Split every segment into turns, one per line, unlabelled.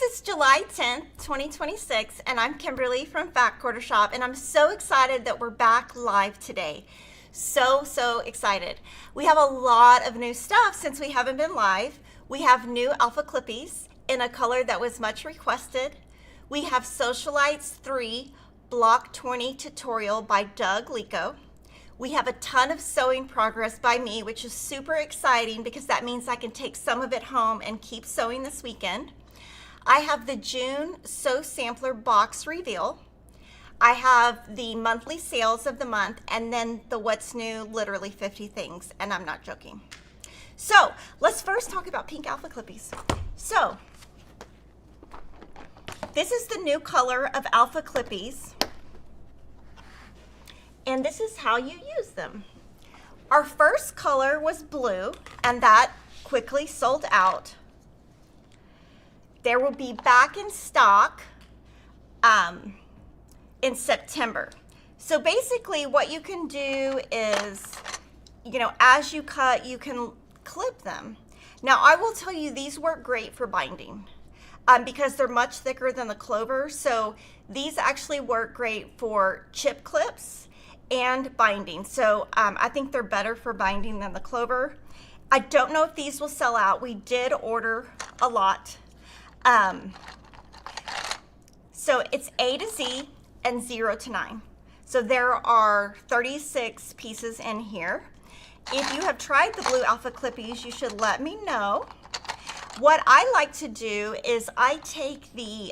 is July 10th, 2026, and I'm Kimberly from Fat Quarter Shop, and I'm so excited that we're back live today. So excited. We have a lot of new stuff since we haven't been live. We have new Alphaclippies in a color that was much requested. We have Sewcialites 3 Block 20 tutorial by Doug Lico. We have a ton of sewing progress by me, which is super exciting because that means I can take some of it home and keep sewing this weekend. I have the June Sew Sampler box reveal. I have the monthly sales of the month, and then the what's new, literally 50 things, and I'm not joking. So let's first talk about Pink Alphaclippies. So this is the new color of Alphaclippies, and this is how you use them. Our first color was blue, and that quickly sold out. There will be back in stock in September. So basically what you can do is, as you cut, you can clip them. Now I will tell you, these work great for binding because they're much thicker than the clover. So these actually work great for chip clips and binding. So I think they're better for binding than the clover. I don't know if these will sell out. We did order a lot. So it's A to Z and 0 to 9. So there are 36 pieces in here. If you have tried the blue Alphaclippies, you should let me know. What I like to do is I take the,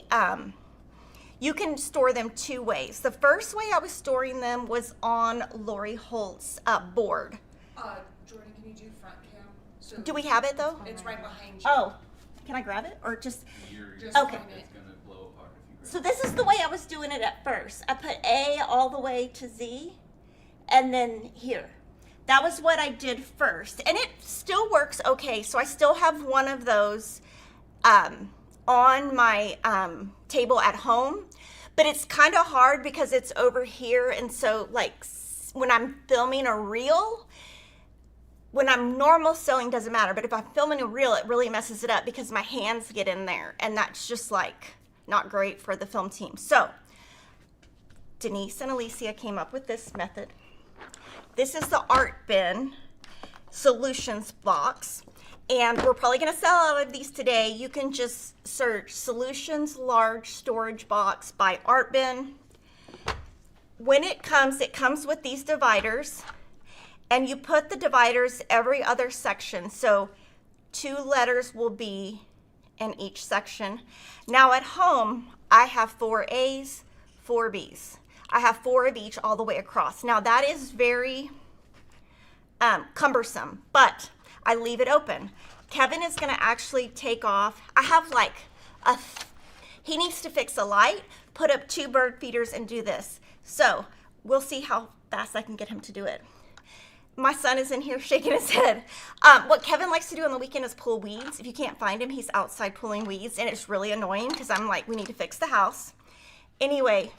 you can store them two ways. The first way I was storing them was on Lori Holt's board.
Jordan, can you do front cam? So
do we have it though?
it's right behind you.
Oh, can I grab it or just?
Just
okay.
it's
gonna blow apart if you grab
So this is the way I was doing it at first. I put A all the way to Z and then here. That was what I did first. And it still works okay. So I still have one of those on my table at home. But it's kind of hard because it's over here. And so like when I'm filming a reel, when I'm normal sewing doesn't matter, but if I'm filming a reel, it really messes it up because my hands get in there, and that's just like not great for the film team. So Denise and Alicia came up with this method. This is the Art Bin Solutions box, and we're probably gonna sell out of these today. You can just search Solutions Large Storage Box by Art Bin. When it comes with these dividers. And you put the dividers every other section. So 2 letters will be in each section. Now at home, I have 4 A's, 4 B's. I have 4 of each all the way across. Now that is very cumbersome, but I leave it open. Kevin is gonna actually take off. I have like he needs to fix a light, put up 2 bird feeders and do this. So we'll see how fast I can get him to do it. My son is in here shaking his head. What Kevin likes to do on the weekend is pull weeds. If you can't find him, he's outside pulling weeds, and it's really annoying because I'm like, we need to fix the house. Anyway,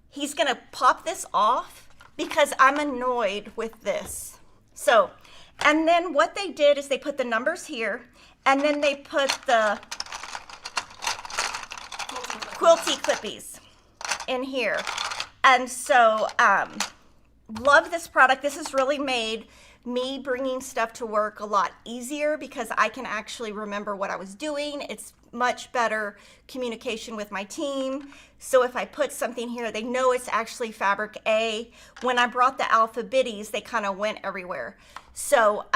he's gonna pop this off because I'm annoyed with this. So, and then what they did is they put the numbers here, and then they put the Quilty Clippies in here. And so, love this product. This has really made me bringing stuff to work a lot easier because I can actually remember what I was doing. It's much better communication with my team. So if I put something here, they know it's actually fabric A. When I brought the Alphaclippies, they kind of went everywhere. So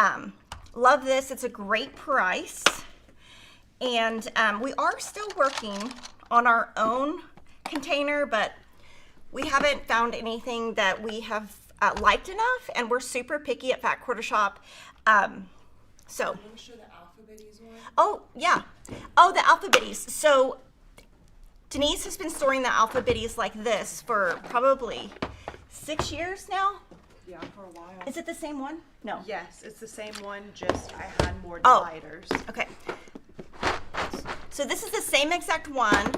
love this. It's a great price. And we are still working on our own container, but we haven't found anything that we have liked enough, and we're super picky at Fat Quarter Shop. So.
Let me show the Alphaclippies one.
Oh yeah. Oh, the Alphaclippies. So Denise has been storing the Alphaclippies like this for probably 6 years now.
Yeah, for a while.
Is it the same one? No.
Yes, it's the same one, just I had more
Oh.
dividers.
Okay. So this is the same exact one.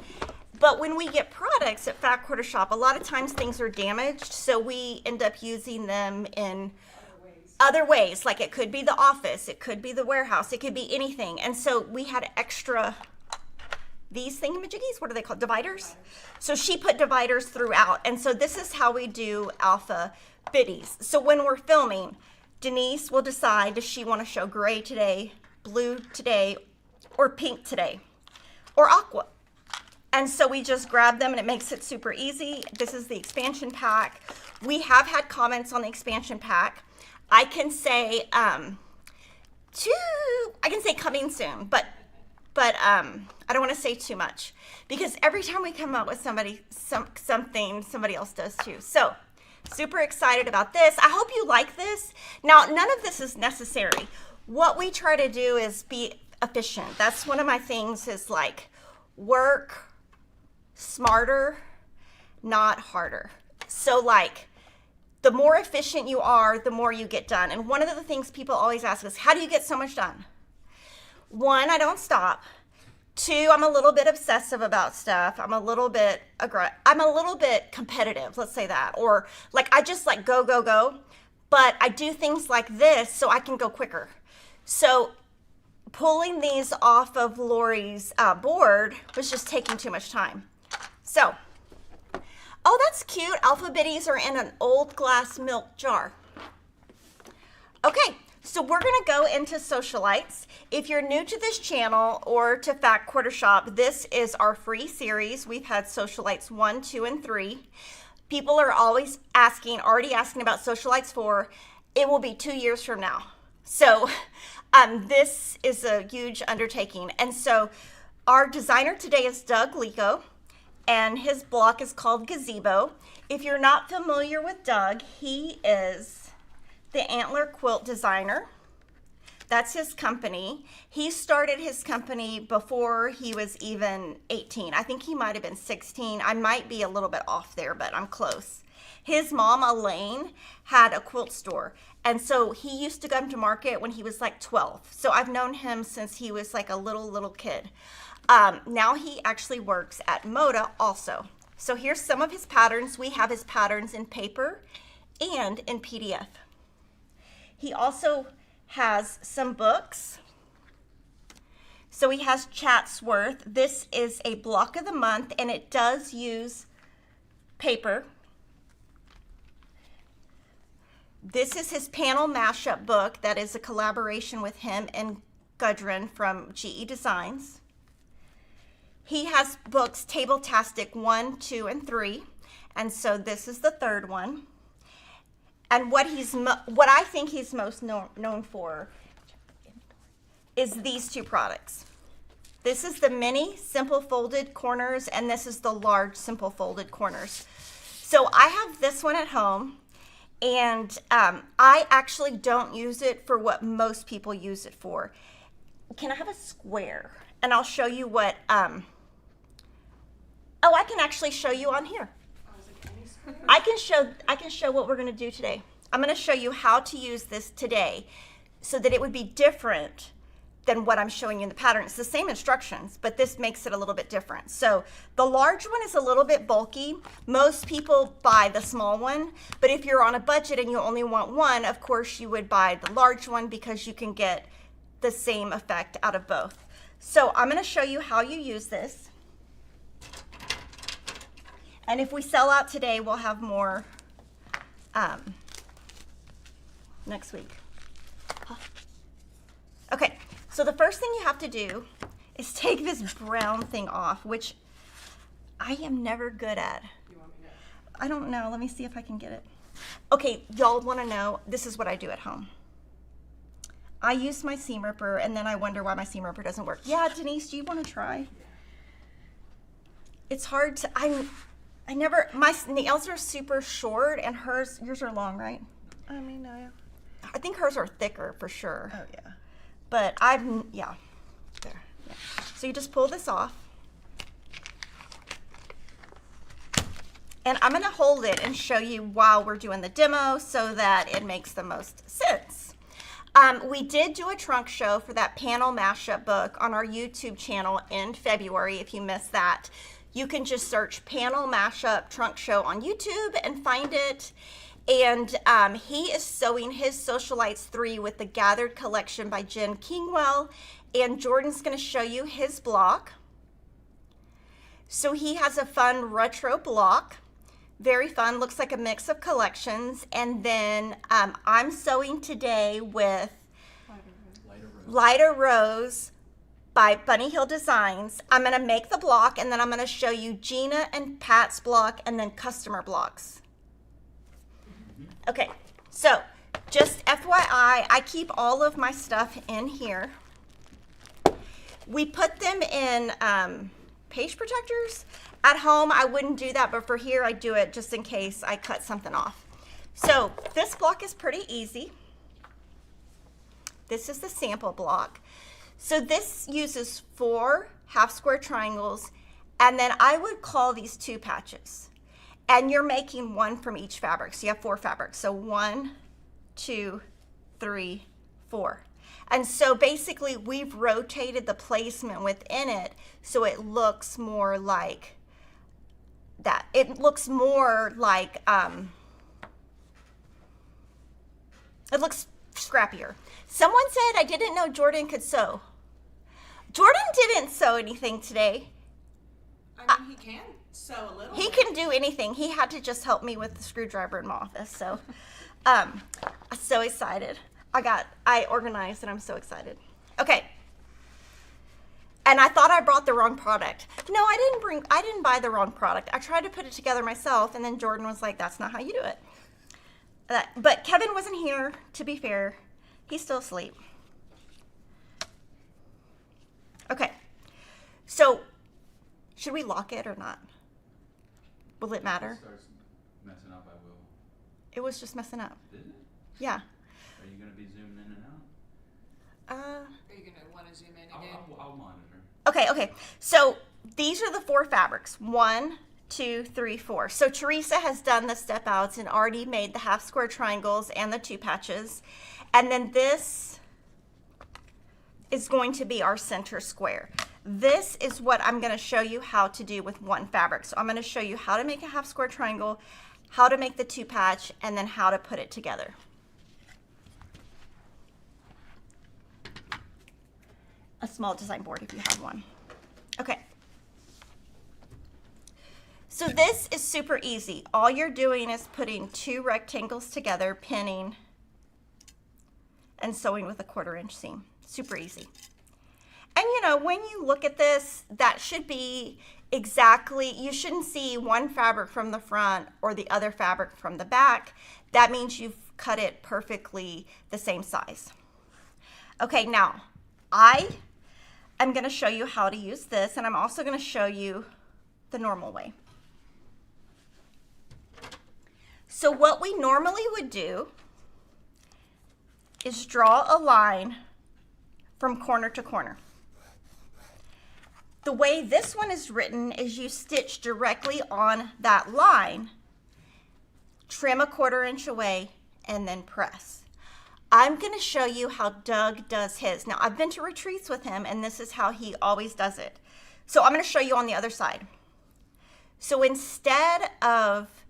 But when we get products at Fat Quarter Shop, a lot of times things are damaged, so we end up using them in other ways. Like it could be the office, it could be the warehouse, it could be anything. And so we had extra these thingamajiggies, what are they called? Dividers? So she put dividers throughout. And so this is how we do alpha biddies. So when we're filming, Denise will decide, does she want to show gray today, blue today, or pink today, or aqua? And so we just grab them and it makes it super easy. This is the expansion pack. We have had comments on the expansion pack. I can say coming soon, but I don't want to say too much because every time we come up with something, somebody else does too. So super excited about this. I hope you like this. Now, none of this is necessary. What we try to do is be efficient. That's one of my things is like work smarter, not harder. So like the more efficient you are, the more you get done. And one of the things people always ask is, how do you get so much done? One, I don't stop. Two, I'm a little bit obsessive about stuff. I'm a little bit competitive, let's say that. Or like I just like go. But I do things like this so I can go quicker. So pulling these off of Lori's board was just taking too much time. So, oh, that's cute. Alpha biddies are in an old glass milk jar. Okay, so we're gonna go into Sewcialites. If you're new to this channel or to Fact Quarter Shop, this is our free series. We've had Sewcialites 1, 2, and 3. People are always already asking about Sewcialites 4. It will be 2 years from now. So this is a huge undertaking. And so our designer today is Doug Lico, and his block is called Gazebo. If you're not familiar with Doug, he is the Antler Quilt designer. That's his company. He started his company before he was even 18. I think he might have been 16. I might be a little bit off there, but I'm close. His mom, Elaine, had a quilt store. And so he used to come to market when he was like 12. So I've known him since he was like a little kid. Now he actually works at Moda also. So here's some of his patterns. We have his patterns in paper and in PDF. He also has some books. So he has Chatsworth. This is a block of the month and it does use paper. This is his panel mashup book. That is a collaboration with him and Gudrun from GE Designs. He has books, Table-tastic 1, 2, and 3. And so this is the third one. And what I think he's most known for is these two products. This is the mini simple folded corners, and this is the large simple folded corners. So I have this one at home, and I actually don't use it for what most people use it for. Can I have a square? And I'll show you what, oh, I can actually show you on here. I can show what we're going to do today. I'm going to show you how to use this today so that it would be different than what I'm showing you in the pattern. It's the same instructions, but this makes it a little bit different. So the large one is a little bit bulky. Most people buy the small one, but if you're on a budget and you only want one, of course you would buy the large one because you can get the same effect out of both. So I'm going to show you how you use this. And if we sell out today, we'll have more next week. Okay, so the first thing you have to do is take this brown thing off, which I am never good at.
You want me to?
I don't know. Let me see if I can get it. Okay, y'all want to know, this is what I do at home. I use my seam ripper, and then I wonder why my seam ripper doesn't work. Yeah, Denise, do you want to try? Yeah. It's hard to, I never, my nails are super short, and yours are long, right?
I mean,
I think hers are thicker for sure.
oh yeah.
But yeah, there. Yeah. So you just pull this off. And I'm gonna hold it and show you while we're doing the demo so that it makes the most sense. We did do a trunk show for that panel mashup book on our YouTube channel in February. If you missed that, you can just search panel mashup trunk show on YouTube and find it. And he is sewing his Sewcialites 3 with the Gathered Collection by Jen Kingwell. And Jordan's going to show you his block. So he has a fun retro block. Very fun, looks like a mix of collections. And then I'm sewing today with Lighter Rose by Bunny Hill Designs. I'm gonna make the block and then I'm gonna show you Gina and Pat's block and then customer blocks. Okay, so just FYI, I keep all of my stuff in here. We put them in page protectors. At home, I wouldn't do that, but for here, I do it just in case I cut something off. So this block is pretty easy. This is the sample block. So this uses 4 half square triangles, and then I would call these 2 patches. And you're making 1 from each fabric, so you have 4 fabrics. So 1, 2, 3, 4. And so basically we've rotated the placement within it so it looks more like that. It looks more like, it looks scrappier. Someone said I didn't know Jordan could sew. Jordan didn't sew anything today.
I mean, he can sew a little
He
bit.
can do anything. He had to just help me with the screwdriver in my office. So I'm so excited. I organized and I'm so excited. Okay. And I thought I brought the wrong product. No, I didn't buy the wrong product. I tried to put it together myself and then Jordan was like, that's not how you do it. But Kevin wasn't here, to be fair. He's still asleep. Okay. So, should we lock it or not? Will it matter?
If it starts messing up, I will.
It was just messing up.
Did it?
Yeah.
Are you going to be zooming in and out?
Are you going to want to zoom in again?
I'll monitor.
Okay. So these are the 4 fabrics. 1, 2, 3, 4. So Teresa has done the step outs and already made the half square triangles and the 2 patches. And then this is going to be our center square. This is what I'm going to show you how to do with 1 fabric. So I'm going to show you how to make a half square triangle, how to make the 2 patch, and then how to put it together. A small design board if you have one. Okay. So this is super easy. All you're doing is putting 2 rectangles together, pinning, and sewing with a 1/4 inch seam. Super easy. And you know, when you look at this, that should be exactly, you shouldn't see one fabric from the front or the other fabric from the back. That means you've cut it perfectly the same size. Okay, now I'm going to show you how to use this, and I'm also going to show you the normal way. So what we normally would do is draw a line from corner to corner. The way this one is written is you stitch directly on that line, trim a 1/4 inch away, and then press. I'm going to show you how Doug does his. Now, I've been to retreats with him, and this is how he always does it. So I'm going to show you on the other side. So instead of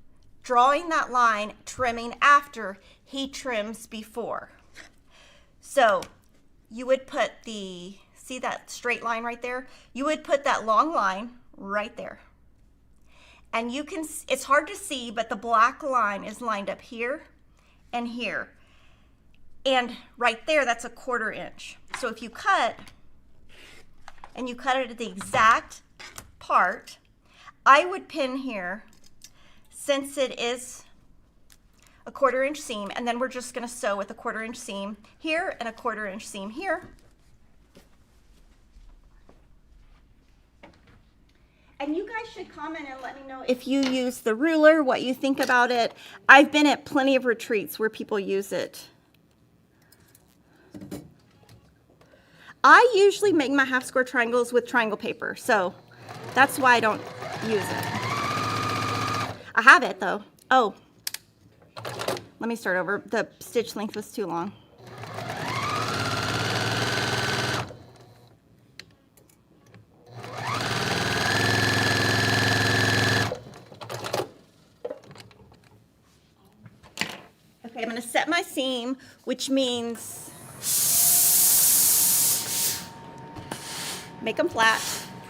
drawing that line, trimming after, he trims before. So you would put see that straight line right there? You would put that long line right there. And you can, it's hard to see, but the black line is lined up here and here. And right there, that's a 1/4 inch. So if you cut, and you cut it at the exact part, I would pin here, since it is a 1/4 inch seam, and then we're just gonna sew with a 1/4 inch seam here and a 1/4 inch seam here. And you guys should comment and let me know if you use the ruler, what you think about it. I've been at plenty of retreats where people use it. I usually make my half square triangles with triangle paper, so that's why I don't use it. I have it though. Oh, let me start over. The stitch length was too long. Okay, I'm going to set my seam, which means make them flat,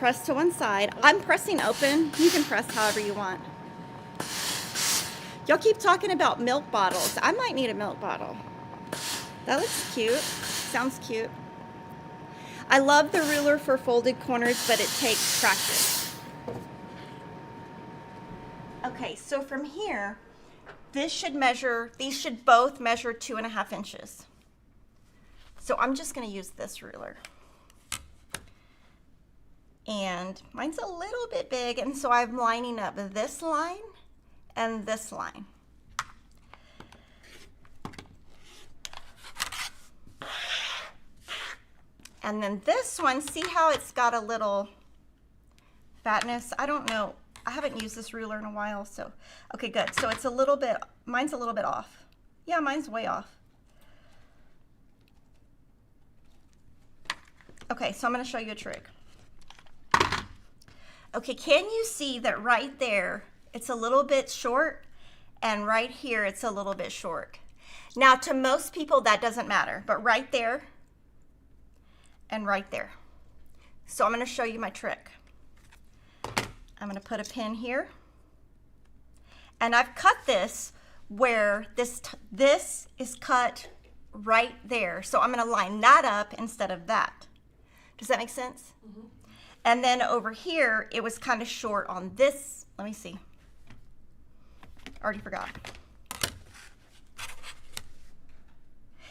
press to one side. I'm pressing open. You can press however you want. Y'all keep talking about milk bottles. I might need a milk bottle. That looks cute. Sounds cute. I love the ruler for folded corners, but it takes practice. Okay, so from here, these should both measure 2.5 inches. So I'm just gonna use this ruler. And mine's a little bit big, and so I'm lining up this line and this line. And then this one, see how it's got a little fatness? I don't know. I haven't used this ruler in a while, so. Okay, good. So it's a little bit, mine's a little bit off. Yeah, mine's way off. Okay, so I'm gonna show you a trick. Okay, can you see that right there, it's a little bit short, and right here, it's a little bit short. Now, to most people, that doesn't matter, but right there, and right there. So I'm gonna show you my trick. I'm gonna put a pin here. And I've cut this where this is cut right there. So I'm gonna line that up instead of that. Does that make sense? Mm-hmm. And then over here, it was kind of short on this. Let me see. Already forgot.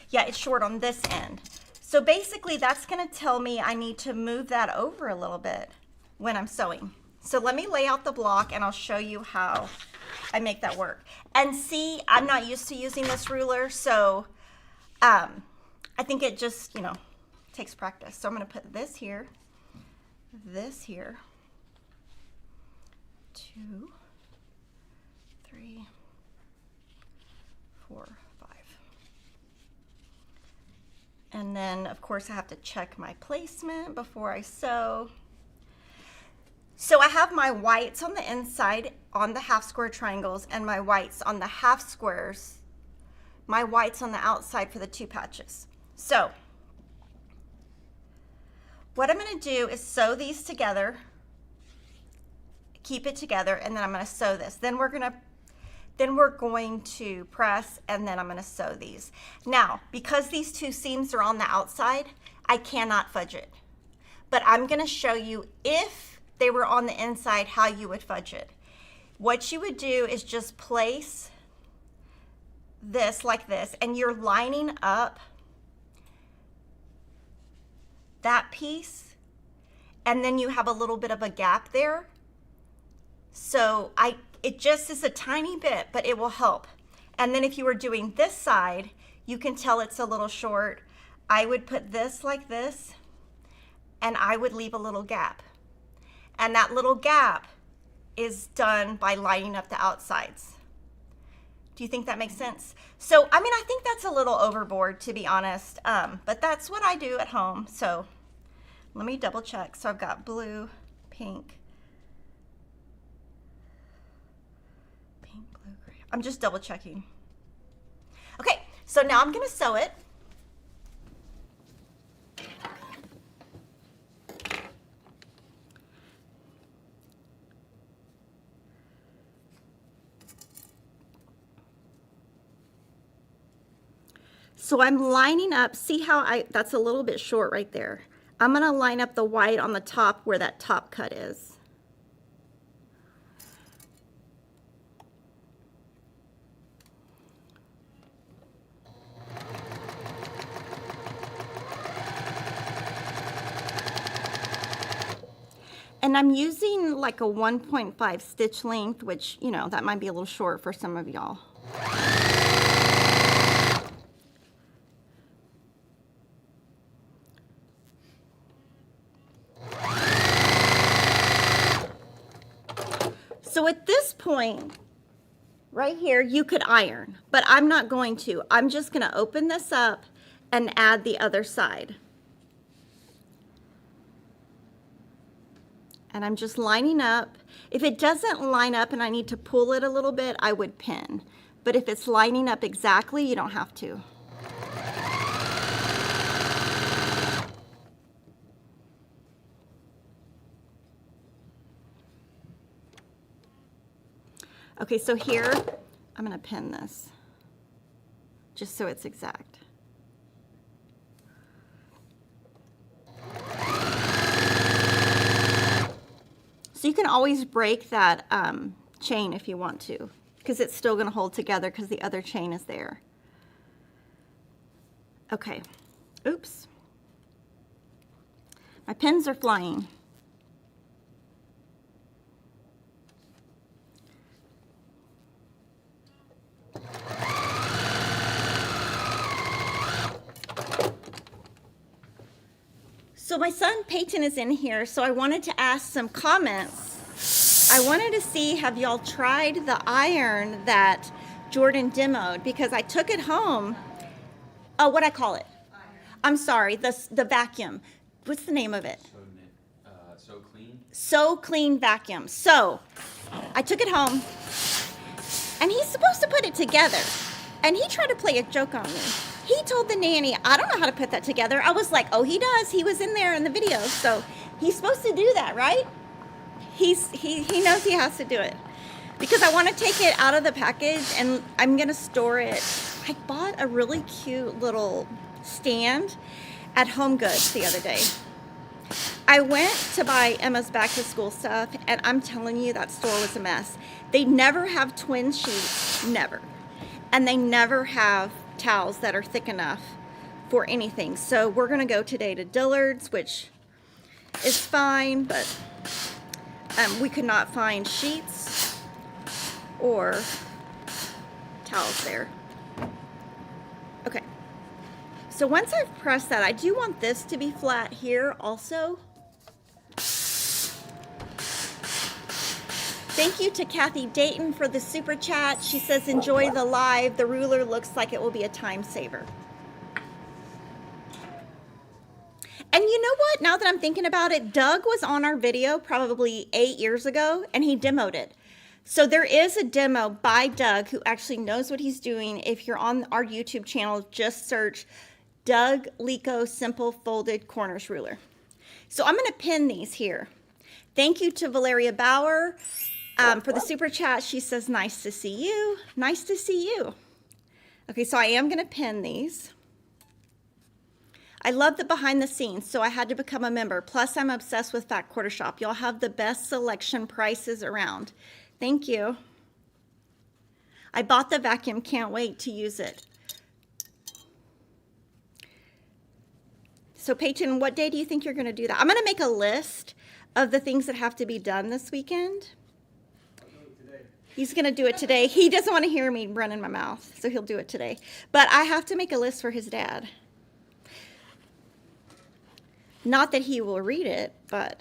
Yeah, it's short on this end. So basically that's gonna tell me I need to move that over a little bit when I'm sewing. So let me lay out the block and I'll show you how I make that work. And see, I'm not used to using this ruler, so I think it just, you know, takes practice. So I'm gonna put this here, 2, 3, 4, 5. And then, of course, I have to check my placement before I sew. So I have my whites on the inside on the half square triangles and my whites on the half squares, my whites on the outside for the 2 patches. So what I'm gonna do is sew these together, keep it together, and then I'm gonna sew this. Then we're going to press, and then I'm gonna sew these. Now, because these 2 seams are on the outside, I cannot fudge it. But I'm gonna show you if they were on the inside, how you would fudge it. What you would do is just place this like this, and you're lining up that piece, and then you have a little bit of a gap there. So it just is a tiny bit, but it will help. And then if you were doing this side, you can tell it's a little short. I would put this like this, and I would leave a little gap. And that little gap is done by lining up the outsides. Do you think that makes sense? So, I mean, I think that's a little overboard, to be honest, but that's what I do at home. So let me double check. So I've got blue, pink, blue, gray. I'm just double checking. Okay, so now I'm gonna sew it. So I'm lining up, see how that's a little bit short right there. I'm gonna line up the white on the top where that top cut is. And I'm using like a 1.5 stitch length, which, you know, that might be a little short for some of y'all. So at this point, right here, you could iron, but I'm not going to. I'm just gonna open this up and add the other side. And I'm just lining up. If it doesn't line up and I need to pull it a little bit, I would pin. But if it's lining up exactly, you don't have to. Okay, so here, I'm gonna pin this, just so it's exact. So you can always break that chain if you want to, because it's still gonna hold together because the other chain is there. Okay, oops. My pins are flying. So my son Peyton is in here, so I wanted to ask some comments. I wanted to see, have y'all tried the iron that Jordan demoed? Because I took it home. Oh, what'd I call it?
Iron.
I'm sorry, the vacuum. What's the name of it?
So clean.
So Clean vacuum. So I took it home, and he's supposed to put it together, and he tried to play a joke on me. He told the nanny, I don't know how to put that together. I was like, oh, he does. He was in there in the video. So he's supposed to do that, right? He knows he has to do it. Because I want to take it out of the package and I'm going to store it. I bought a really cute little stand at Home Goods the other day. I went to buy Emma's back to school stuff, and I'm telling you, that store was a mess. They never have twin sheets, never. And they never have towels that are thick enough for anything. So we're gonna go today to Dillard's, which is fine, but we could not find sheets or towels there. Okay, so once I've pressed that, I do want this to be flat here also. Thank you to Kathy Dayton for the super chat. She says, enjoy the live. The ruler looks like it will be a time saver. And you know what? Now that I'm thinking about it, Doug was on our video probably 8 years ago, and he demoed it. So there is a demo by Doug who actually knows what he's doing. If you're on our YouTube channel, just search Doug Lico Simple Folded Corners Ruler. So I'm going to pin these here. Thank you to Valeria Bauer. For the super chat, she says, nice to see you. Nice to see you. Okay, so I am going to pin these. I love the behind the scenes, so I had to become a member. Plus, I'm obsessed with Fat Quarter Shop. Y'all have the best selection prices around. Thank you. I bought the vacuum. Can't wait to use it. So, Peyton, what day do you think you're going to do that? I'm going to make a list of the things that have to be done this weekend. He's going to do it today. He doesn't want to hear me running my mouth, so he'll do it today. But I have to make a list for his dad. Not that he will read it, but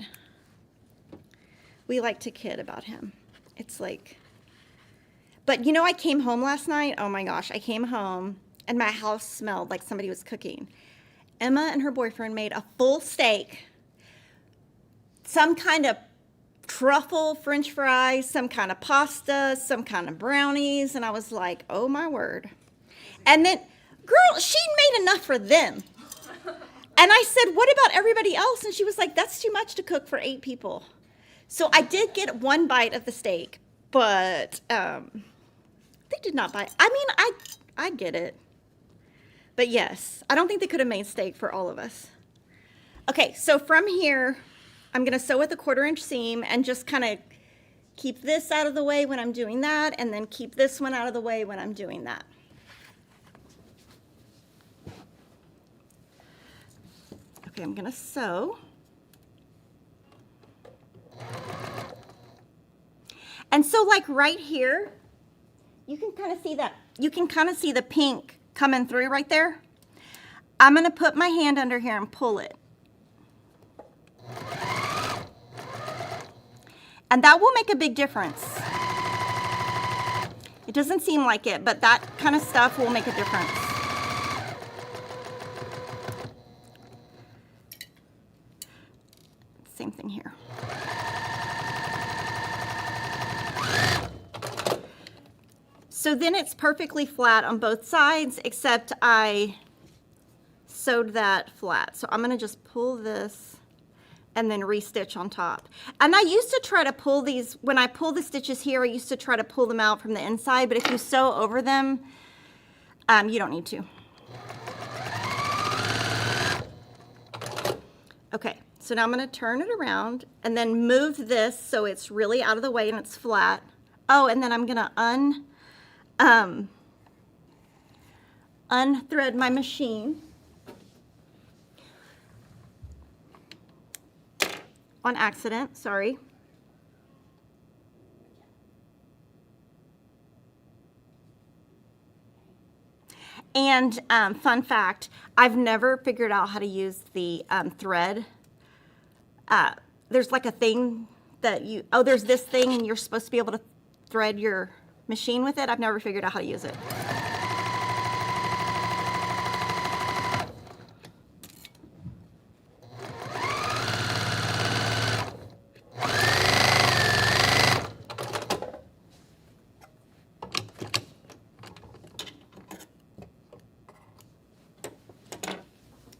we like to kid about him. It's like, but you know, I came home last night. Oh my gosh, I came home and my house smelled like somebody was cooking. Emma and her boyfriend made a full steak, some kind of truffle French fries, some kind of pasta, some kind of brownies, and I was like, oh my word. And then, girl, she made enough for them. And I said, what about everybody else? And she was like, that's too much to cook for 8 people. So I did get one bite of the steak, but they did not bite. I mean, I get it. But yes, I don't think they could have made steak for all of us. Okay, so from here, I'm going to sew with a 1/4-inch seam and just kind of keep this out of the way when I'm doing that, and then keep this one out of the way when I'm doing that. Okay, I'm going to sew. And so like right here, you can kind of see that. You can kind of see the pink coming through right there. I'm going to put my hand under here and pull it. And that will make a big difference. It doesn't seem like it, but that kind of stuff will make a difference. Same thing here. So then it's perfectly flat on both sides, except I sewed that flat. So I'm going to just pull this and then restitch on top. And I used to try to pull these, when I pull the stitches here, I used to try to pull them out from the inside, but if you sew over them, you don't need to. Okay, so now I'm going to turn it around and then move this so it's really out of the way and it's flat. Oh, and then I'm going to unthread my machine on accident, sorry. And fun fact, I've never figured out how to use the thread. There's like a thing that there's this thing and you're supposed to be able to thread your machine with it. I've never figured out how to use it.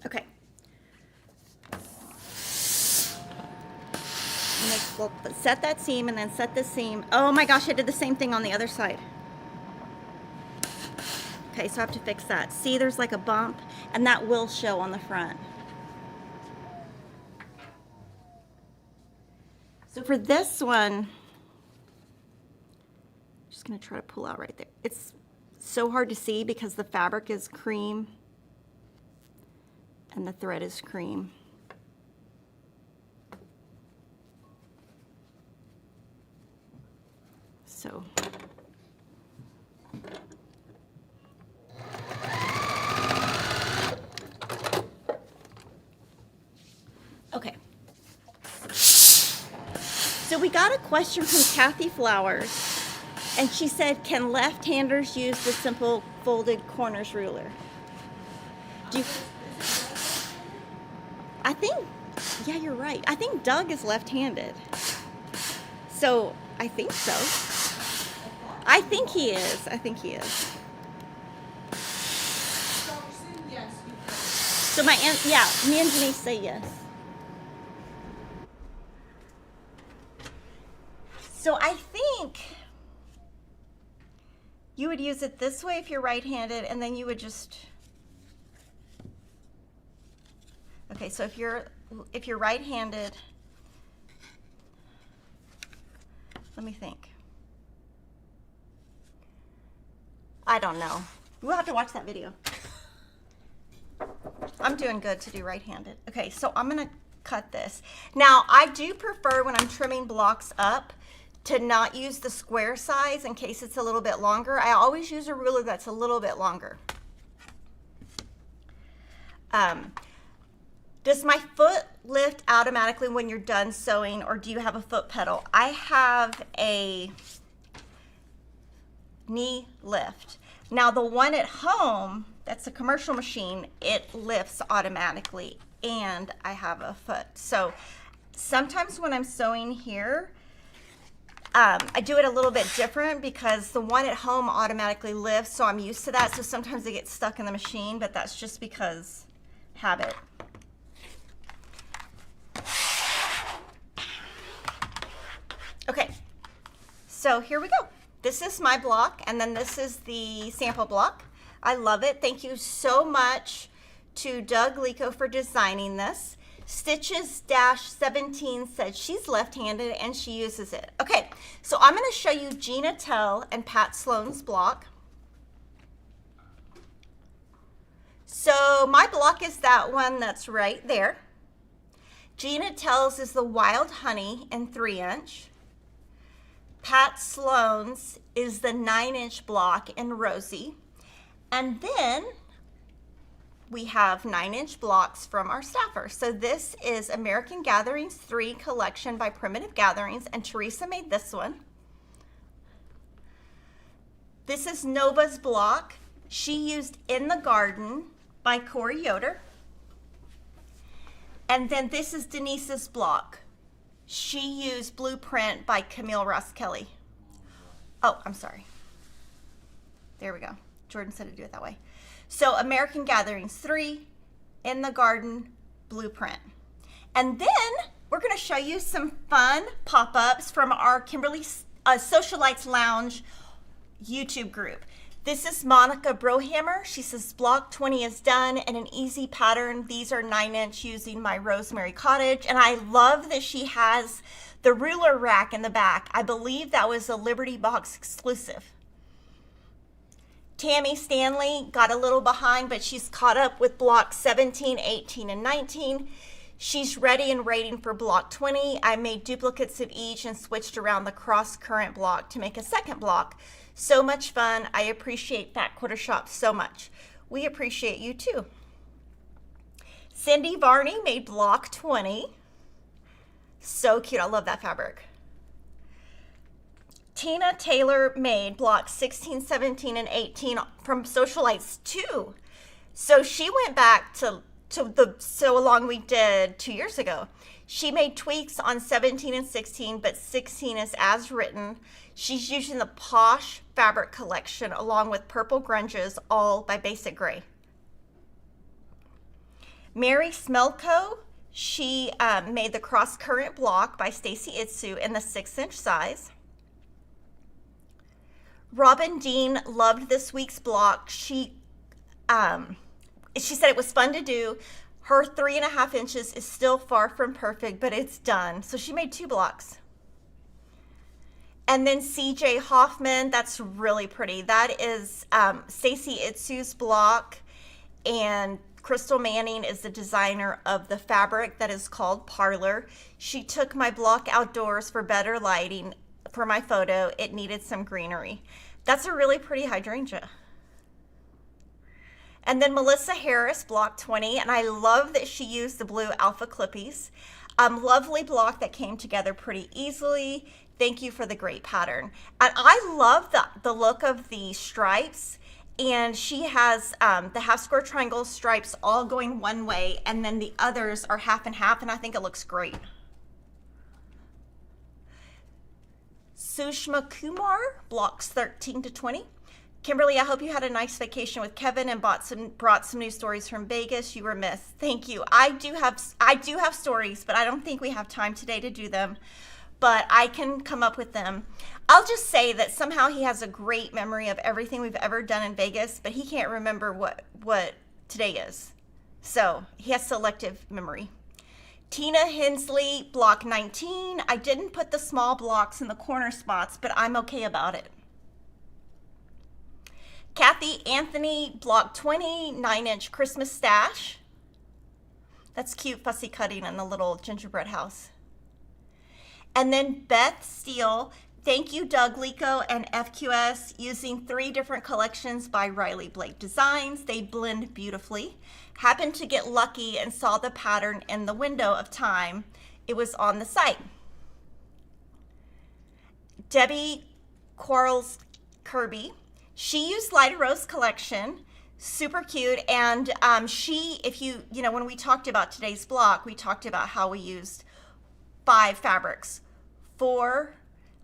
Okay. We'll set that seam and then set this seam. Oh my gosh, I did the same thing on the other side. Okay, so I have to fix that. See, there's like a bump, and that will show on the front. So for this one, I'm just gonna try to pull out right there. It's so hard to see because the fabric is cream and the thread is cream. So okay. So we got a question from Kathy Flowers, and she said, can left-handers use the simple folded corners ruler? Do you, I think, yeah, you're right. I think Doug is left-handed. So I think so. I think he is. I think he is. So my aunt, yeah, me and Denise say yes. So I think you would use it this way if you're right-handed, and then you would just, okay, so if you're right-handed, let me think. I don't know. We'll have to watch that video. I'm doing good to do right-handed. Okay, so I'm gonna cut this. Now, I do prefer when I'm trimming blocks up to not use the square size in case it's a little bit longer. I always use a ruler that's a little bit longer. Does my foot lift automatically when you're done sewing, or do you have a foot pedal? I have a knee lift. Now the one at home, that's a commercial machine, it lifts automatically, and I have a foot. So sometimes when I'm sewing here, I do it a little bit different because the one at home automatically lifts, so I'm used to that. So sometimes it gets stuck in the machine, but that's just because habit. Okay, so here we go. This is my block, and then this is the sample block. I love it. Thank you so much to Doug Lico for designing this. Stitches-17 said she's left-handed and she uses it. Okay, so I'm going to show you Gina Tell and Pat Sloan's block. So my block is that one that's right there. Gina Tell's is the Wild Honey in 3-inch. Pat Sloan's is the 9-inch block in Rosie. And then we have 9-inch blocks from our staffer. So this is American Gatherings 3 collection by Primitive Gatherings, and Teresa made this one. This is Nova's block. She used In the Garden by Corey Yoder. And then this is Denise's block. She used Blueprint by Camille Ross Kelly. Oh, I'm sorry. There we go. Jordan said to do it that way. So American Gatherings 3, In the Garden, Blueprint. And then we're going to show you some fun pop-ups from our Kimberly Sewcialites Lounge YouTube group. This is Monica Brohammer. She says block 20 is done and an easy pattern. These are 9-inch using my Rosemary Cottage. And I love that she has the ruler rack in the back. I believe that was a Liberty Box exclusive. Tammy Stanley got a little behind, but she's caught up with block 17, 18, and 19. She's ready and waiting for block 20. I made duplicates of each and switched around the cross current block to make a second block. So much fun. I appreciate Fat Quarter Shop so much. We appreciate you too. Cindy Varney made block 20. So cute. I love that fabric. Tina Taylor made block 16, 17, and 18 from Sewcialites 2. So she went back to the Sew Along we did 2 years ago. She made tweaks on 17 and 16, but 16 is as written. She's using the Posh fabric collection along with purple grunges, all by Basic Gray. Mary Smelko, she made the cross current block by Stacy Itsu in the 6-inch size. Robin Dean loved this week's block. She said it was fun to do. Her 3.5 inches is still far from perfect, but it's done. So she made 2 blocks. And then CJ Hoffman, that's really pretty. That is Stacy Itsu's block, and Crystal Manning is the designer of the fabric that is called Parlor. She took my block outdoors for better lighting for my photo. It needed some greenery. That's a really pretty hydrangea. And then Melissa Harris, block 20, and I love that she used the blue Alphaclippies. Lovely block that came together pretty easily. Thank you for the great pattern. And I love the look of the stripes. And she has the half square triangle stripes all going one way, and then the others are half and half, and I think it looks great. Sushma Kumar, blocks 13 to 20. Kimberly, I hope you had a nice vacation with Kevin and brought some new stories from Vegas. You were missed. Thank you. I do have stories, but I don't think we have time today to do them. But I can come up with them. I'll just say that somehow he has a great memory of everything we've ever done in Vegas, but he can't remember what today is. So he has selective memory. Tina Hensley, block 19. I didn't put the small blocks in the corner spots, but I'm okay about it. Kathy Anthony, block 20, 9-inch Christmas stash. That's cute, fussy cutting in the little gingerbread house. And then Beth Steele, thank you Doug Lico and FQS, using 3 different collections by Riley Blake Designs. They blend beautifully. Happened to get lucky and saw the pattern in the window of time. It was on the site. Debbie Quarles Kirby, she used Lighter Rose collection, super cute. And when we talked about today's block, we talked about how we used 5 fabrics, 4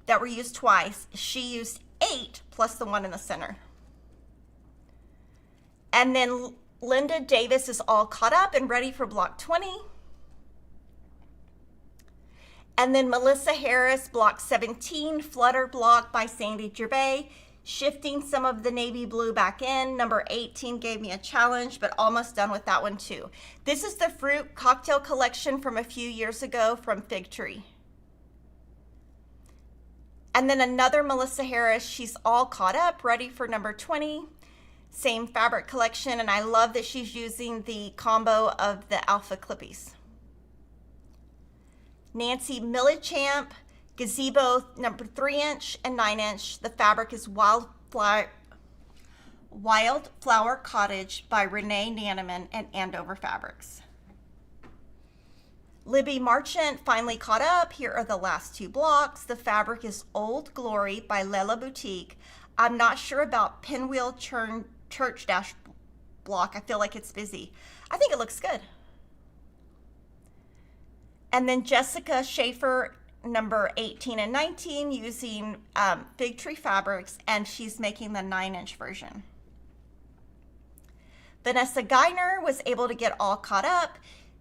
that were used twice. She used 8 plus the one in the center. And then Linda Davis is all caught up and ready for block 20. And then Melissa Harris, block 17, Flutter block by Sandy Gervais, shifting some of the navy blue back in. Number 18 gave me a challenge, but almost done with that one too. This is the fruit cocktail collection from a few years ago from Fig Tree. And then another Melissa Harris, she's all caught up, ready for number 20. Same fabric collection, and I love that she's using the combo of the Alphaclippies. Nancy Millichamp, gazebo number 3-inch and 9-inch. The fabric is Wildflower Cottage by Renee Nanneman and Andover Fabrics. Libby Marchant finally caught up. Here are the last 2 blocks. The fabric is Old Glory by Lela Boutique. I'm not sure about Pinwheel Church Dash block. I feel like it's busy. I think it looks good. And then Jessica Schaefer, number 18 and 19, using Fig Tree fabrics, and she's making the 9-inch version. Vanessa Geiner was able to get all caught up.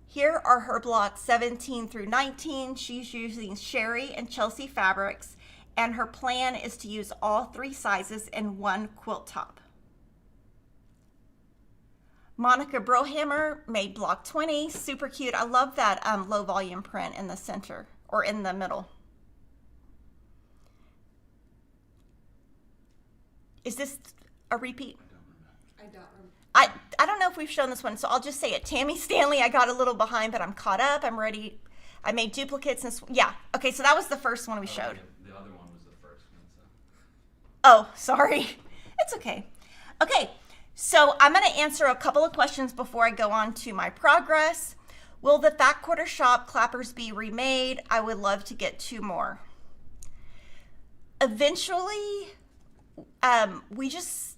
Here are her blocks 17 through 19. She's using Sherry and Chelsea fabrics, and her plan is to use all 3 sizes in one quilt top. Monica Brohammer made block 20. Super cute. I love that low volume print in the center or in the middle. Is this a repeat?
I don't remember.
I don't know if we've shown this one, so I'll just say it. Tammy Stanley, I got a little behind, but I'm caught up. I'm ready. I made duplicates. And yeah. Okay, so that was the first one we showed.
The other one was the first one. So.
Oh, sorry. It's okay. Okay, so I'm going to answer a couple of questions before I go on to my progress. Will the Fat Quarter Shop clappers be remade? I would love to get 2 more. Eventually, we just...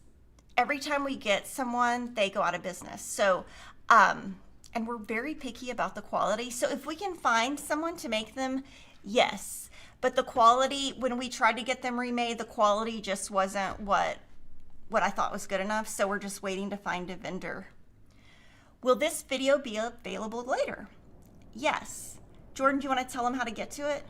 Every time we get someone, they go out of business. So, and we're very picky about the quality. So if we can find someone to make them, yes. But the quality, when we tried to get them remade, the quality just wasn't what I thought was good enough. So we're just waiting to find a vendor. Will this video be available later? Yes. Jordan, do you want to tell them how to get to it?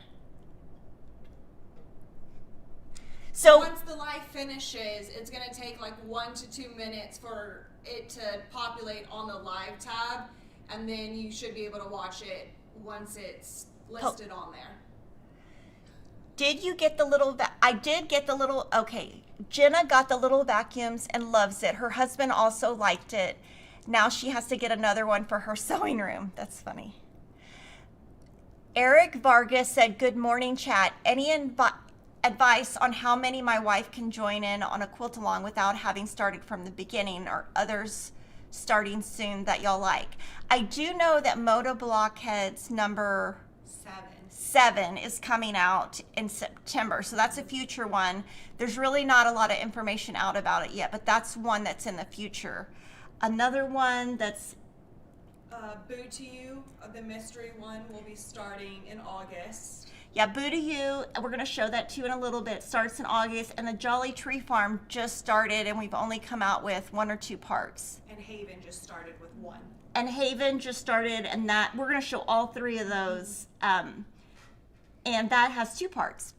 So
once the live finishes, it's going to take like 1 to 2 minutes for it to populate on the live tab, and then you should be able to watch it once it's listed on there.
Did you get the little, I did get the little, okay. Jenna got the little vacuums and loves it. Her husband also liked it. Now she has to get another one for her sewing room. That's funny. Eric Vargas said, good morning, chat. Any advice on how many my wife can join in on a quilt along without having started from the beginning, or others starting soon that y'all like? I do know that Moda Blockheads number 7 is coming out in September, so that's a future one. There's really not a lot of information out about it yet, but that's one that's in the future. Another one that's
Boo to You, the mystery one, will be starting in August.
Yeah, Boo to You, we're going to show that to you in a little bit, starts in August, and the Jolly Tree Farm just started, and we've only come out with 1 or 2 parts.
And Haven just started with 1.
And Haven just started, and that we're going to show all 3 of those, and that has 2 parts.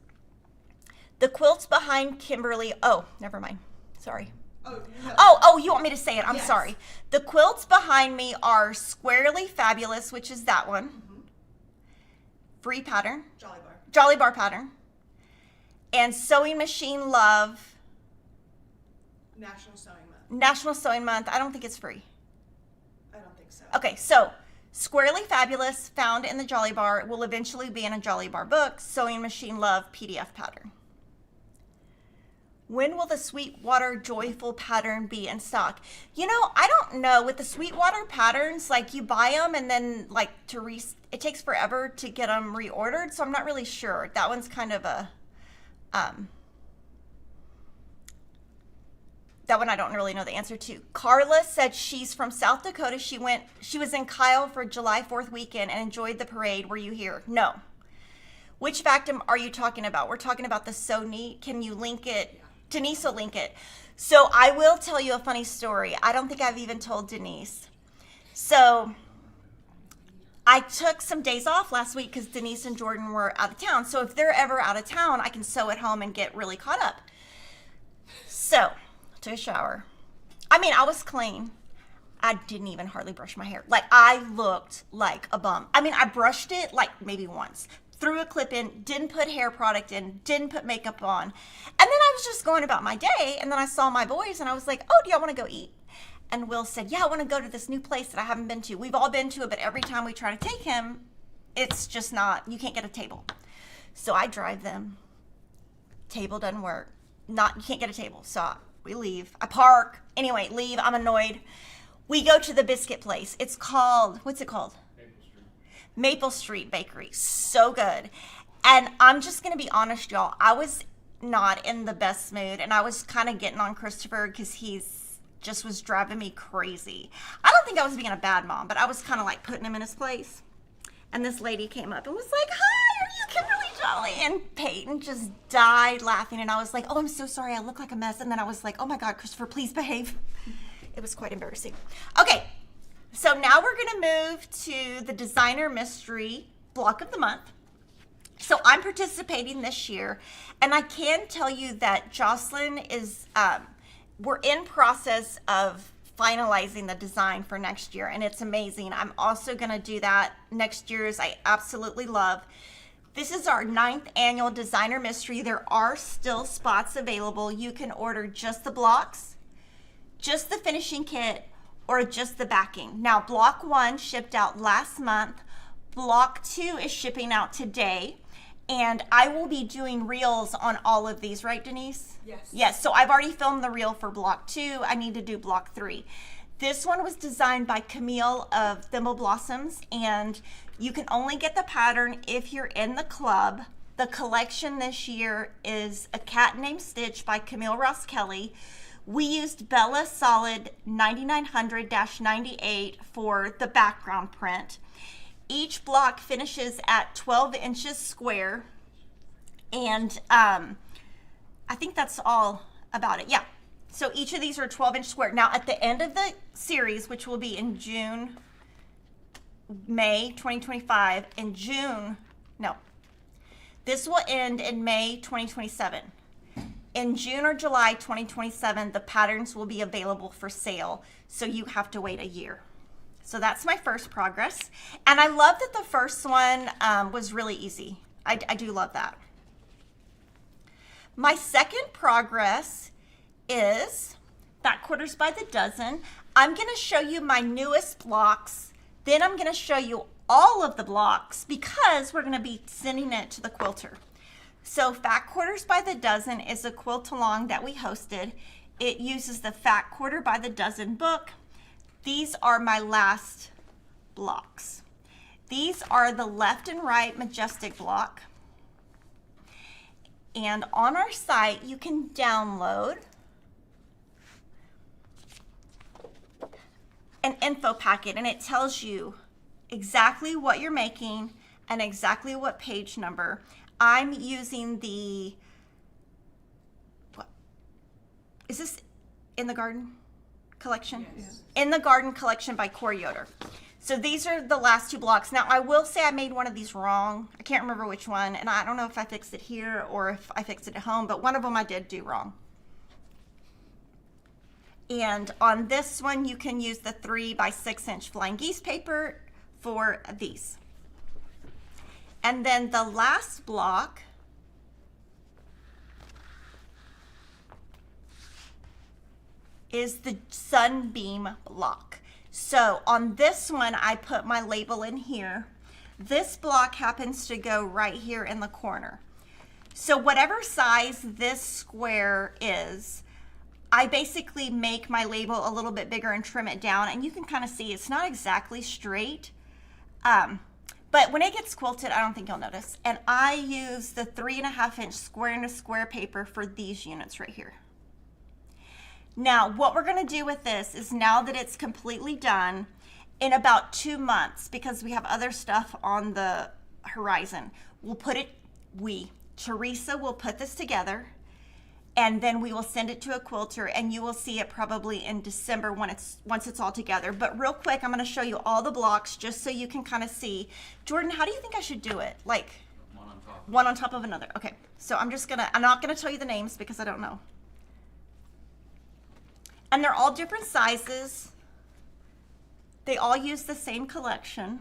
The quilts behind Kimberly, oh, never mind, sorry.
Oh, no.
Oh, you want me to say it? I'm
Yes.
sorry. The quilts behind me are Squarely Fabulous, which is that one. Free pattern. Jolly Bar pattern. And Sewing Machine Love.
National Sewing Month.
National Sewing Month. I don't think it's free.
I don't think so.
Okay, so Squarely Fabulous, found in the Jolly Bar, will eventually be in a Jolly Bar book. Sewing Machine Love PDF pattern. When will the Sweetwater Joyful pattern be in stock? You know, I don't know. With the Sweetwater patterns, like you buy them and then like it takes forever to get them reordered. So I'm not really sure. That one's kind of a, that one I don't really know the answer to. Carla said she's from South Dakota. She was in Kyle for July 4th weekend and enjoyed the parade. Were you here? No. Which Factum are you talking about? We're talking about the So Neat. Can you link it? Yeah. Denise will link it. So I will tell you a funny story. I don't think I've even told Denise. So I took some days off last week because Denise and Jordan were out of town. So if they're ever out of town, I can sew at home and get really caught up. So took a shower. I mean, I was clean. I didn't even hardly brush my hair. Like, I looked like a bum. I mean, I brushed it like maybe once. Threw a clip in, didn't put hair product in, didn't put makeup on. And then I was just going about my day, and then I saw my boys, and I was like, oh, do y'all want to go eat? And Will said, yeah, I want to go to this new place that I haven't been to. We've all been to it, but every time we try to take him, it's just not, you can't get a table. So I drive them. Table doesn't work. You can't get a table. So we leave. I park. Anyway, leave. I'm annoyed. We go to the biscuit place. It's called, what's it called? Maple Street Bakery. So good. And I'm just going to be honest, y'all. I was not in the best mood, and I was kind of getting on Christopher because he's just was driving me crazy. I don't think I was being a bad mom, but I was kind of like putting him in his place. And this lady came up and was like, hi, are you Kimberly Jolly? And Peyton just died laughing, and I was like, oh, I'm so sorry. I look like a mess. And then I was like, oh my God, Christopher, please behave. It was quite embarrassing. Okay. So now we're going to move to the designer mystery block of the month. So I'm participating this year, and I can tell you that Jocelyn is, we're in process of finalizing the design for next year, and it's amazing. I'm also going to do that next year's. I absolutely love. This is our 9th annual designer mystery. There are still spots available. You can order just the blocks, just the finishing kit, or just the backing. Now, block 1 shipped out last month. Block 2 is shipping out today. And I will be doing reels on all of these, right, Denise?
Yes.
Yes, so I've already filmed the reel for block 2. I need to do block 3. This one was designed by Camille of Thimble Blossoms, and you can only get the pattern if you're in the club. The collection this year is A Cat Named Stitch by Camille Ross Kelly. We used Bella Solid 9900-98 for the background print. Each block finishes at 12 inches square, and I think that's all about it. Yeah, so each of these are 12-inch square. Now, at the end of the series, which will be in May 2025, this will end in May 2027. In June or July 2027, the patterns will be available for sale, so you have to wait a year. So that's my first progress. And I love that the first one was really easy. I do love that. My second progress is back quarters by the dozen. I'm going to show you my newest blocks. Then I'm going to show you all of the blocks because we're going to be sending it to the quilter. So Fat Quarters by the Dozen is a quilt along that we hosted. It uses the Fat Quarter by the Dozen book. These are my last blocks. These are the left and right majestic block. And on our site, you can download an info packet, and it tells you exactly what you're making and exactly what page number. I'm using the, is this In the Garden collection?
Yes.
In the Garden collection by Corey Yoder. So these are the last 2 blocks. Now I will say I made one of these wrong. I can't remember which one, and I don't know if I fixed it here or if I fixed it at home, but one of them I did do wrong. And on this one, you can use the 3 by 6 inch flying geese paper for these. And then the last block is the Sunbeam block. So on this one, I put my label in here. This block happens to go right here in the corner. So whatever size this square is, I basically make my label a little bit bigger and trim it down, and you can kind of see it's not exactly straight. But when it gets quilted, I don't think you'll notice. And I use the 3.5 inch square to square paper for these units right here. Now, what we're going to do with this is, now that it's completely done, in about 2 months, because we have other stuff on the horizon, Teresa will put this together, and then we will send it to a quilter, and you will see it probably in December once it's all together. But real quick, I'm going to show you all the blocks just so you can kind of see. Jordan, how do you think I should do it? Like one on top of another. Okay, so I'm not going to tell you the names because I don't know. And they're all different sizes. They all use the same collection.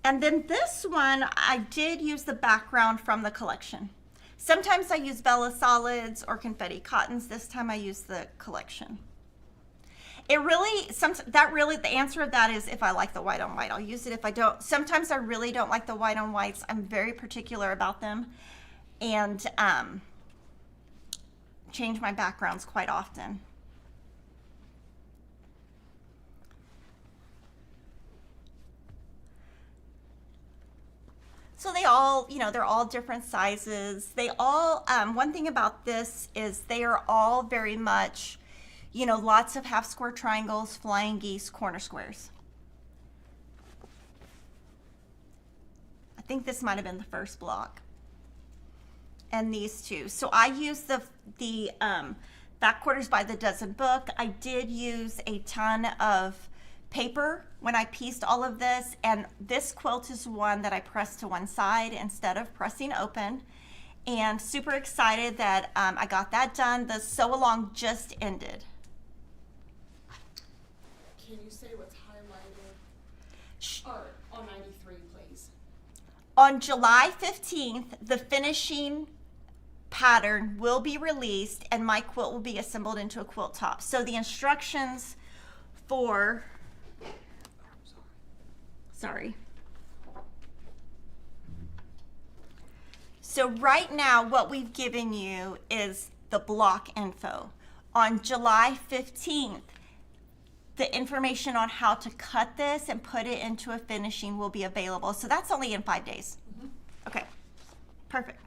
And then this one, I did use the background from the collection. Sometimes I use Bella Solids or Confetti Cottons. This time I use the collection. The answer of that is if I like the white on white, I'll use it. If I don't, sometimes I really don't like the white on whites. I'm very particular about them, and change my backgrounds quite often. So they all, they're all different sizes. They all, one thing about this is they are all very much, lots of half square triangles, flying geese, corner squares. I think this might have been the first block. and these two. So I use the back quarters by the dozen book. I did use a ton of paper when I pieced all of this, and this quilt is one that I pressed to one side instead of pressing open. And super excited that I got that done. The sew along just ended.
Can you say what's highlighted? Or on 93, please.
On July 15th, the finishing pattern will be released and my quilt will be assembled into a quilt top. So the instructions for, sorry. So right now what we've given you is the block info. On July 15th, the information on how to cut this and put it into a finishing will be available. So that's only in 5 days. Okay, perfect.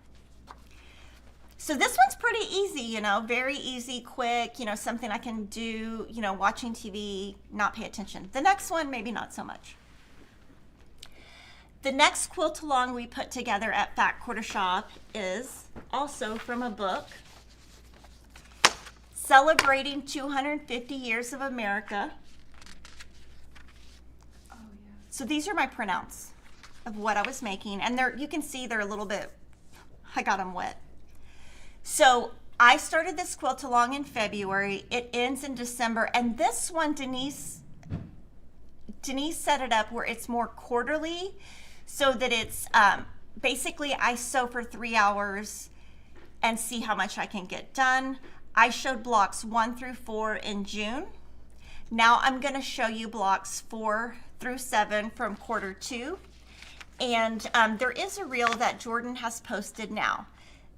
So this one's pretty easy, you know, very easy, quick, you know, something I can do, you know, watching TV, not pay attention. The next one, maybe not so much. The next quilt along we put together at Fat Quarter Shop is also from a book, Celebrating 250 Years of America.
Oh, yeah.
So these are my printouts of what I was making, and they're, you can see they're a little bit, I got them wet. So I started this quilt along in February. It ends in December, and this one Denise set it up where it's more quarterly, so that it's basically I sew for 3 hours and see how much I can get done. I showed blocks 1 through 4 in June. Now I'm going to show you blocks 4 through 7 from quarter 2. And there is a reel that Jordan has posted now.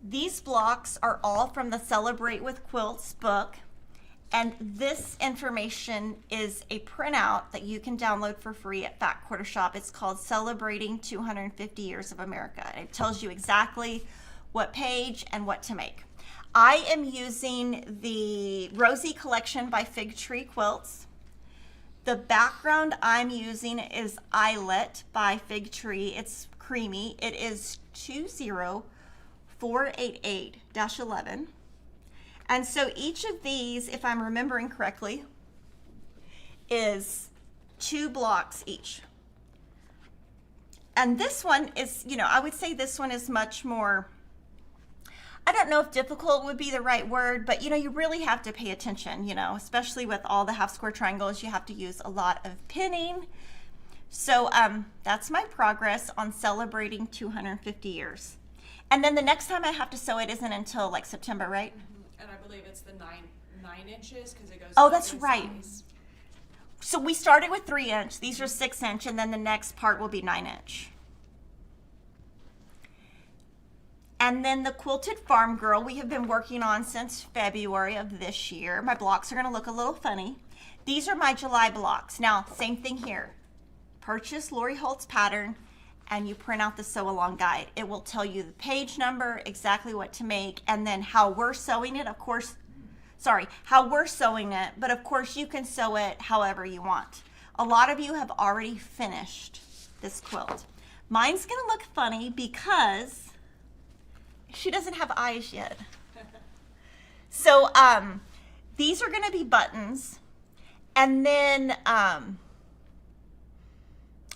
These blocks are all from the Celebrate with Quilts book. And this information is a printout that you can download for free at Fat Quarter Shop. It's called Celebrating 250 Years of America. And it tells you exactly what page and what to make. I am using the Rosie Collection by Fig Tree Quilts. The background I'm using is Eyelet by Fig Tree. It's creamy. It is 20488-11. And so each of these, if I'm remembering correctly, is 2 blocks each. And this one is, you know, I would say this one is much more, I don't know if difficult would be the right word, but you know, you really have to pay attention, you know, especially with all the half square triangles, you have to use a lot of pinning. So that's my progress on Celebrating 250 years. And then the next time I have to sew it isn't until like September, right?
And I believe it's the 9 inches because it goes.
Oh,
up
that's
in
right.
size.
So we started with 3 inch, these are 6 inch, and then the next part will be 9 inch. And then the Quilted Farm Girl we have been working on since February of this year. My blocks are gonna look a little funny. These are my July blocks. Now, same thing here. Purchase Lori Holt's pattern and you print out the sew along guide. It will tell you the page number, exactly what to make, and then how we're sewing it, of course, how we're sewing it, but of course you can sew it however you want. A lot of you have already finished this quilt. Mine's gonna look funny because she doesn't have eyes yet. So these are gonna be buttons, and then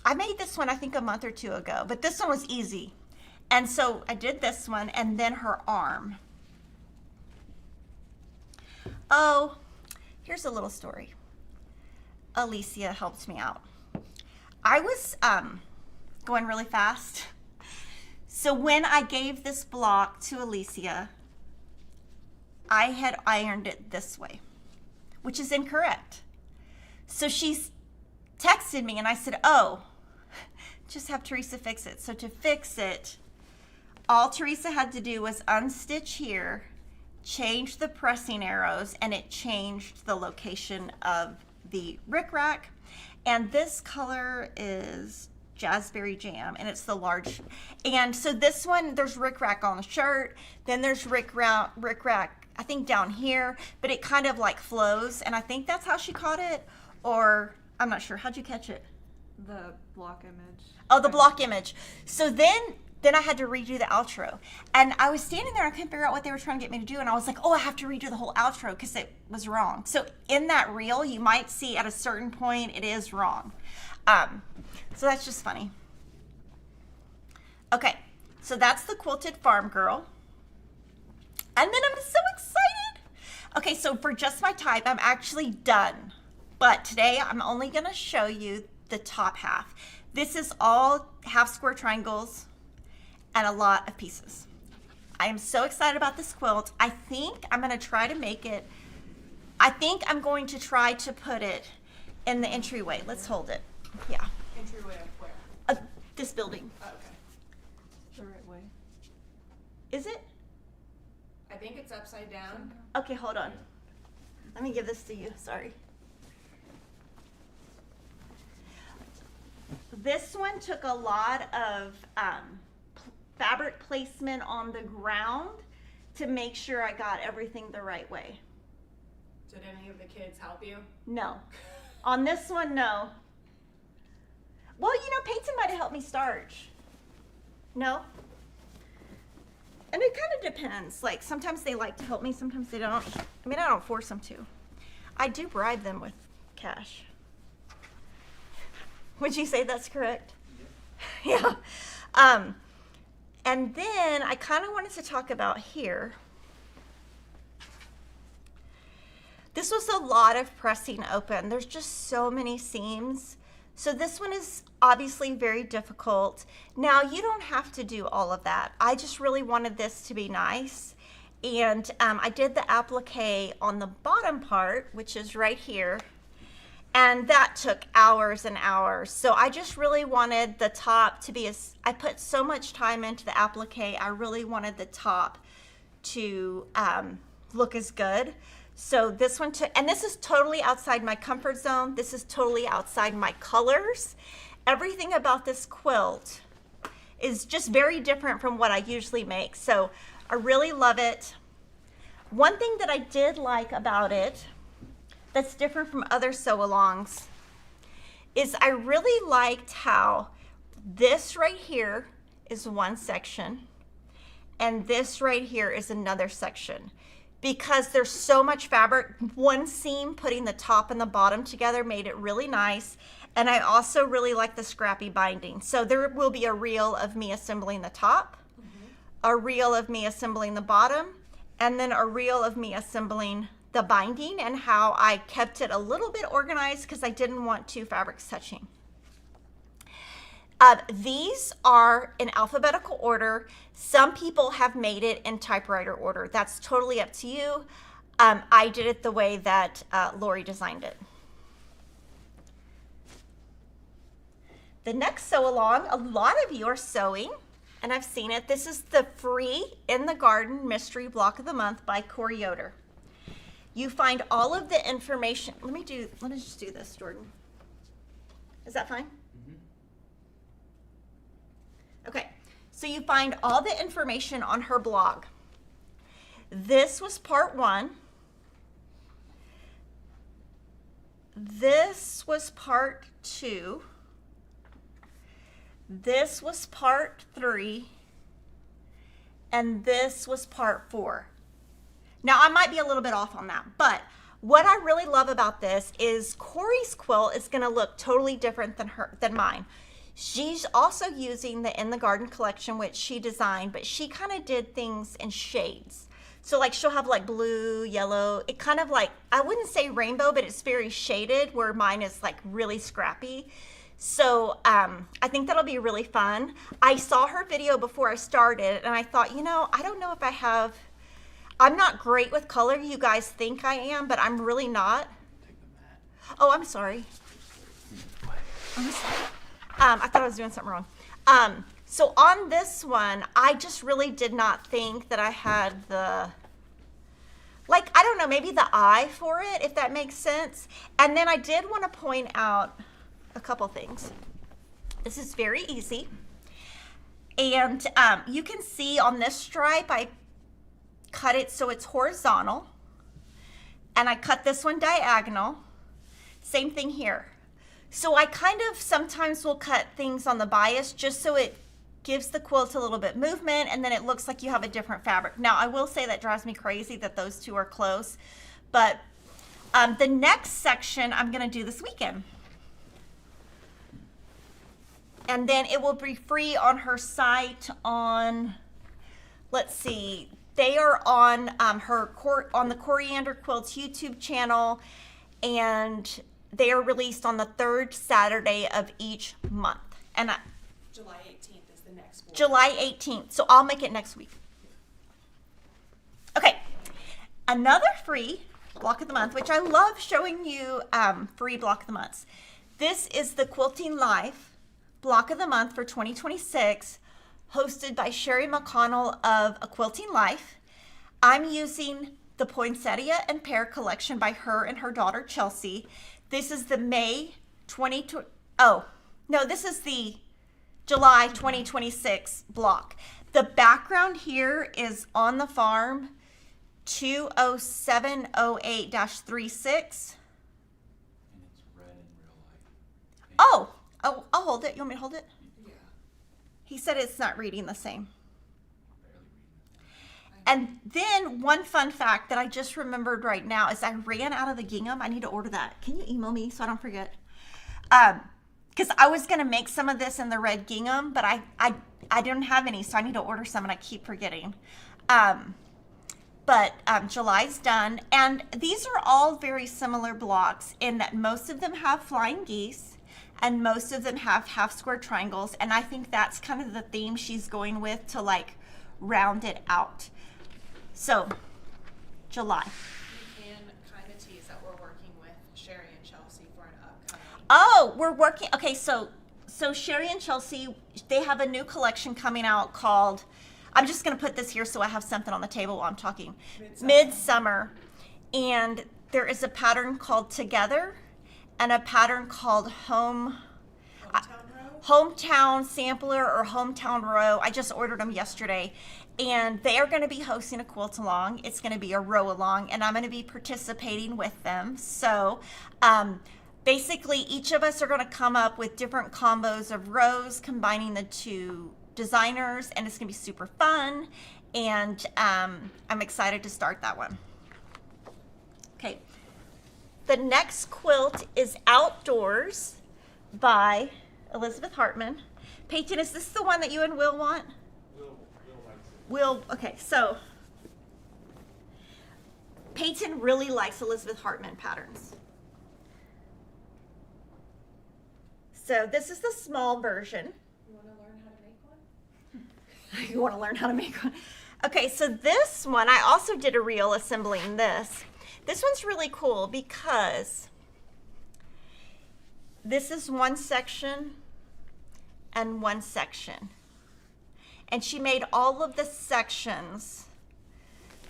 I made this one I think a month or 2 ago, but this one was easy. And so I did this one and then her arm. Oh, here's a little story. Alicia helped me out. I was going really fast. So when I gave this block to Alicia, I had ironed it this way, which is incorrect. So she's texted me and I said, oh, just have Teresa fix it. So to fix it, all Teresa had to do was unstitch here, change the pressing arrows, and it changed the location of the rickrack. And this color is Jazzberry Jam, and it's the large. And so this one, there's rickrack on the shirt, then there's rickrack, I think down here, but it kind of like flows, and I think that's how she caught it, or I'm not sure. How'd you catch it?
The block image.
Oh, the block image. So then then I had to redo the outro. And I was standing there and I couldn't figure out what they were trying to get me to do. And I was like, oh, I have to redo the whole outro because it was wrong. So in that reel, you might see at a certain point it is wrong. So that's just funny. Okay, so that's the Quilted Farm Girl. And then I'm so excited. Okay, so for just my type, I'm actually done. But today I'm only gonna show you the top half. This is all half square triangles and a lot of pieces. I am so excited about this quilt. I think I'm gonna try to make it, I think I'm going to try to put it in the entryway. Let's hold it. Yeah.
Entryway of where?
This building.
Oh, okay.
The right way.
Is it?
I think it's upside down.
Okay, hold on. Let me give this to you, sorry. This one took a lot of fabric placement on the ground to make sure I got everything the right way.
Did any of the kids help you?
No. On this one, no. Well, you know, Peyton might have helped me starch. No? And it kind of depends. Like, sometimes they like to help me, sometimes they don't. I mean, I don't force them to. I do bribe them with cash. Would you say that's correct? Yeah. And then I kind of wanted to talk about here. This was a lot of pressing open. There's just so many seams. So this one is obviously very difficult. Now you don't have to do all of that. I just really wanted this to be nice. And I did the applique on the bottom part, which is right here. And that took hours and hours. So I just really wanted the top to be I put so much time into the applique. I really wanted the top to look as good. So this one took, and this is totally outside my comfort zone. This is totally outside my colors. Everything about this quilt is just very different from what I usually make. So I really love it. One thing that I did like about it that's different from other sew-alongs is I really liked how this right here is one section and this right here is another section. Because there's so much fabric, one seam putting the top and the bottom together made it really nice. And I also really like the scrappy binding. So there will be a reel of me assembling the top, a reel of me assembling the bottom, and then a reel of me assembling the binding and how I kept it a little bit organized because I didn't want two fabrics touching. These are in alphabetical order. Some people have made it in typewriter order. That's totally up to you. I did it the way that Lori designed it. The next sew along, a lot of you are sewing, and I've seen it. This is the free In the Garden Mystery Block of the Month by Corey Yoder. You find all of the information. Let me just do this, Jordan. Is that fine? Okay, so you find all the information on her blog. This was part 1. This was part 2. This was part 3. And this was part 4. Now, I might be a little bit off on that, but what I really love about this is Corey's quilt is going to look totally different than mine. She's also using the In the Garden collection, which she designed, but she kind of did things in shades. So like she'll have like blue, yellow, it kind of like, I wouldn't say rainbow, but it's very shaded where mine is like really scrappy. So I think that'll be really fun. I saw her video before I started and I thought, you know, I don't know if I'm not great with color. You guys think I am, but I'm really not. Oh, I'm sorry. I'm sorry. I thought I was doing something wrong. So on this one, I just really did not think that I had the, like, I don't know, maybe the eye for it, if that makes sense. And then I did want to point out a couple things. This is very easy. And you can see on this stripe, I cut it so it's horizontal. And I cut this one diagonal. Same thing here. So I kind of sometimes will cut things on the bias just so it gives the quilt a little bit movement, and then it looks like you have a different fabric. Now, I will say that drives me crazy that those two are close, but the next section I'm going to do this weekend. And then it will be free on her site on, let's see, they are on on the Coriander Quilts YouTube channel, and they are released on the third Saturday of each month. And
July 18th is the next one.
July 18th, so I'll make it next week. Okay, another free block of the month, which I love showing you free block of the months. This is the Quilting Live block of the month for 2026, hosted by Sherry McConnell of A Quilting Life. I'm using the Poinsettia and Pear collection by her and her daughter Chelsea. This is the this is the July 2026 block. The background here is On the Farm 20708-36.
And it's red in real life.
Oh, I'll hold it. You want me to hold it?
Yeah.
He said it's not reading the same.
Barely reading.
And then one fun fact that I just remembered right now is I ran out of the gingham. I need to order that. Can you email me so I don't forget? Because I was going to make some of this in the red gingham, but I didn't have any, so I need to order some, and I keep forgetting. But July's done, and these are all very similar blocks in that most of them have flying geese, and most of them have half square triangles, and I think that's kind of the theme she's going with to like round it out. So, July.
You can kind of tease that we're working with Sherry and Chelsea for an upcoming.
Oh, we're working. Okay, so Sherry and Chelsea, they have a new collection coming out called, I'm just going to put this here so I have something on the table while I'm talking. Midsummer. And there is a pattern called Together and a pattern called
Hometown Row?
Hometown Sampler or Hometown Row. I just ordered them yesterday. And they are going to be hosting a Quilt Along. It's going to be a row along, and I'm going to be participating with them. So basically, each of us are going to come up with different combos of rows, combining the two designers, and it's going to be super fun. And I'm excited to start that one. Okay. The next quilt is Outdoors by Elizabeth Hartman. Peyton, is this the one that you and Will want? Okay, so Peyton really likes Elizabeth Hartman patterns. So this is the small version.
You want to learn how to make one?
You want to learn how to make one? Okay, so this one, I also did a reel assembling this. This one's really cool because this is one section and one section. And she made all of the sections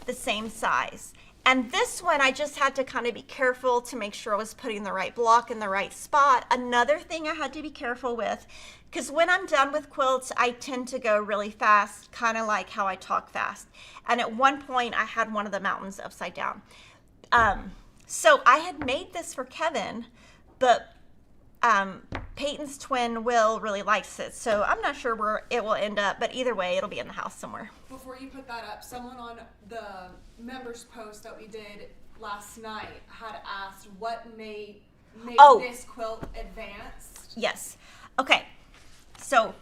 the same size. And this one, I just had to kind of be careful to make sure I was putting the right block in the right spot. Another thing I had to be careful with, because when I'm done with quilts, I tend to go really fast, kind of like how I talk fast. And at one point, I had one of the mountains upside down. So I had made this for Kevin, but Peyton's twin Will really likes it, so I'm not sure where it will end up, but either way, it'll be in the house somewhere.
Before you put that up, someone on the members post that we did last night had asked what made this quilt advanced.
Yes. Okay. So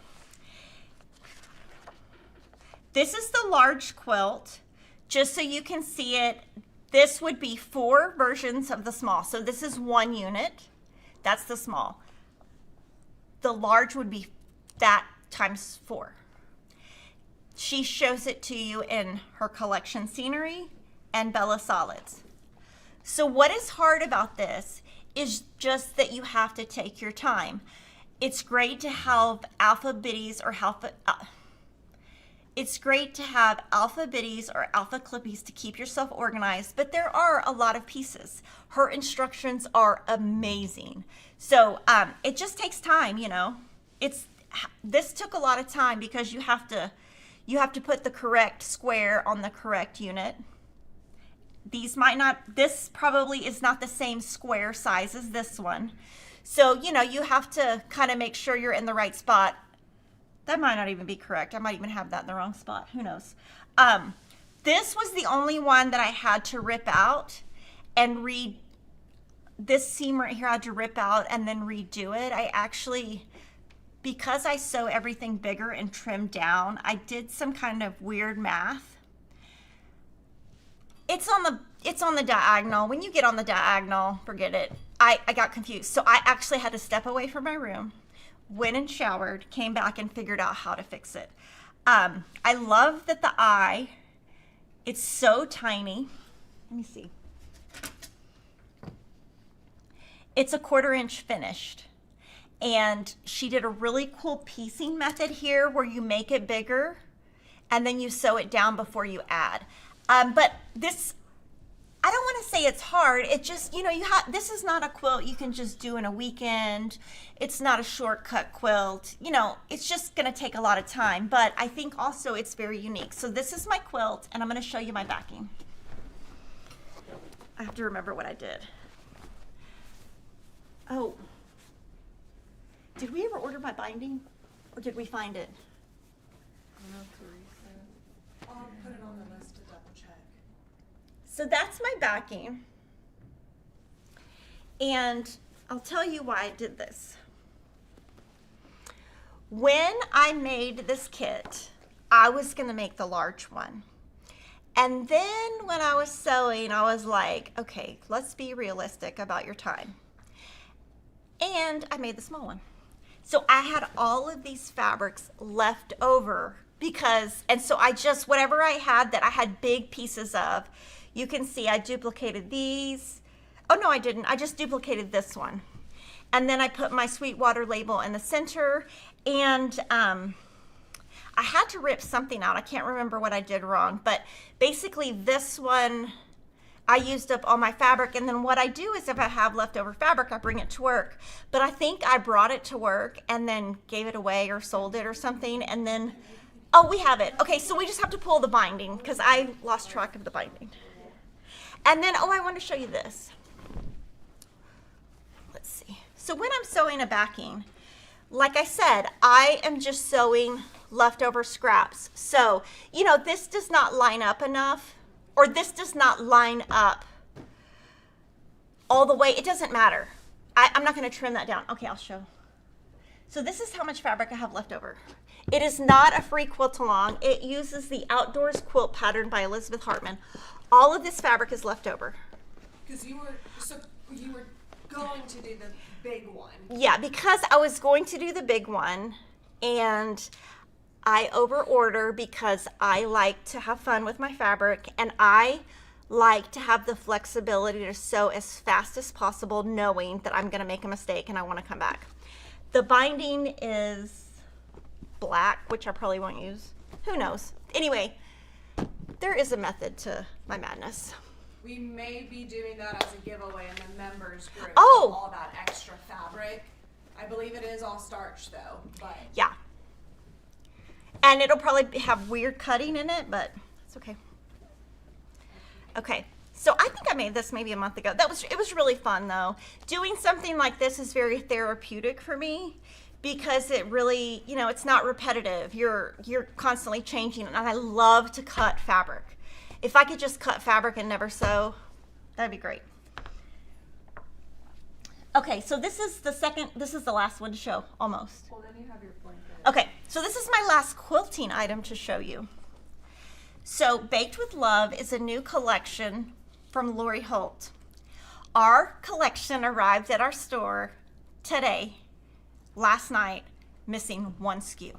this is the large quilt. Just so you can see it, this would be 4 versions of the small. So this is 1 unit. That's the small. The large would be that times 4. She shows it to you in her collection scenery and Bella Solids. So what is hard about this is just that you have to take your time. It's great to have alpha bitties or Alphaclippies to keep yourself organized, but there are a lot of pieces. Her instructions are amazing. So it just takes time, you know. This took a lot of time because you have to put the correct square on the correct unit. This probably is not the same square size as this one. So, you know, you have to kind of make sure you're in the right spot. That might not even be correct. I might even have that in the wrong spot. Who knows? This was the only one that I had to rip out and this seam right here I had to rip out and then redo it. I actually, because I sew everything bigger and trim down, I did some kind of weird math. It's on the diagonal. When you get on the diagonal, forget it. I got confused. So I actually had to step away from my room, went and showered, came back and figured out how to fix it. I love that the eye, it's so tiny. Let me see. It's a 1/4 inch finished. And she did a really cool piecing method here where you make it bigger and then you sew it down before you add. But this, I don't want to say it's hard. It just, you know, this is not a quilt you can just do in a weekend. It's not a shortcut quilt. You know, it's just going to take a lot of time, but I think also it's very unique. So this is my quilt and I'm going to show you my backing. I have to remember what I did. Oh, did we ever order my binding or did we find it?
I'll put it on the list to double check.
So that's my backing. And I'll tell you why I did this. When I made this kit, I was gonna make the large one. And then when I was sewing, I was like, okay, let's be realistic about your time. And I made the small one. So I had all of these fabrics left over and so I just, whatever I had that I had big pieces of, you can see I duplicated these. Oh no, I didn't. I just duplicated this one. And then I put my Sweetwater label in the center and I had to rip something out. I can't remember what I did wrong, but basically this one, I used up all my fabric, and then what I do is if I have leftover fabric, I bring it to work. But I think I brought it to work and then gave it away or sold it or something, and then, oh, we have it. Okay, so we just have to pull the binding because I lost track of the binding. And then, oh, I want to show you this. Let's see. So when I'm sewing a backing, like I said, I am just sewing leftover scraps. So, you know, this does not line up enough, or this does not line up all the way. It doesn't matter. I'm not going to trim that down. Okay, I'll show. So this is how much fabric I have left over. It is not a free Quilt Along. It uses the Outdoors Quilt Pattern by Elizabeth Hartman. All of this fabric is left over.
Because you were going to do the big one.
Yeah, because I was going to do the big one, and I over-order because I like to have fun with my fabric, and I like to have the flexibility to sew as fast as possible, knowing that I'm going to make a mistake and I want to come back. The binding is black, which I probably won't use. Who knows? Anyway, there is a method to my madness.
We may be doing that as a giveaway in the members group.
Oh!
All that extra fabric. I believe it is all starch though, but.
Yeah. And it'll probably have weird cutting in it, but it's okay. Okay, so I think I made this maybe a month ago. It was really fun though. Doing something like this is very therapeutic for me because it really, you know, it's not repetitive. You're constantly changing, and I love to cut fabric. If I could just cut fabric and never sew, that'd be great. Okay, so this is the last one to show, almost.
Well, then you have your blanket.
Okay, so this is my last quilting item to show you. So Baked with Love is a new collection from Lori Holt. Our collection arrived at our store today, last night, missing one SKU.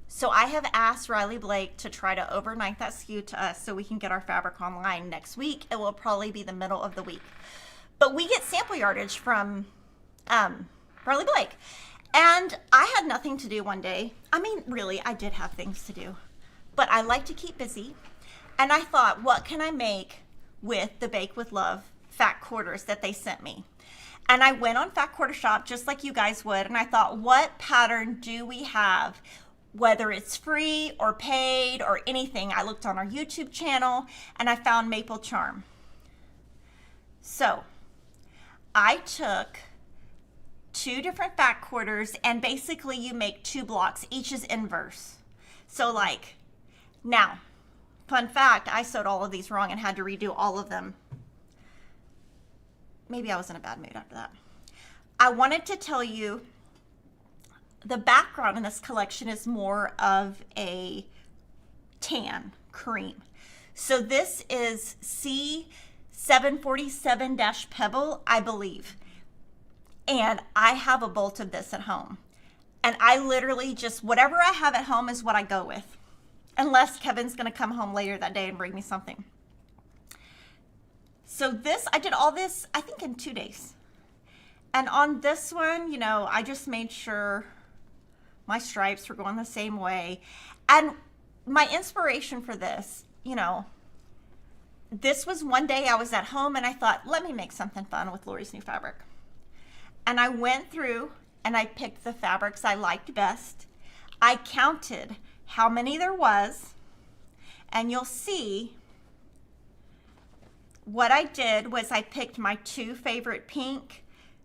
So I have asked Riley Blake to try to overnight that SKU to us so we can get our fabric online next week. It will probably be the middle of the week. But we get sample yardage from Riley Blake. And I had nothing to do one day. I mean, really, I did have things to do. But I like to keep busy. And I thought, what can I make with the Bake with Love fat quarters that they sent me? And I went on Fat Quarter Shop just like you guys would. And I thought, what pattern do we have? Whether it's free or paid or anything. I looked on our YouTube channel and I found Maple Charm. So I took 2 different fat quarters, and basically you make 2 blocks. Each is inverse. So like, now, fun fact, I sewed all of these wrong and had to redo all of them. Maybe I was in a bad mood after that. I wanted to tell you the background in this collection is more of a tan cream. So this is C747-Pebble, I believe. And I have a bolt of this at home. And I literally just, whatever I have at home is what I go with. Unless Kevin's going to come home later that day and bring me something. So this, I did all this, I think in 2 days. And on this one, you know, I just made sure my stripes were going the same way. And my inspiration for this, you know, this was one day I was at home and I thought, let me make something fun with Lori's new fabric. And I went through and I picked the fabrics I liked best. I counted how many there was, and you'll see what I did was I picked my 2 favorite pink,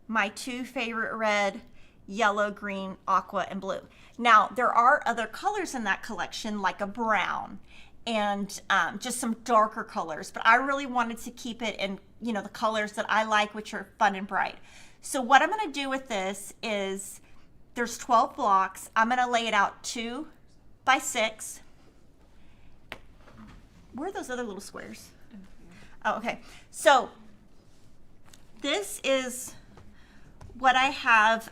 my 2 favorite red, yellow, green, aqua, and blue. Now, there are other colors in that collection, like a brown and just some darker colors, but I really wanted to keep it in, you know, the colors that I like, which are fun and bright. So what I'm going to do with this is there's 12 blocks. I'm going to lay it out 2 by 6. Where are those other little squares? Oh, okay. So this is what I have.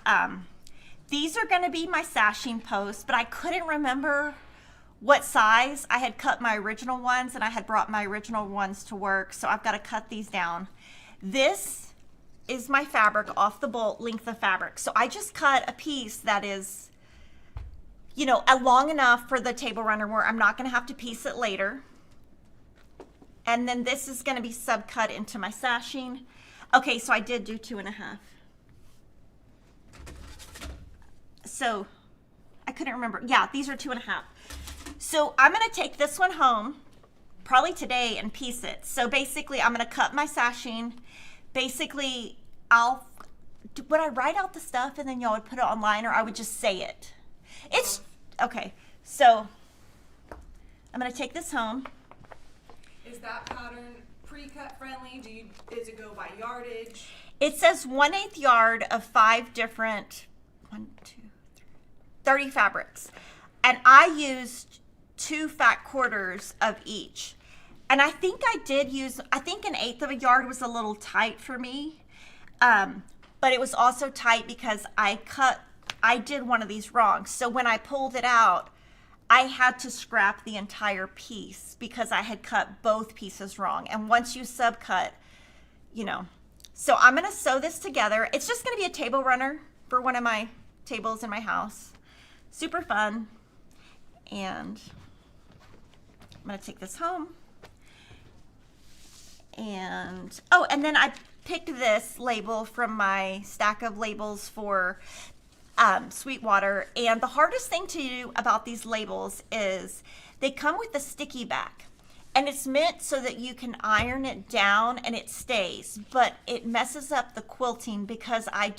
These are going to be my sashing posts, but I couldn't remember what size. I had cut my original ones and I had brought my original ones to work, so I've got to cut these down. This is my fabric off the bolt length of fabric. So I just cut a piece that is, you know, long enough for the table runner where I'm not going to have to piece it later. And then this is going to be subcut into my sashing. Okay, so I did do 2.5. So I couldn't remember. Yeah, these are 2.5. So I'm going to take this one home probably today and piece it. So basically I'm going to cut my sashing. Basically, would I write out the stuff and then y'all would put it online, or I would just say it? It's, okay, so I'm going to take this home.
Is that pattern pre-cut friendly? Does it go by yardage?
It says 1/8 yard of 5 different, 30 fabrics. And I used 2 fat quarters of each. And I think I did use, I think 1/8 of a yard was a little tight for me. But it was also tight because I did one of these wrong. So when I pulled it out, I had to scrap the entire piece because I had cut both pieces wrong. And once you subcut, you know. So I'm going to sew this together. It's just going to be a table runner for one of my tables in my house. Super fun. And I'm going to take this home. And, oh, and then I picked this label from my stack of labels for Sweetwater. And the hardest thing to do about these labels is they come with a sticky back. And it's meant so that you can iron it down and it stays. But it messes up the quilting because I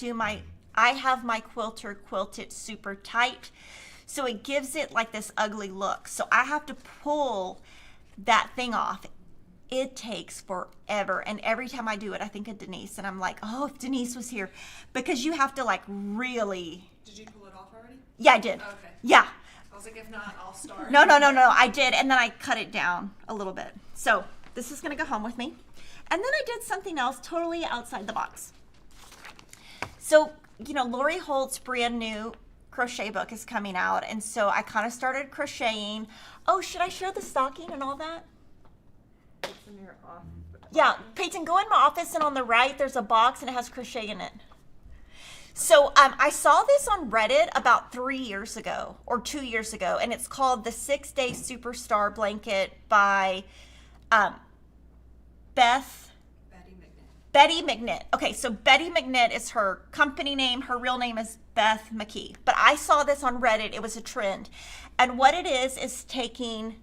have my quilter quilt it super tight. So it gives it like this ugly look. So I have to pull that thing off. It takes forever. And every time I do it, I think of Denise. And I'm like, oh, if Denise was here. Because you have to like really.
Did you pull it off already?
Yeah, I did.
Okay.
Yeah.
I was like, if not, I'll start.
No. I did. And then I cut it down a little bit. So this is going to go home with me. And then I did something else totally outside the box. So, you know, Lori Holt's brand new crochet book is coming out. And so I kind of started crocheting. Oh, should I show the stocking and all that?
It's in your office.
Yeah, Peyton, go in my office, and on the right there's a box and it has crochet in it. So I saw this on Reddit about 3 years ago or 2 years ago, and it's called the 6-Day Superstar Blanket by Betty McNitt. Okay, so Betty McNitt is her company name. Her real name is Beth McKee. But I saw this on Reddit. It was a trend. And what it is taking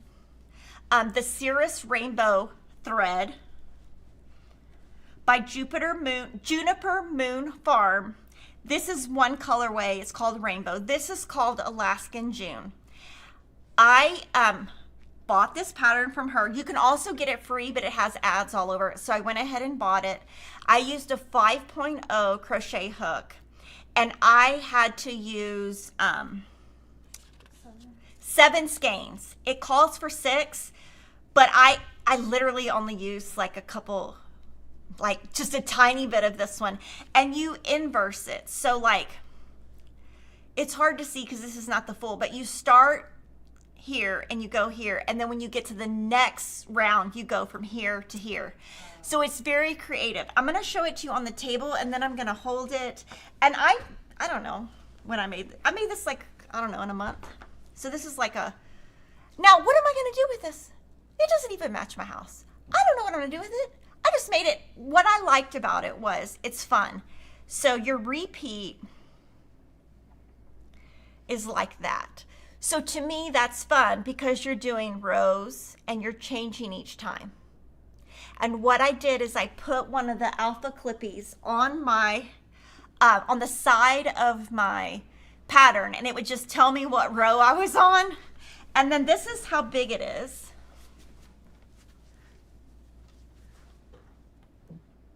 the Cirrus Rainbow thread by Juniper Moon Farm. This is one colorway. It's called Rainbow. This is called Alaskan June. I bought this pattern from her. You can also get it free, but it has ads all over it. So I went ahead and bought it. I used a 5.0 crochet hook, and I had to use 7 skeins. It calls for 6, but I literally only used like a couple, like just a tiny bit of this one. And you inverse it. So like, it's hard to see because this is not the full, but you start here and you go here, and then when you get to the next round you go from here to here. So it's very creative. I'm going to show it to you on the table, and then I'm going to hold it. And I don't know when I made this, like, I don't know, in a month. So this is like a, now what am I going to do with this? It doesn't even match my house. I don't know what I'm going to do with it. I just made it. What I liked about it was it's fun. So your repeat is like that. So to me, that's fun because you're doing rows and you're changing each time. And what I did is I put one of the Alphaclippies on my, on the side of my pattern, and it would just tell me what row I was on. And then this is how big it is.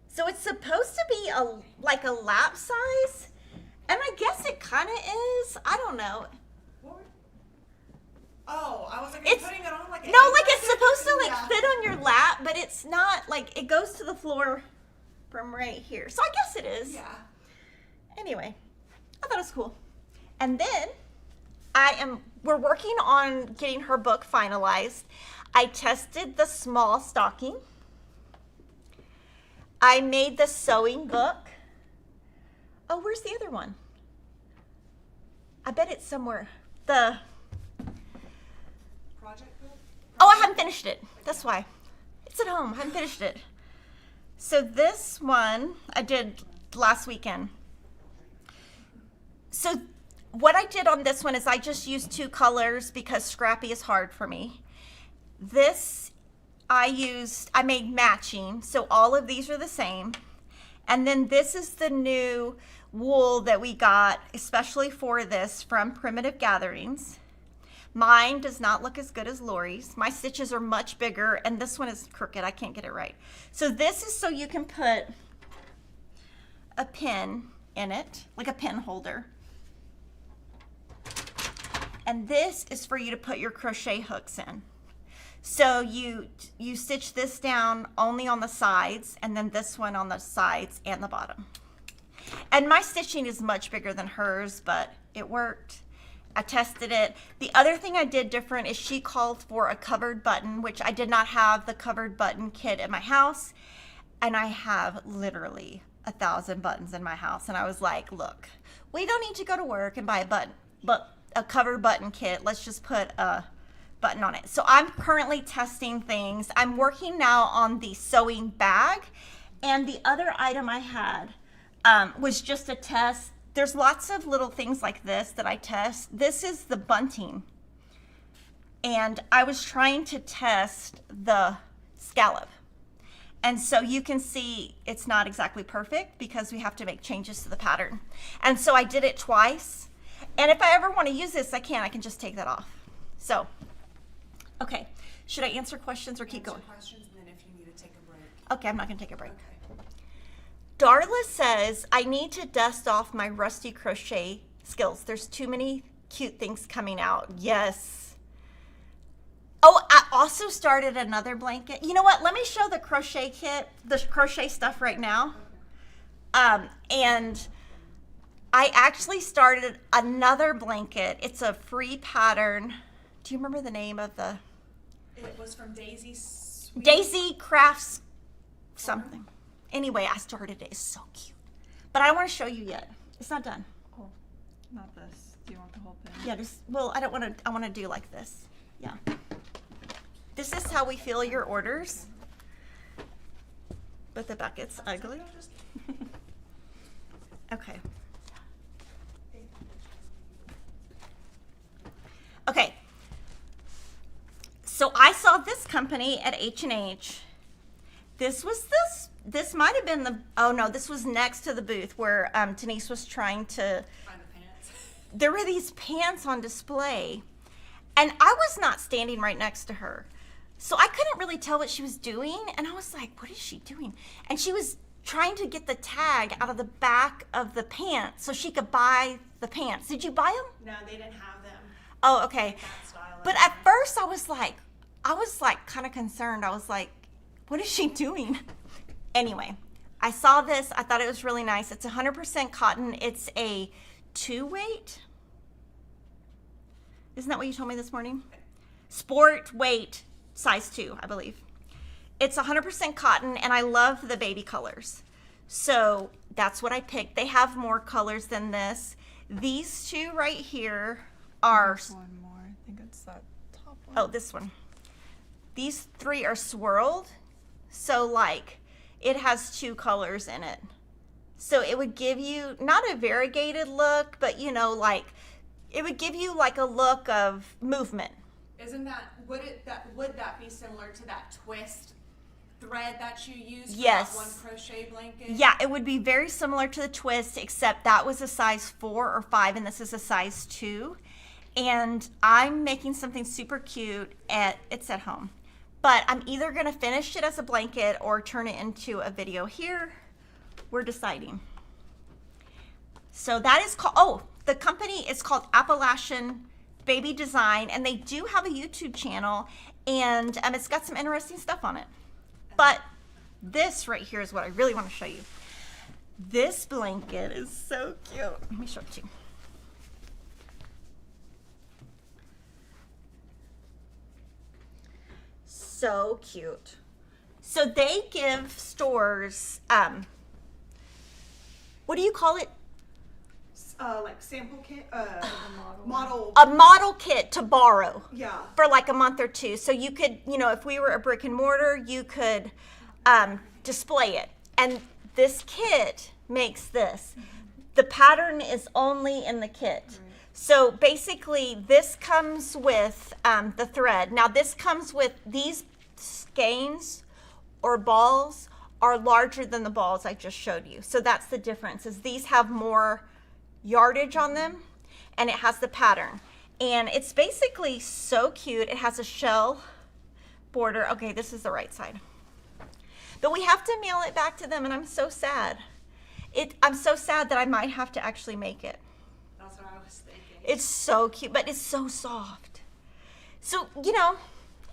So it's supposed to be like a lap size, and I guess it kind of is. I don't know.
Oh, I was like,
It's
putting it on like
no, like it's supposed to like
Yeah.
fit on your lap, but it's not. Like it goes to the floor from right here. So I guess it is.
Yeah.
Anyway, I thought it was cool. And then we're working on getting her book finalized. I tested the small stocking. I made the sewing book. Oh, where's the other one? I bet it's somewhere.
Project book?
Oh, I haven't finished it. That's why. It's at home. I haven't finished it. So this one I did last weekend. So what I did on this one is I just used 2 colors because scrappy is hard for me. This I made matching. So all of these are the same. And then this is the new wool that we got, especially for this, from Primitive Gatherings. Mine does not look as good as Lori's. My stitches are much bigger, and this one is crooked. I can't get it right. So this is so you can put a pin in it, like a pin holder. And this is for you to put your crochet hooks in. So you stitch this down only on the sides, and then this one on the sides and the bottom. And my stitching is much bigger than hers, but it worked. I tested it. The other thing I did different is she called for a covered button, which I did not have the covered button kit at my house. And I have literally 1,000 buttons in my house. And I was like, look, we don't need to go to work and buy a button, but a covered button kit. Let's just put a button on it. So I'm currently testing things. I'm working now on the sewing bag. And the other item I had was just a test. There's lots of little things like this that I test. This is the bunting. And I was trying to test the scallop. And so you can see it's not exactly perfect because we have to make changes to the pattern. And so I did it twice. And if I ever want to use this, I can just take that off. So, okay. Should I answer questions or keep going?
Questions, and then if you need to take a break.
Okay, I'm not going to take a break.
Okay.
Darla says, I need to dust off my rusty crochet skills. There's too many cute things coming out. Yes. Oh, I also started another blanket. You know what? Let me show the crochet kit, the crochet stuff right now. And I actually started another blanket. It's a free pattern. Do you remember the name of the?
It was from Daisy.
Daisy Crafts something. Anyway, I started it. It's so cute. But I don't want to show you yet. It's not done.
Oh, not this. Do you want the whole thing?
Yeah, just, well, I don't want to, I want to do like this. Yeah. This is how we fill your orders. But the bucket's ugly. Okay. Okay. So I saw this company at H&H. This was this this might have been the, oh no, this was next to the booth where Denise was trying to,
Find the pants.
there were these pants on display, and I was not standing right next to her. So I couldn't really tell what she was doing, and I was like, what is she doing? And she was trying to get the tag out of the back of the pants so she could buy the pants. Did you buy them?
No, they didn't have them.
Oh, okay.
That style.
But at first I was like kind of concerned. I was like, what is she doing? Anyway, I saw this. I thought it was really nice. It's 100% cotton. It's a 2-weight. Isn't that what you told me this morning? Sport weight, size 2, I believe. It's 100% cotton, and I love the baby colors. So that's what I picked. They have more colors than this. These two right here are...
There's one more. I think it's that top one.
Oh, this one. These 3 are swirled. So like it has 2 colors in it. So it would give you not a variegated look, but you know, like it would give you like a look of movement.
Isn't that would that be similar to that twist thread that you used for
Yes.
that one crochet blanket?
Yeah, it would be very similar to the twist, except that was a size 4 or 5 and this is a size 2. And I'm making something super cute it's at home. But I'm either gonna finish it as a blanket or turn it into a video here. We're deciding. So that is called, oh, the company is called Appalachian Baby Design, and they do have a YouTube channel, and it's got some interesting stuff on it. But this right here is what I really want to show you. This blanket is so cute. Let me show it to you. So cute. So they give stores, what do you call it?
Like sample kit, model.
A model kit to borrow.
Yeah.
For like a month or 2. So you could, you know, if we were a brick and mortar, you could display it. And this kit makes this. The pattern is only in the kit. Right. So basically this comes with the thread. Now this comes with these skeins or balls are larger than the balls I just showed you. So that's the difference, is these have more yardage on them and it has the pattern. And it's basically so cute. It has a shell border. Okay, this is the right side. But we have to mail it back to them, and I'm so sad. I'm so sad that I might have to actually make it.
That's what I was thinking.
It's so cute, but it's so soft. So, you know,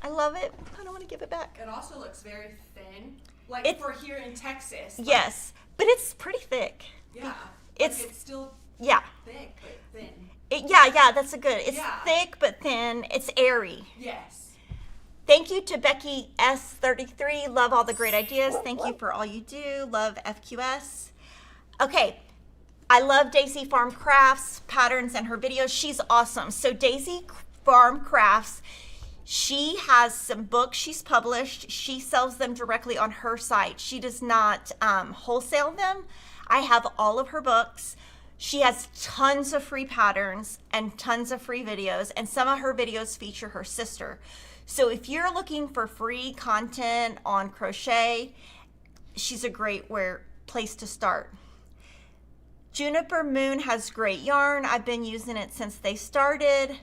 I love it. I don't want to give it back.
It also looks very thin, like for here in Texas.
Yes, but it's pretty thick.
Yeah.
It's
still
yeah.
thick but thin.
Yeah, that's a good. It's
Yeah.
thick but thin. It's airy.
Yes.
Thank you to Becky S33. Love all the great ideas. Thank you for all you do. Love FQS. Okay. I love Daisy Farm Crafts patterns and her videos. She's awesome. So Daisy Farm Crafts, she has some books she's published. She sells them directly on her site. She does not wholesale them. I have all of her books. She has tons of free patterns and tons of free videos, and some of her videos feature her sister. So if you're looking for free content on crochet, she's a great place to start. Juniper Moon has great yarn. I've been using it since they started.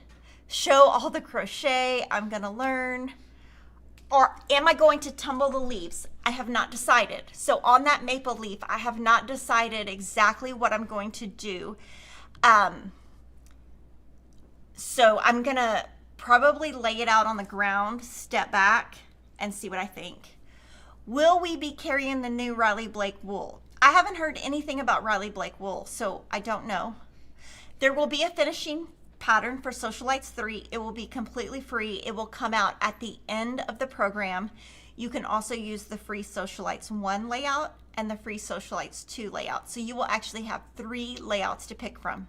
Show all the crochet. I'm gonna learn. Or am I going to tumble the leaves? I have not decided. So on that maple leaf, I have not decided exactly what I'm going to do. So I'm gonna probably lay it out on the ground, step back, and see what I think. Will we be carrying the new Riley Blake wool? I haven't heard anything about Riley Blake wool, so I don't know. There will be a finishing pattern for Sewcialites 3. It will be completely free. It will come out at the end of the program. You can also use the free Sewcialites 1 layout and the free Sewcialites 2 layout. So you will actually have 3 layouts to pick from.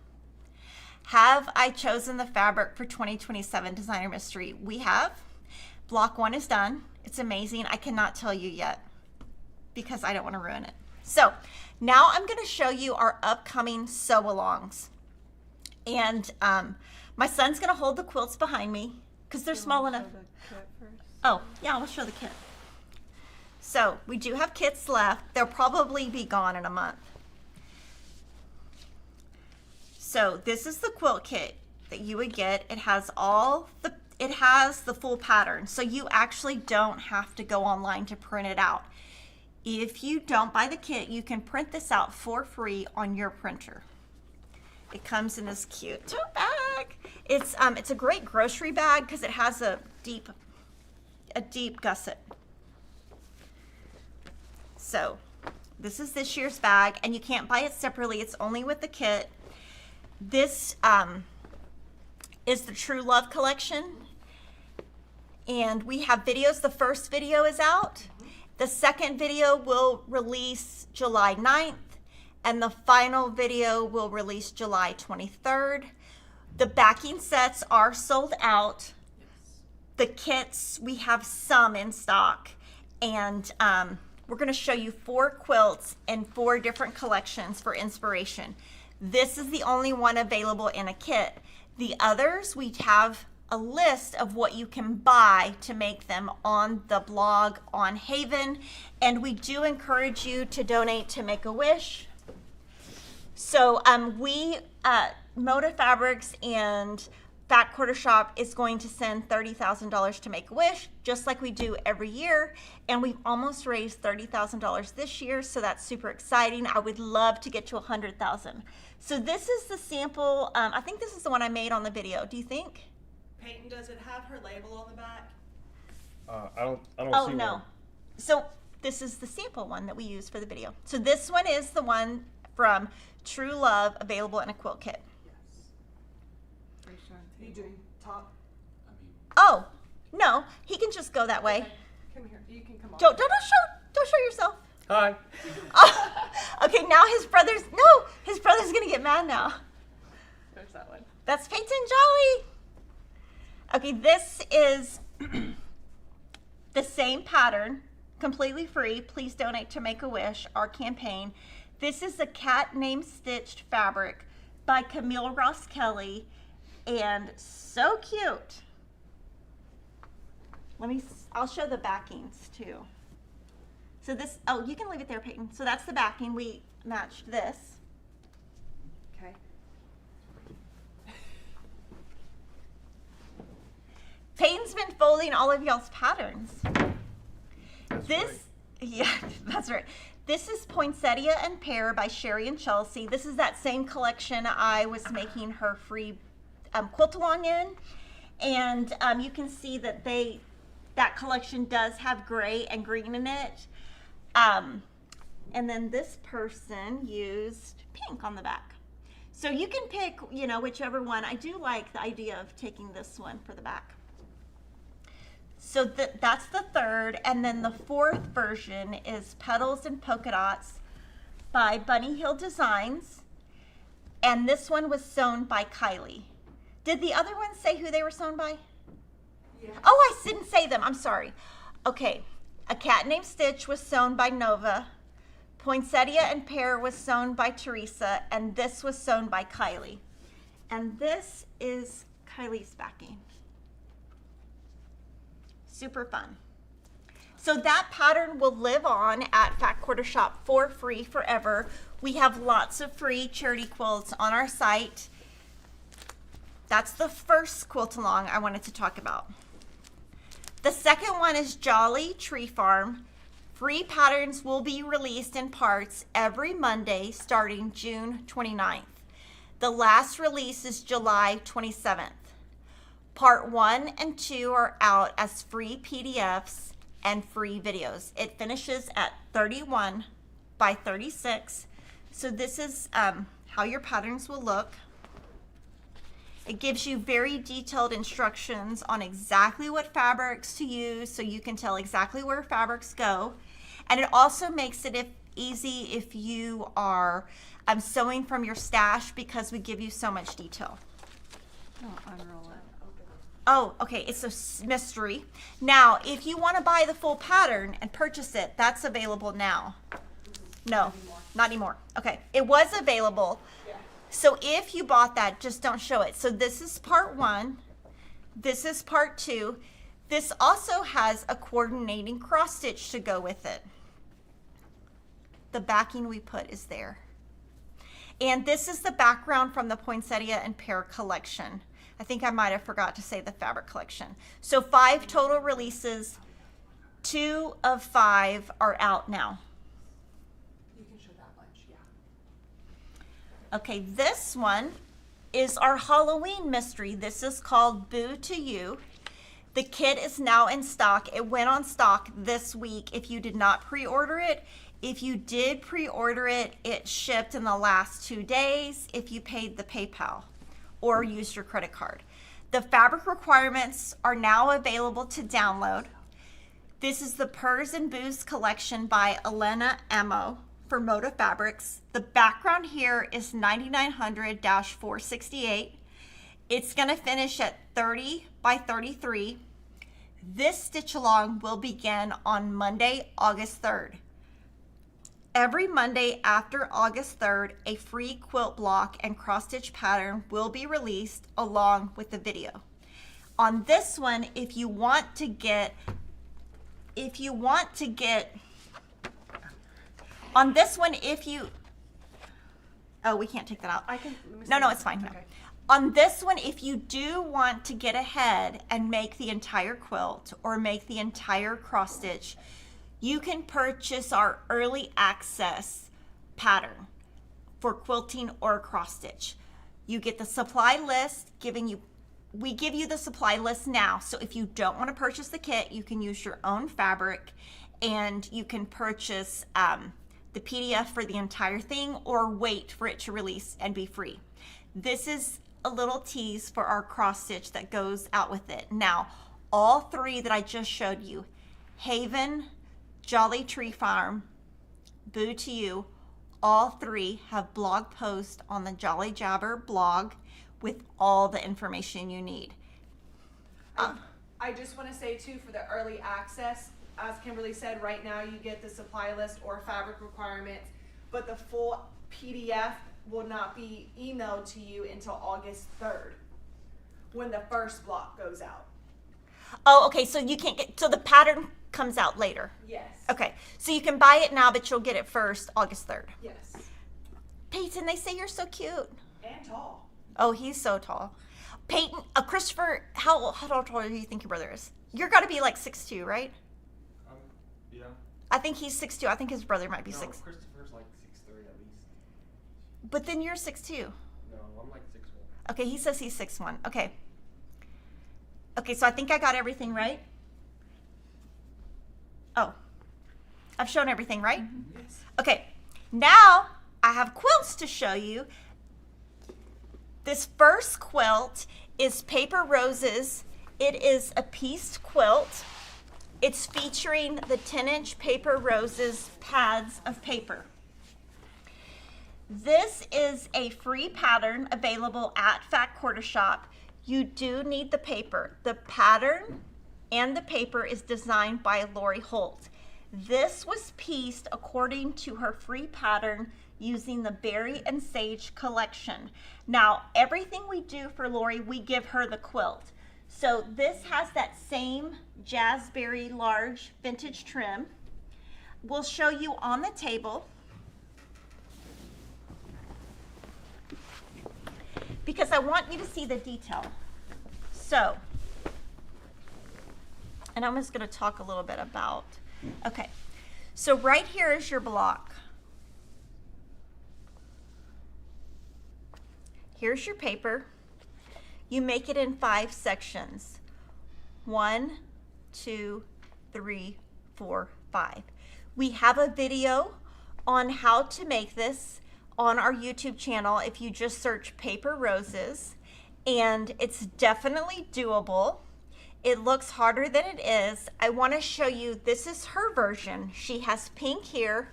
Have I chosen the fabric for 2027 Designer Mystery? We have. Block 1 is done. It's amazing. I cannot tell you yet because I don't want to ruin it. So now I'm going to show you our upcoming sew-alongs. And my son's going to hold the quilts behind me because they're small enough.
Show the kit first.
Oh, yeah, I'll show the kit. So we do have kits left. They'll probably be gone in a month. So this is the quilt kit that you would get. It has the full pattern. So you actually don't have to go online to print it out. If you don't buy the kit, you can print this out for free on your printer. It comes in this cute tote bag. It's a great grocery bag because it has a deep gusset. So this is this year's bag, and you can't buy it separately. It's only with the kit. This is the True Love collection, and we have videos. The first video is out. The second video will release July 9th, and the final video will release July 23rd. The backing sets are sold out. The kits, we have some in stock, and we're going to show you 4 quilts in 4 different collections for inspiration. This is the only one available in a kit. The others, we have a list of what you can buy to make them on the blog on Haven, and we do encourage you to donate to Make-A-Wish. So Moda Fabrics and Fat Quarter Shop is going to send $30,000 to Make-A-Wish, just like we do every year, and we've almost raised $30,000 this year, so that's super exciting. I would love to get to 100,000. So this is the sample. I think this is the one I made on the video. Do you think?
Peyton, does it have her label on the back?
I don't
Oh
see
no.
one.
So this is the sample one that we used for the video. So this one is the one from True Love, available in a quilt kit.
You doing top?
Oh no, he can just go that way.
Okay, come here. You can come on.
Don't show yourself.
Hi.
Okay, now his brother's gonna get mad now.
There's that one.
That's Peyton Jolly. Okay, this is the same pattern, completely free. Please donate to Make-A-Wish, our campaign. This is a Cat Named Stitched fabric by Camille Ross Kelly, and so cute. I'll show the backings too. So this, oh, you can leave it there, Peyton. So that's the backing. We matched this.
Okay.
Peyton's been folding all of y'all's patterns.
That's
This,
right.
yeah, that's right. This is Poinsettia and Pear by Sherry and Chelsea. This is that same collection I was making her free quilt along in. And you can see that that collection does have gray and green in it. And then this person used pink on the back. So you can pick, whichever one. I do like the idea of taking this one for the back. So that's the third, and then the fourth version is Petals and Polka Dots by Bunny Hill Designs, and this one was sewn by Kylie. Did the other ones say who they were sewn by?
Yeah.
Oh, I didn't say them. I'm sorry. Okay, A Cat Named Stitch was sewn by Nova. Poinsettia and Pear was sewn by Teresa, and this was sewn by Kylie. And this is Kylie's backing. Super fun. So that pattern will live on at Fat Quarter Shop for free forever. We have lots of free charity quilts on our site. That's the first quilt along I wanted to talk about. The second one is Jolly Tree Farm. Free patterns will be released in parts every Monday starting June 29th. The last release is July 27th. Part 1 and 2 are out as free PDFs and free videos. It finishes at 31 by 36. So this is how your patterns will look. It gives you very detailed instructions on exactly what fabrics to use so you can tell exactly where fabrics go. And it also makes it easy if you are sewing from your stash because we give you so much detail.
Unroll it.
Oh, okay, it's a mystery. Now, if you want to buy the full pattern and purchase it, that's available now. No, not anymore. Okay, it was available.
Yeah.
So if you bought that, just don't show it. So this is part 1. This is part 2. This also has a coordinating cross stitch to go with it. The backing we put is there. And this is the background from the Poinsettia and Pear collection. I think I might have forgot to say the fabric collection. So 5 total releases. 2 of 5 are out now.
You can show that much, yeah.
Okay, this one is our Halloween mystery. This is called Boo to You. The kit is now in stock. It went on stock this week if you did not pre-order it. If you did pre-order it, it shipped in the last 2 days if you paid the PayPal or used your credit card. The fabric requirements are now available to download. This is the Purrs and Boos collection by Elena Amo for Moda Fabrics. The background here is 9900-468. It's going to finish at 30 by 33. This stitch along will begin on Monday, August 3rd. Every Monday after August 3rd, a free quilt block and cross stitch pattern will be released along with the video. On this one, if you want to get on this one, oh, we can't take that out.
I can. Let me
No,
see.
no, it's fine. No.
Okay.
On this one, if you do want to get ahead and make the entire quilt or make the entire cross stitch, you can purchase our early access pattern for quilting or cross stitch. You get the supply list we give you the supply list now. So if you don't want to purchase the kit, you can use your own fabric and you can purchase the PDF for the entire thing or wait for it to release and be free. This is a little tease for our cross stitch that goes out with it. Now, all 3 that I just showed you, Haven, Jolly Tree Farm, Boo to You, all 3 have blog posts on the Jolly Jabber blog with all the information you need.
I just want to say too, for the early access, as Kimberly said, right now you get the supply list or fabric requirements, but the full PDF will not be emailed to you until August 3rd when the first block goes out.
Oh, okay, so you can't get, so the pattern comes out later.
Yes.
Okay, so you can buy it now, but you'll get it first August 3rd.
Yes.
Peyton, they say you're so cute.
And tall.
Oh, he's so tall. Peyton, Christopher, how tall do you think your brother is? You're got to be like 6'2", right?
Yeah.
I think he's 6'2". I think his brother might be
No,
6.
Christopher's like 6'3" at least.
But then you're 6'2".
No, I'm like 6'1".
Okay, he says he's 6'1". Okay. Okay, so I think I got everything right. Oh, I've shown everything, right?
Yes.
Okay, now I have quilts to show you. This first quilt is Paper Roses. It is a pieced quilt. It's featuring the 10-inch Paper Roses pads of paper. This is a free pattern available at Fat Quarter Shop. You do need the paper. The pattern and the paper is designed by Lori Holt. This was pieced according to her free pattern using the Berry and Sage collection. Now, everything we do for Lori, we give her the quilt. So this has that same Jazzberry large vintage trim. We'll show you on the table. Because I want you to see the detail. So, and I'm just going to talk a little bit about, okay, so right here is your block. Here's your paper. You make it in 5 sections. 1, 2, 3, 4, 5. We have a video on how to make this on our YouTube channel if you just search Paper Roses, and it's definitely doable. It looks harder than it is. I want to show you, this is her version. She has pink here,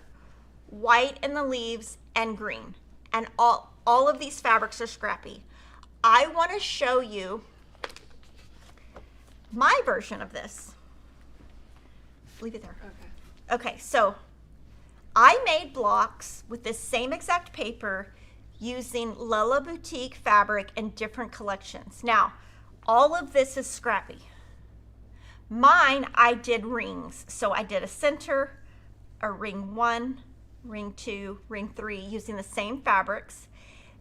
white in the leaves, and green. And all of these fabrics are scrappy. I want to show you my version of this. Leave it there.
Okay.
Okay, so I made blocks with this same exact paper using Lella Boutique fabric in different collections. Now, all of this is scrappy, Mine, I did rings. So I did a center, a ring 1, ring 2, ring 3, using the same fabrics.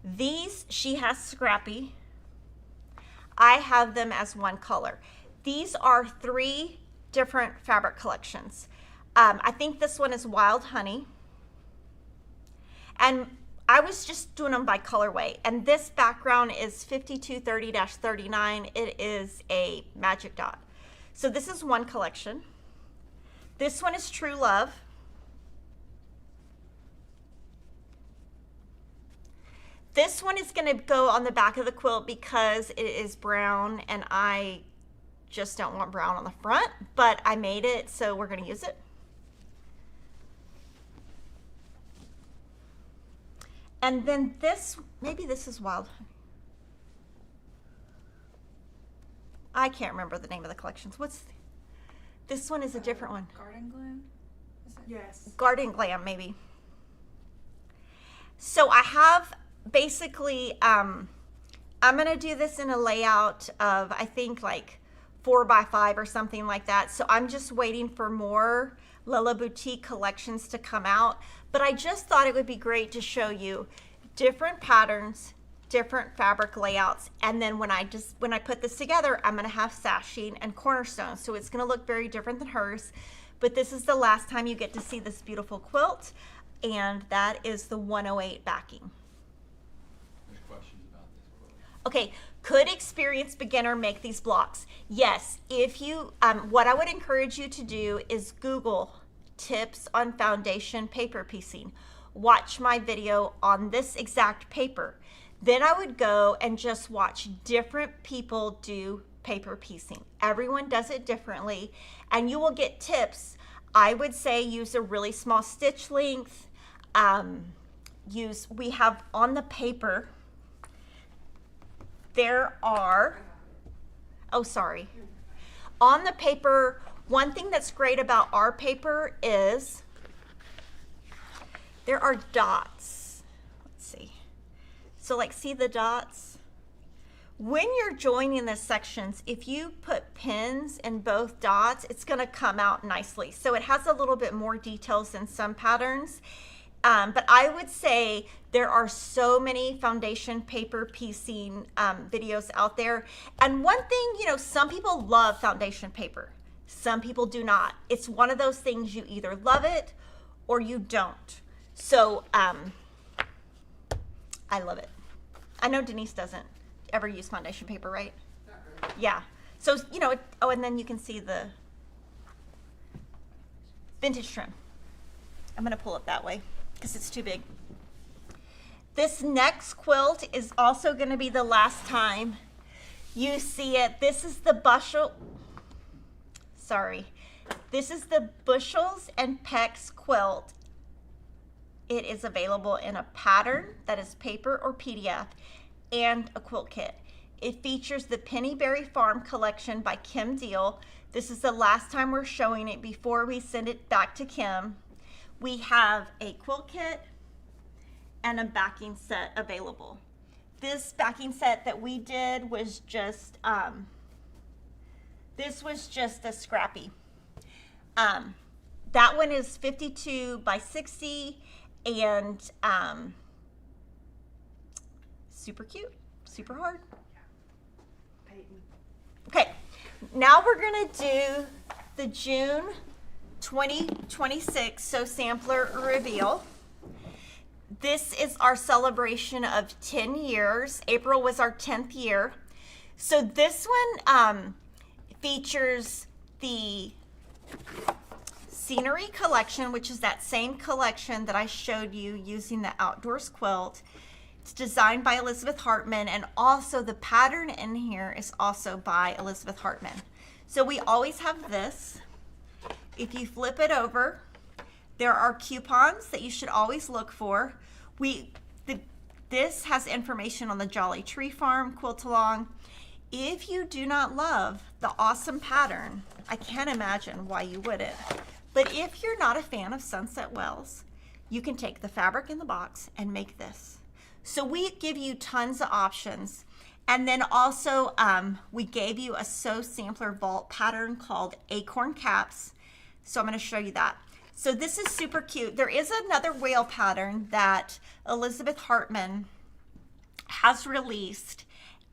These, she has scrappy. I have them as one color. These are 3 different fabric collections. I think this one is Wild Honey. And I was just doing them by colorway. And this background is 5230-39. It is a magic dot. So this is one collection. This one is True Love. This one is going to go on the back of the quilt because it is brown and I just don't want brown on the front, but I made it, so we're going to use it. And then this, maybe this is Wild Honey. I can't remember the name of the collections. This one is a different one.
Garden Gloom? Is it?
Yes.
Garden Glam, maybe. So I have basically, I'm going to do this in a layout of, I think, like 4x5 or something like that. So I'm just waiting for more Lila Boutique collections to come out. But I just thought it would be great to show you different patterns, different fabric layouts, and then when I put this together, I'm going to have sashing and cornerstones, so it's going to look very different than hers. But this is the last time you get to see this beautiful quilt, and that is the 108 backing.
There's questions about this quilt.
Okay, could experienced beginner make these blocks? Yes. If you, what I would encourage you to do is Google tips on foundation paper piecing. Watch my video on this exact paper. Then I would go and just watch different people do paper piecing. Everyone does it differently, and you will get tips. I would say use a really small stitch length. We have on the paper, there are, oh sorry. On the paper, one thing that's great about our paper is there are dots. Let's see. So like, see the dots? When you're joining the sections, if you put pins in both dots, it's gonna come out nicely. So it has a little bit more details than some patterns. But I would say there are so many foundation paper piecing videos out there. And one thing, you know, some people love foundation paper. Some people do not. It's one of those things, you either love it or you don't. So I love it. I know Denise doesn't ever use foundation paper, right? Yeah. So, you know, oh, and then you can see the vintage trim. I'm going to pull it that way because it's too big. This next quilt is also going to be the last time you see it. This is the This is the Bushels and Pecks quilt. It is available in a pattern that is paper or PDF and a quilt kit. It features the Pennyberry Farm collection by Kim Deal. This is the last time we're showing it before we send it back to Kim. We have a quilt kit and a backing set available. This backing set that we did was just, this was just a scrappy. That one is 52 by 60 and super cute, super hard. Okay, now we're gonna do the June 2026 Sew Sampler reveal. This is our celebration of 10 years. April was our 10th year. So this one features the Scenery collection, which is that same collection that I showed you using the Outdoors quilt. It's designed by Elizabeth Hartman, and also the pattern in here is also by Elizabeth Hartman. So we always have this. If you flip it over, there are coupons that you should always look for. This has information on the Jolly Tree Farm, Quilt Along. If you do not love the awesome pattern, I can't imagine why you wouldn't. But if you're not a fan of Sunset Wells, you can take the fabric in the box and make this. So we give you tons of options. And then also we gave you a Sew Sampler vault pattern called Acorn Caps. So I'm going to show you that. So this is super cute. There is another whale pattern that Elizabeth Hartman has released,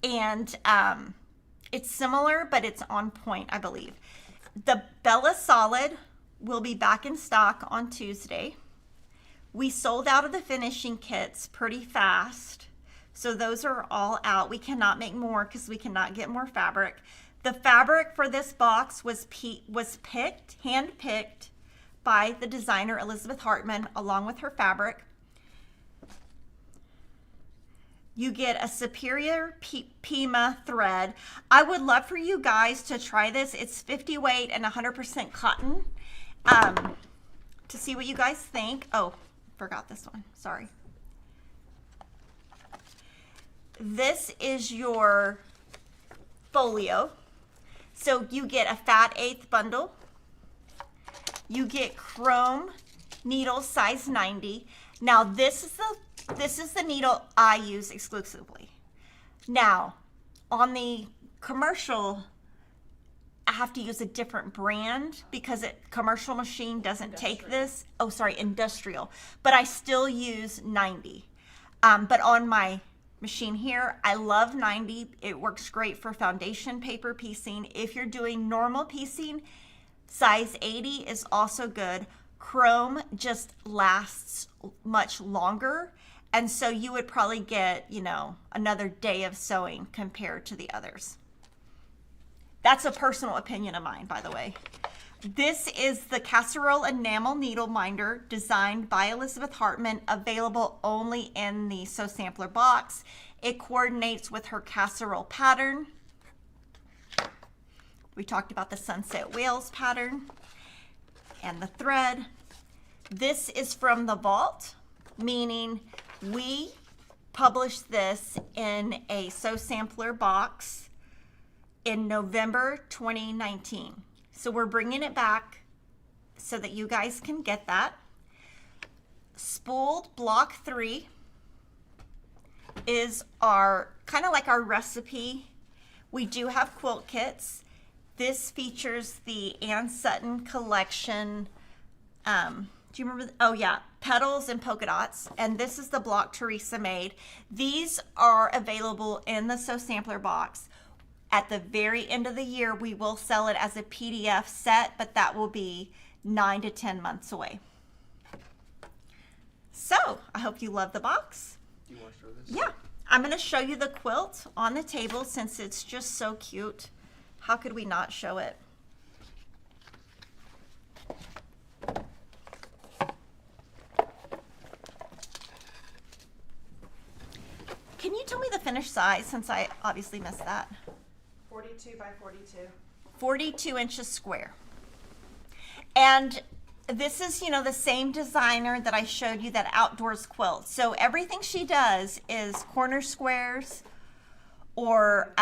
and it's similar, but it's on point, I believe. The Bella Solid will be back in stock on Tuesday. We sold out of the finishing kits pretty fast, so those are all out. We cannot make more because we cannot get more fabric. The fabric for this box was hand-picked by the designer Elizabeth Hartman along with her fabric. You get a Superior Pima thread. I would love for you guys to try this. It's 50 weight and 100% cotton. To see what you guys think. Oh, forgot this one. Sorry. This is your folio. So you get a fat 1/8 bundle. You get chrome needle size 90. Now this is the needle I use exclusively. Now on the commercial, I have to use a different brand because commercial machine doesn't take this. Oh, sorry, industrial. But I still use 90. But on my machine here, I love 90. It works great for foundation paper piecing. If you're doing normal piecing, size 80 is also good. Chrome just lasts much longer. And so you would probably get, you know, another day of sewing compared to the others. That's a personal opinion of mine, by the way. This is the Casserole Enamel Needle Minder designed by Elizabeth Hartman, available only in the Sew Sampler box. It coordinates with her casserole pattern. We talked about the Sunset Whales pattern and the thread. This is from the vault, meaning we published this in a Sew Sampler box in November 2019. So we're bringing it back so that you guys can get that. Spooled Block 3 is our kind of like our recipe. We do have quilt kits. This features the Ann Sutton collection. Do you remember? Oh yeah, petals and polka dots. And this is the block Teresa made. These are available in the Sew Sampler box. At the very end of the year, we will sell it as a PDF set, but that will be 9 to 10 months away. So I hope you love the box.
Do you want to show this?
Yeah, I'm going to show you the quilt on the table since it's just so cute. How could we not show it? Can you tell me the finished size since I obviously missed that?
42 by 42.
42 inches square. And this is, you know, the same designer that I showed you, that outdoors quilt. So everything she does is corner squares or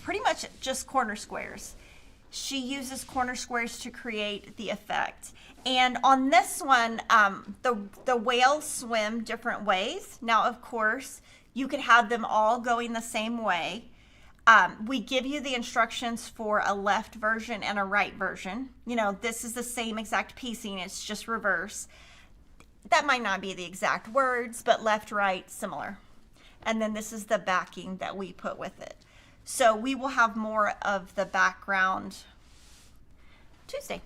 pretty much just corner squares. She uses corner squares to create the effect. And on this one, the whales swim different ways. Now, of course, you could have them all going the same way. We give you the instructions for a left version and a right version. You know, this is the same exact piecing, it's just reverse. That might not be the exact words, but left, right, similar. And then this is the backing that we put with it. So we will have more of the background Tuesday.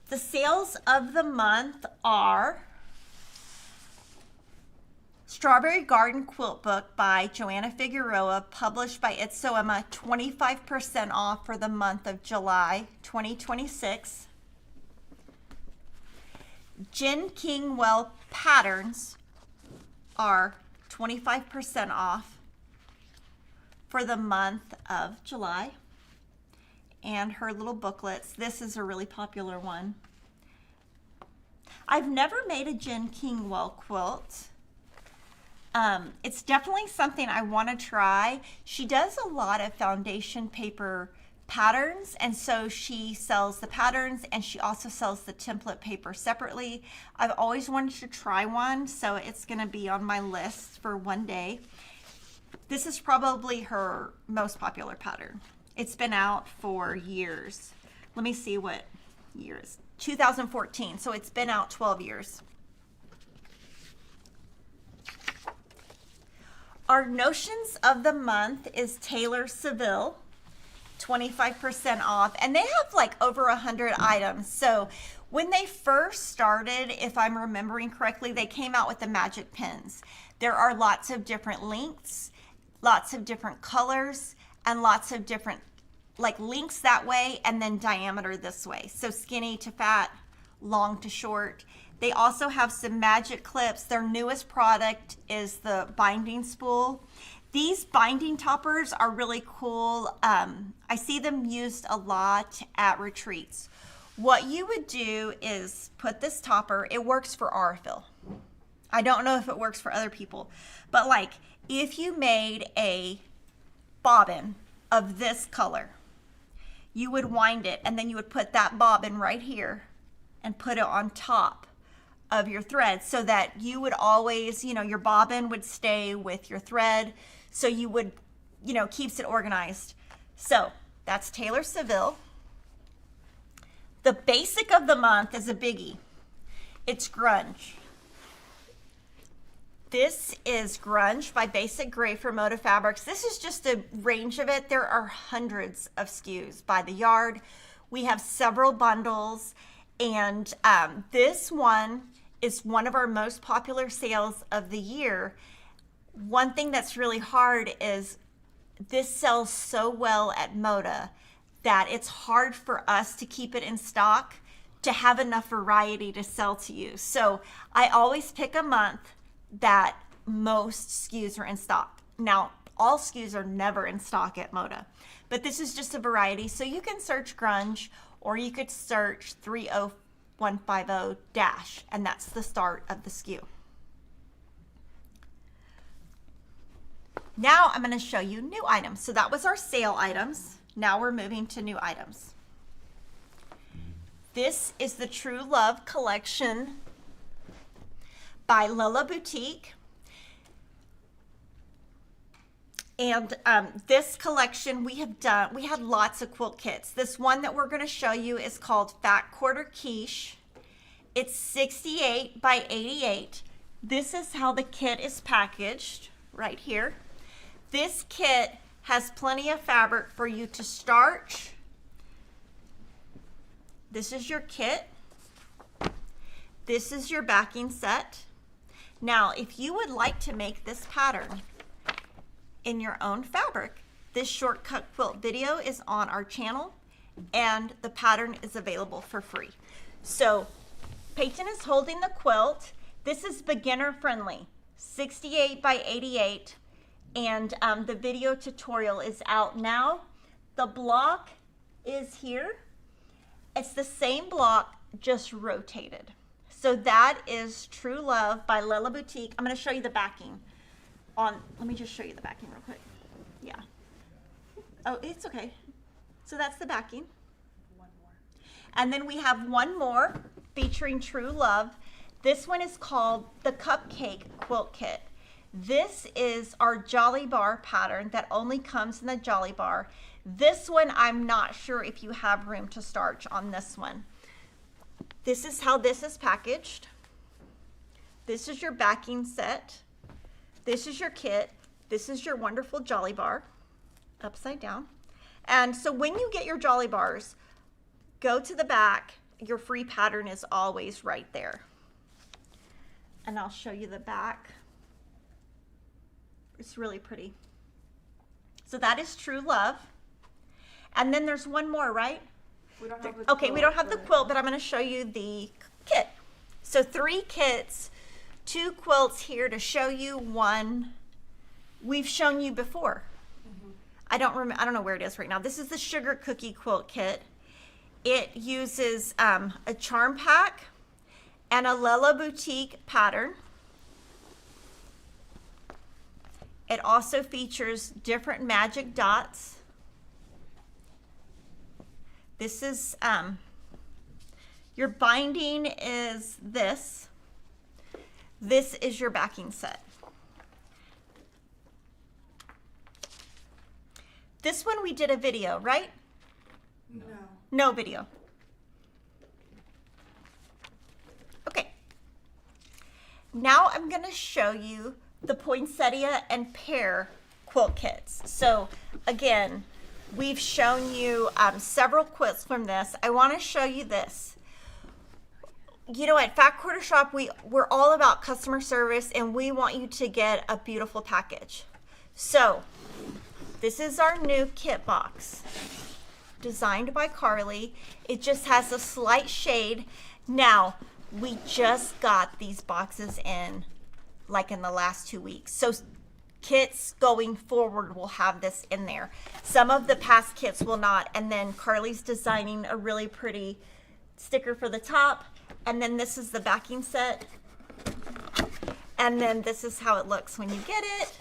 The sales of the month are Strawberry Garden Quilt Book by Joanna Figueroa, published by It's Sew Emma, 25% off for the month of July 2026. Jen Kingwell patterns are 25% off for the month of July. And her little booklets. This is a really popular one. I've never made a Jen Kingwell quilt. It's definitely something I want to try. She does a lot of foundation paper patterns, and so she sells the patterns and she also sells the template paper separately. I've always wanted to try one, so it's going to be on my list for one day. This is probably her most popular pattern. It's been out for years. Let me see what year is 2014, so it's been out 12 years. Our notions of the month is Taylor Seville, 25% off, and they have like over 100 items. So when they first started, if I'm remembering correctly, they came out with the magic pins. There are lots of different lengths, lots of different colors, and lots of different like lengths that way and then diameter this way. So skinny to fat, long to short. They also have some magic clips. Their newest product is the binding spool. These binding toppers are really cool. I see them used a lot at retreats. What you would do is put this topper, it works for our fill. I don't know if it works for other people, but like if you made a bobbin of this color, you would wind it and then you would put that bobbin right here and put it on top of your thread so that you would always, you know, your bobbin would stay with your thread. So you would, you know, keeps it organized. So that's Taylor Seville. The basic of the month is a biggie. It's grunge. This is Grunge by Basic Gray for Moda Fabrics. This is just a range of it. There are hundreds of SKUs by the yard. We have several bundles, and this one is one of our most popular sales of the year. One thing that's really hard is this sells so well at Moda that it's hard for us to keep it in stock to have enough variety to sell to you. So I always pick a month that most SKUs are in stock. Now, all SKUs are never in stock at Moda, but this is just a variety. So you can search grunge or you could search 30150 - and that's the start of the SKU. Now I'm going to show you new items. So that was our sale items. Now we're moving to new items. This is the True Love collection by Lila Boutique. And this collection we had lots of quilt kits. This one that we're going to show you is called Fat Quarter Quiche. It's 68 by 88. This is how the kit is packaged right here. This kit has plenty of fabric for you to starch. This is your kit. This is your backing set. Now, if you would like to make this pattern in your own fabric, this shortcut quilt video is on our channel and the pattern is available for free. So Peyton is holding the quilt. This is beginner friendly, 68 by 88. And the video tutorial is out now. The block is here. It's the same block, just rotated. So that is True Love by Lila Boutique. I'm going to show you the backing. Let me just show you the backing real quick. Yeah. Oh, it's okay. So that's the backing. One more. And then we have one more featuring True Love. This one is called the Cupcake Quilt Kit. This is our Jolly Bar pattern that only comes in the Jolly Bar. This one, I'm not sure if you have room to starch on this one. This is how this is packaged. This is your backing set. This is your kit. This is your wonderful Jolly Bar, upside down. And so when you get your Jolly Bars, go to the back. Your free pattern is always right there. And I'll show you the back. It's really pretty. So that is True Love. And then there's one more, right?
We don't have the
Okay, we don't have the quilt, but I'm going to show you the kit. So 3 kits, 2 quilts here to show you. One we've shown you before. I don't know where it is right now. This is the Sugar Cookie Quilt Kit. It uses a charm pack and a Lila Boutique pattern. It also features different magic dots. This is, your binding is this. This is your backing set. This one we did a video, right?
No.
No video. Okay. Now I'm going to show you the poinsettia and pear quilt kits. So again, we've shown you several quilts from this. I want to show you this. You know, at Fat Quarter Shop, we're all about customer service, and we want you to get a beautiful package. So this is our new kit box, designed by Carly. It just has a slight shade. Now, we just got these boxes in like in the last 2 weeks. So kits going forward will have this in there. Some of the past kits will not. And then Carly's designing a really pretty sticker for the top. And then this is the backing set. And then this is how it looks when you get it.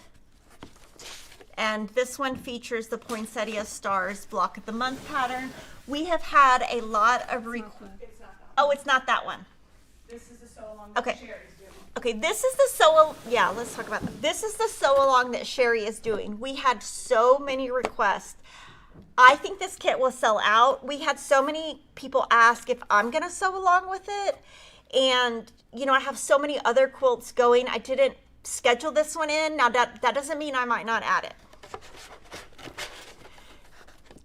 And this one features the Poinsettia Stars Block of the Month pattern. We have had a lot of
It's not that.
Oh, it's not that one.
This is the sew along
Okay.
that Sherry's doing.
Okay, this is the sew, yeah, let's talk about that. This is the sew along that Sherry is doing. We had so many requests. I think this kit will sell out. We had so many people ask if I'm gonna sew along with it. And, you know, I have so many other quilts going. I didn't schedule this one in. Now that doesn't mean I might not add it.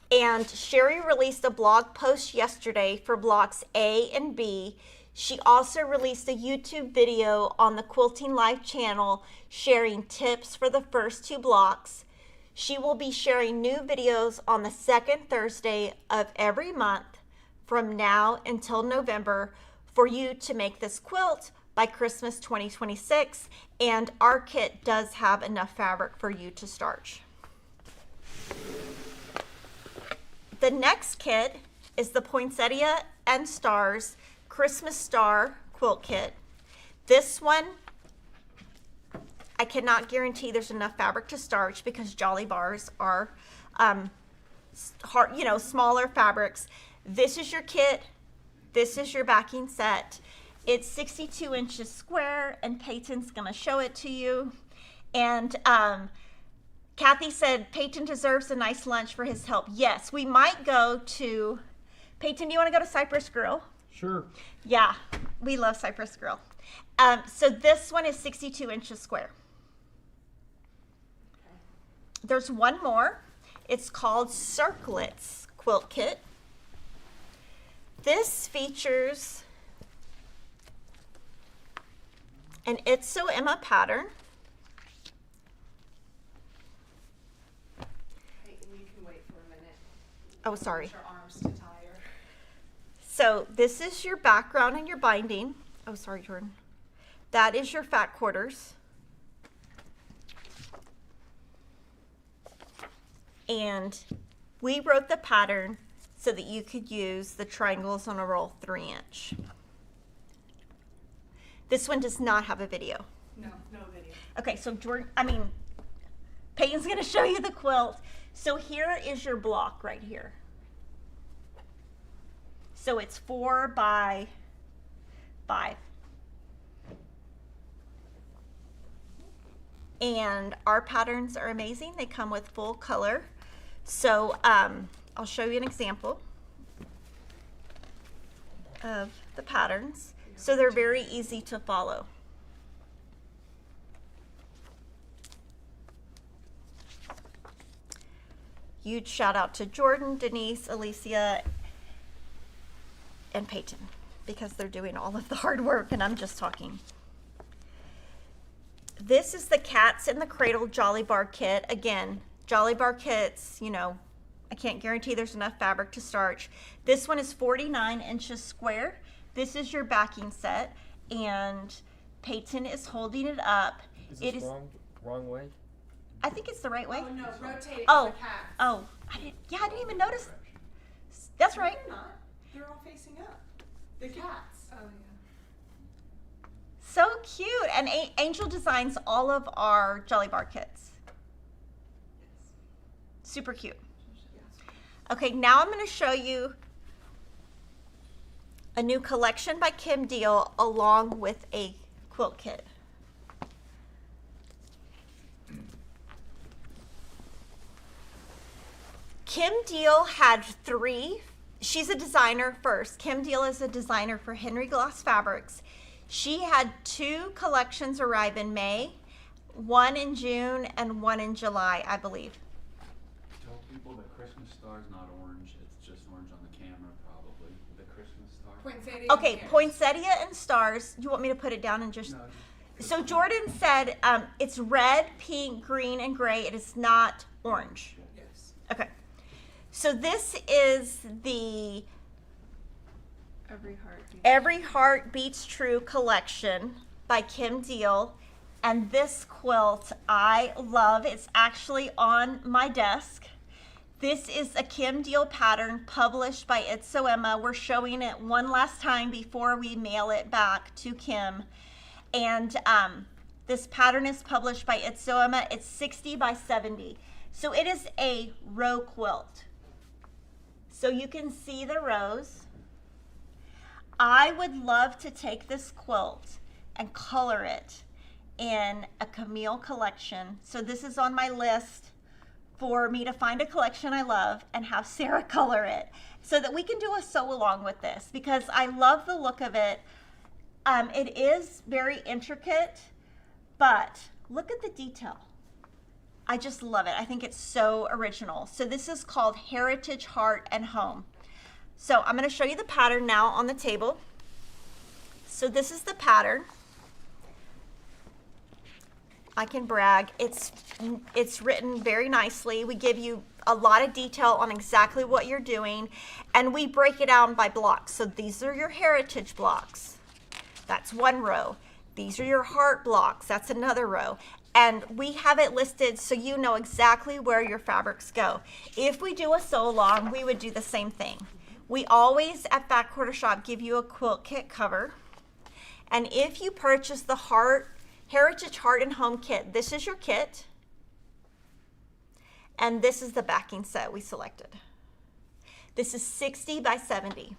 And Sherry released a blog post yesterday for blocks A and B. She also released a YouTube video on the Quilting Live channel sharing tips for the first 2 blocks. She will be sharing new videos on the second Thursday of every month from now until November for you to make this quilt by Christmas 2026. And our kit does have enough fabric for you to starch. The next kit is the Poinsettia and Stars Christmas Star Quilt Kit. This one, I cannot guarantee there's enough fabric to starch because Jolly Bars are hard, you know, smaller fabrics. This is your kit. This is your backing set. It's 62 inches square, and Peyton's gonna show it to you. And Kathy said Peyton deserves a nice lunch for his help. Yes, we might go to, Peyton, do you want to go to Cypress Grill?
Sure.
Yeah, we love Cypress Grill. So this one is 62 inches square. There's one more. It's called Circlets Quilt Kit. This features an It's So Emma pattern.
Peyton, you can wait for a minute.
Oh, sorry.
Get your arms to tire.
So this is your background and your binding. Oh, sorry, Jordan. That is your fat quarters. And we wrote the pattern so that you could use the triangles on a roll 3-inch. This one does not have a video.
No video.
Okay, so Jordan, Peyton's gonna show you the quilt. So here is your block right here. So it's 4 by 5. And our patterns are amazing. They come with full color. So I'll show you an example of the patterns. So they're very easy to follow. Huge shout out to Jordan, Denise, Alicia, and Peyton, because they're doing all of the hard work and I'm just talking. This is the Cats in the Cradle Jolly Bar kit. Again, Jolly Bar kits, you know, I can't guarantee there's enough fabric to starch. This one is 49 inches square. This is your backing set, and Peyton is holding it up.
Is
It
this
is,
wrong way?
I think it's the right way.
Oh no, rotate
Oh,
the cats.
oh, I didn't even notice. That's
No,
right.
they're not. They're all facing up. The cats.
Oh, yeah.
So cute. And Angel designs all of our Jolly Bar kits. Super cute. Okay, now I'm going to show you a new collection by Kim Deal along with a quilt kit. Kim Deal had 3. She's a designer first. Kim Deal is a designer for Henry Gloss Fabrics. She had 2 collections arrive in May, 1 in June and 1 in July, I believe.
Tell people that Christmas star's not orange, it's just orange on the camera probably. The Christmas star.
Poinsettia
Okay,
and
poinsettia and stars. You want me to put it down and just...
No, just
So Jordan said it's red, pink, green, and gray. It is not orange.
Yes.
Okay. So this is the Every Heart Beats True collection by Kim Deal. And this quilt I love. It's actually on my desk. This is a Kim Deal pattern published by It's So Emma. We're showing it one last time before we mail it back to Kim. And this pattern is published by It's So Emma. It's 60 by 70. So it is a row quilt. So you can see the rows. I would love to take this quilt and color it in a Camille collection. So this is on my list for me to find a collection I love and have Sarah color it so that we can do a sew along with this, because I love the look of it. It is very intricate, but look at the detail. I just love it. I think it's so original. So this is called Heritage Heart and Home. So I'm going to show you the pattern now on the table. So this is the pattern. I can brag. It's written very nicely. We give you a lot of detail on exactly what you're doing, and we break it down by blocks. So these are your heritage blocks. That's one row. These are your heart blocks. That's another row. And we have it listed so you know exactly where your fabrics go. If we do a sew along, we would do the same thing. We always at Fat Quarter Shop give you a quilt kit cover. And if you purchase the Heritage Heart and Home kit, this is your kit. And this is the backing set we selected. This is 60 by 70.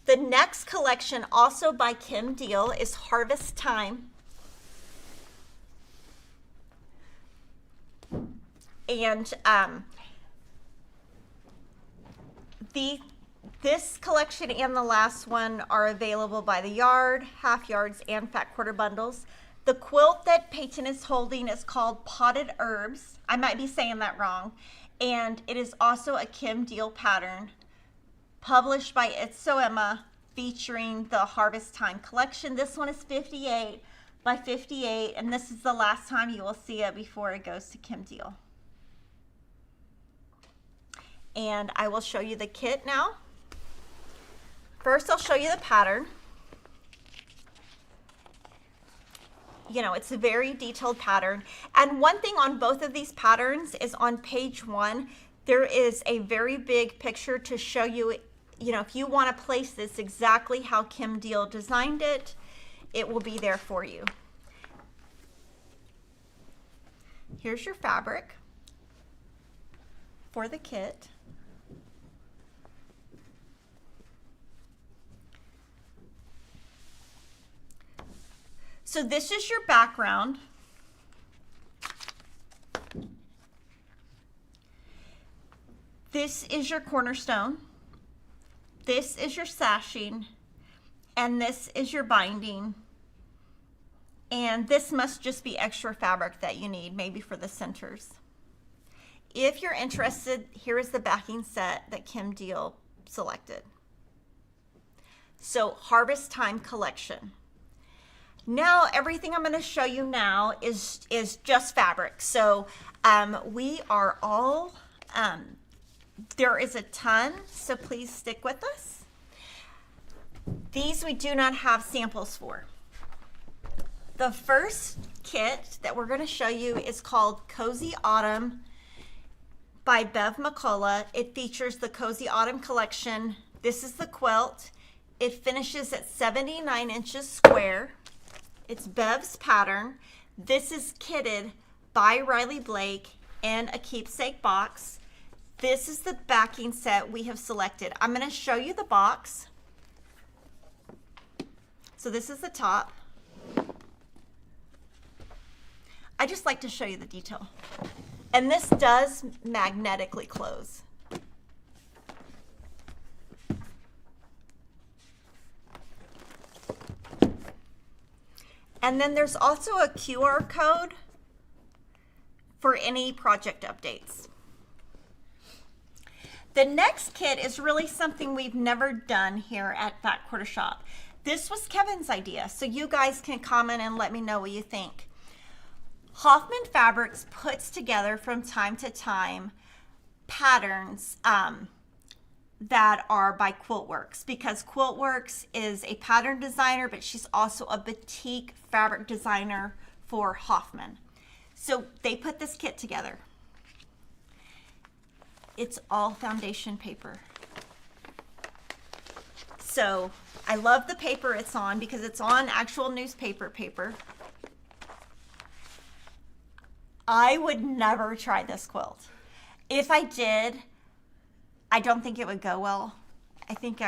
The next collection, also by Kim Deal, is Harvest Time. And this collection and the last one are available by the yard, half yards, and fat quarter bundles. The quilt that Peyton is holding is called Potted Herbs. I might be saying that wrong. And it is also a Kim Deal pattern, published by It's So Emma, featuring the Harvest Time collection. This one is 58 by 58, and this is the last time you will see it before it goes to Kim Deal. And I will show you the kit now. First, I'll show you the pattern. You know, it's a very detailed pattern. And one thing on both of these patterns is on page 1, there is a very big picture to show you, you know, if you want to place this exactly how Kim Deal designed it, it will be there for you. Here's your fabric for the kit. So this is your background. This is your cornerstone. This is your sashing. And this is your binding. And this must just be extra fabric that you need, maybe for the centers. If you're interested, here is the backing set that Kim Deal selected. So Harvest Time collection. Now, everything I'm going to show you now is just fabric. So we are all, there is a ton, so please stick with us. These we do not have samples for. The first kit that we're going to show you is called Cozy Autumn by Bev McCullough. It features the Cozy Autumn collection. This is the quilt. It finishes at 79 inches square. It's Bev's pattern. This is kitted by Riley Blake in a keepsake box. This is the backing set we have selected. I'm going to show you the box. So this is the top. I just like to show you the detail. And this does magnetically close. And then there's also a QR code for any project updates. The next kit is really something we've never done here at Fat Quarter Shop. This was Kevin's idea, so you guys can comment and let me know what you think. Hoffman Fabrics puts together from time to time patterns that are by Quiltworks, because Quiltworks is a pattern designer, but she's also a boutique fabric designer for Hoffman. So they put this kit together. It's all foundation paper. So I love the paper it's on because it's on actual newspaper paper. I would never try this quilt. If I did, I don't think it would go well. I think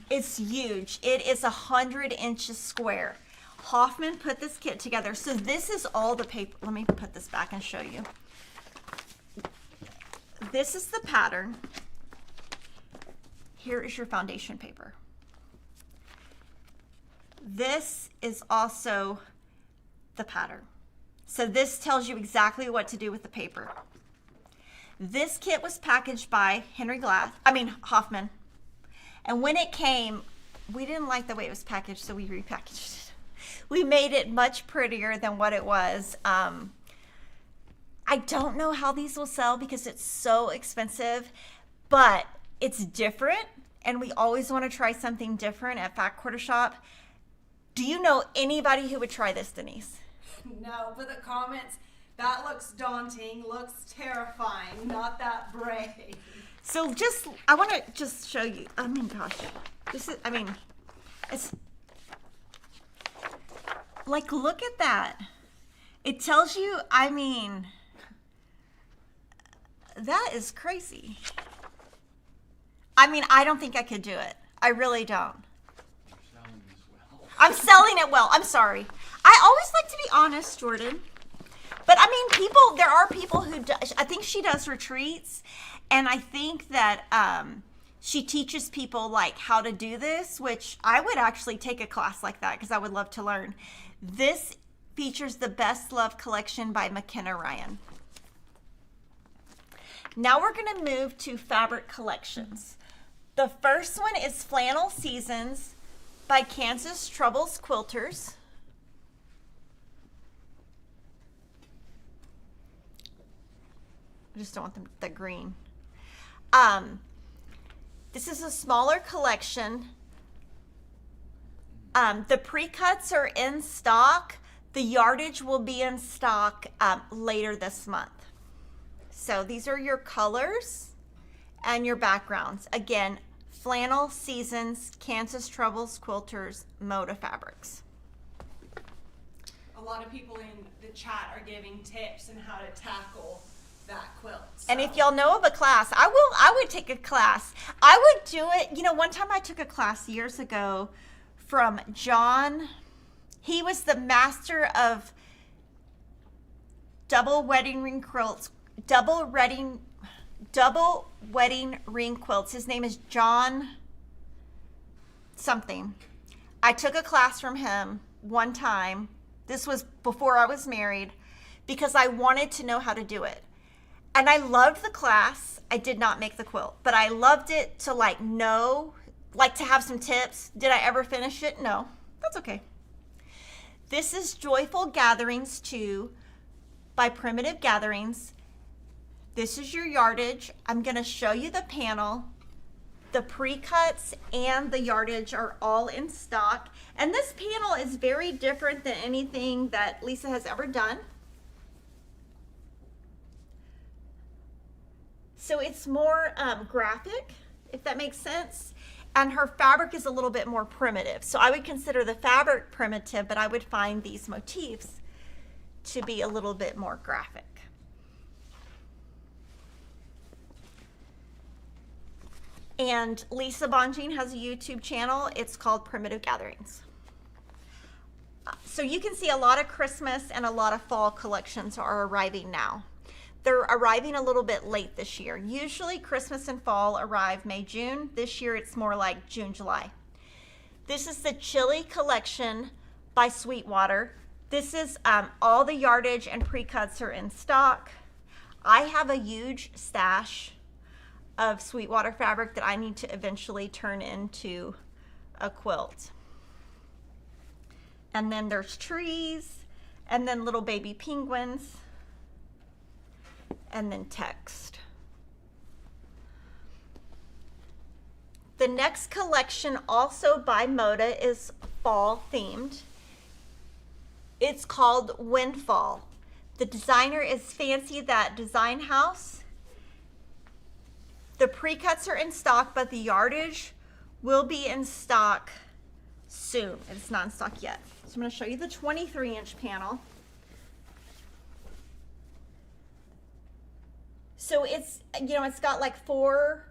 it's huge. It is 100 inches square. Hoffman put this kit together. So this is all the paper. Let me put this back and show you. This is the pattern. Here is your foundation paper. This is also the pattern. So this tells you exactly what to do with the paper. This kit was packaged by Hoffman. And when it came, we didn't like the way it was packaged, so we repackaged it. We made it much prettier than what it was. I don't know how these will sell because it's so expensive, but it's different, and we always want to try something different at Fat Quarter Shop. Do you know anybody who would try this, Denise?
No, but the comments, that looks daunting, looks terrifying, not that brave.
So I want to just show you. I mean, gosh, it's like, look at that. It tells you, that is crazy. I don't think I could do it. I really don't.
You're selling this well.
I'm selling it well. I'm sorry. I always like to be honest, Jordan. But there are people who do, I think she does retreats, and I think that she teaches people like how to do this, which I would actually take a class like that because I would love to learn. This features the Best Love collection by McKenna Ryan. Now we're going to move to fabric collections. The first one is Flannel Seasons by Kansas Troubles Quilters. I just don't want the green. This is a smaller collection. The pre-cuts are in stock. The yardage will be in stock later this month. So these are your colors and your backgrounds. Again, Flannel Seasons, Kansas Troubles Quilters, Moda Fabrics.
A lot of people in the chat are giving tips on how to tackle that quilt.
And if y'all know of a class, I would take a class. I would do it. One time I took a class years ago from John. He was the master of double wedding ring quilts, double wedding ring quilts. His name is John something. I took a class from him one time. This was before I was married because I wanted to know how to do it. And I loved the class. I did not make the quilt, but I loved it to to have some tips. Did I ever finish it? No, that's okay. This is Joyful Gatherings 2 by Primitive Gatherings. This is your yardage. I'm going to show you the panel. The pre-cuts and the yardage are all in stock. And this panel is very different than anything that Lisa has ever done. So it's more graphic, if that makes sense. And her fabric is a little bit more primitive. So I would consider the fabric primitive, but I would find these motifs to be a little bit more graphic. And Lisa Bonjean has a YouTube channel. It's called Primitive Gatherings. So you can see a lot of Christmas and a lot of fall collections are arriving now. They're arriving a little bit late this year. Usually Christmas and fall arrive May, June. This year it's more like June, July. This is the Chili collection by Sweetwater. This is all the yardage and pre-cuts are in stock. I have a huge stash of Sweetwater fabric that I need to eventually turn into a quilt. And then there's trees, and then little baby penguins, and then text. The next collection, also by Moda, is fall themed. It's called Windfall. The designer is Fancy That Design House. The pre-cuts are in stock, but the yardage will be in stock soon. It's not in stock yet. So I'm going to show you the 23-inch panel. So it's, you know, it's got like 4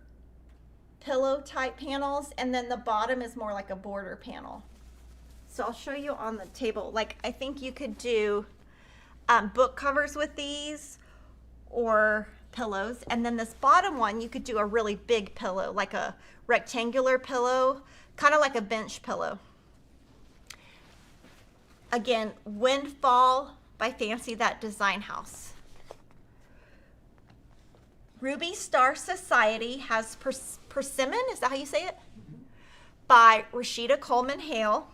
pillow type panels, and then the bottom is more like a border panel. So I'll show you on the table. Like, I think you could do book covers with these or pillows. And then this bottom one, you could do a really big pillow, like a rectangular pillow, kind of like a bench pillow. Again, Windfall by Fancy That Design House. Ruby Star Society has Persimmon, is that how you say it? By Rashida Coleman Hale.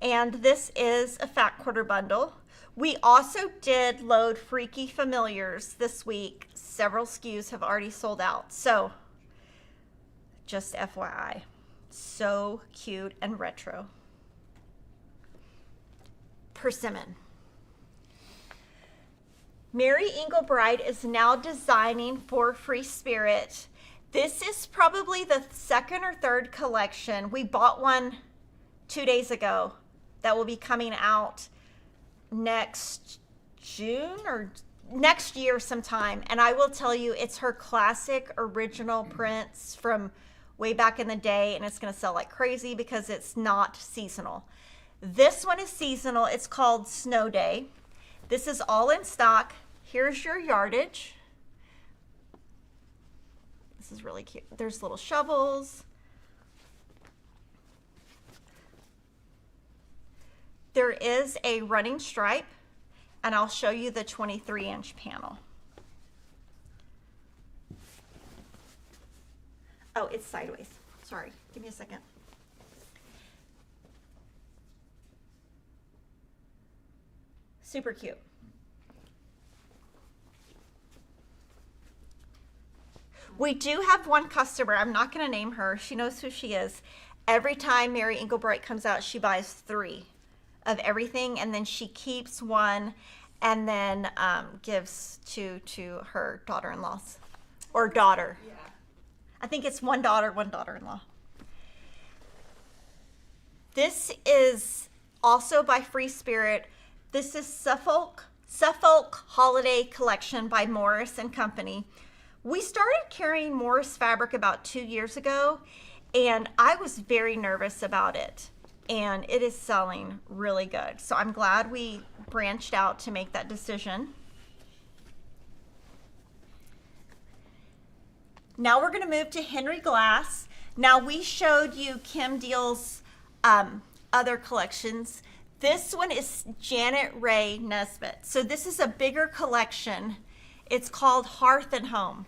And this is a fat quarter bundle. We also did load Freaky Familiars this week. Several SKUs have already sold out. So, just FYI. So cute and retro. Persimmon. Mary Englebride is now designing for Free Spirit. This is probably the 2nd or 3rd collection. We bought one 2 days ago that will be coming out next June or next year sometime. And I will tell you, it's her classic original prints from way back in the day, and it's going to sell like crazy because it's not seasonal. This one is seasonal. It's called Snow Day. This is all in stock. Here's your yardage. This is really cute. There's little shovels. There is a running stripe, and I'll show you the 23-inch panel. Oh, it's sideways. Sorry, give me a second. Super cute. We do have one customer, I'm not going to name her, she knows who she is. Every time Mary Englebright comes out, she buys 3 of everything, and then she keeps one and then gives 2 to her daughter-in-laws or daughter.
Yeah.
I think it's one daughter, one daughter-in-law. This is also by Free Spirit. This is Suffolk Holiday Collection by Morris and Company. We started carrying Morris fabric about 2 years ago, and I was very nervous about it. And it is selling really good. So I'm glad we branched out to make that decision. Now we're going to move to Henry Glass. Now we showed you Kim Deal's other collections. This one is Janet Ray Nesbitt. So this is a bigger collection. It's called Hearth and Home.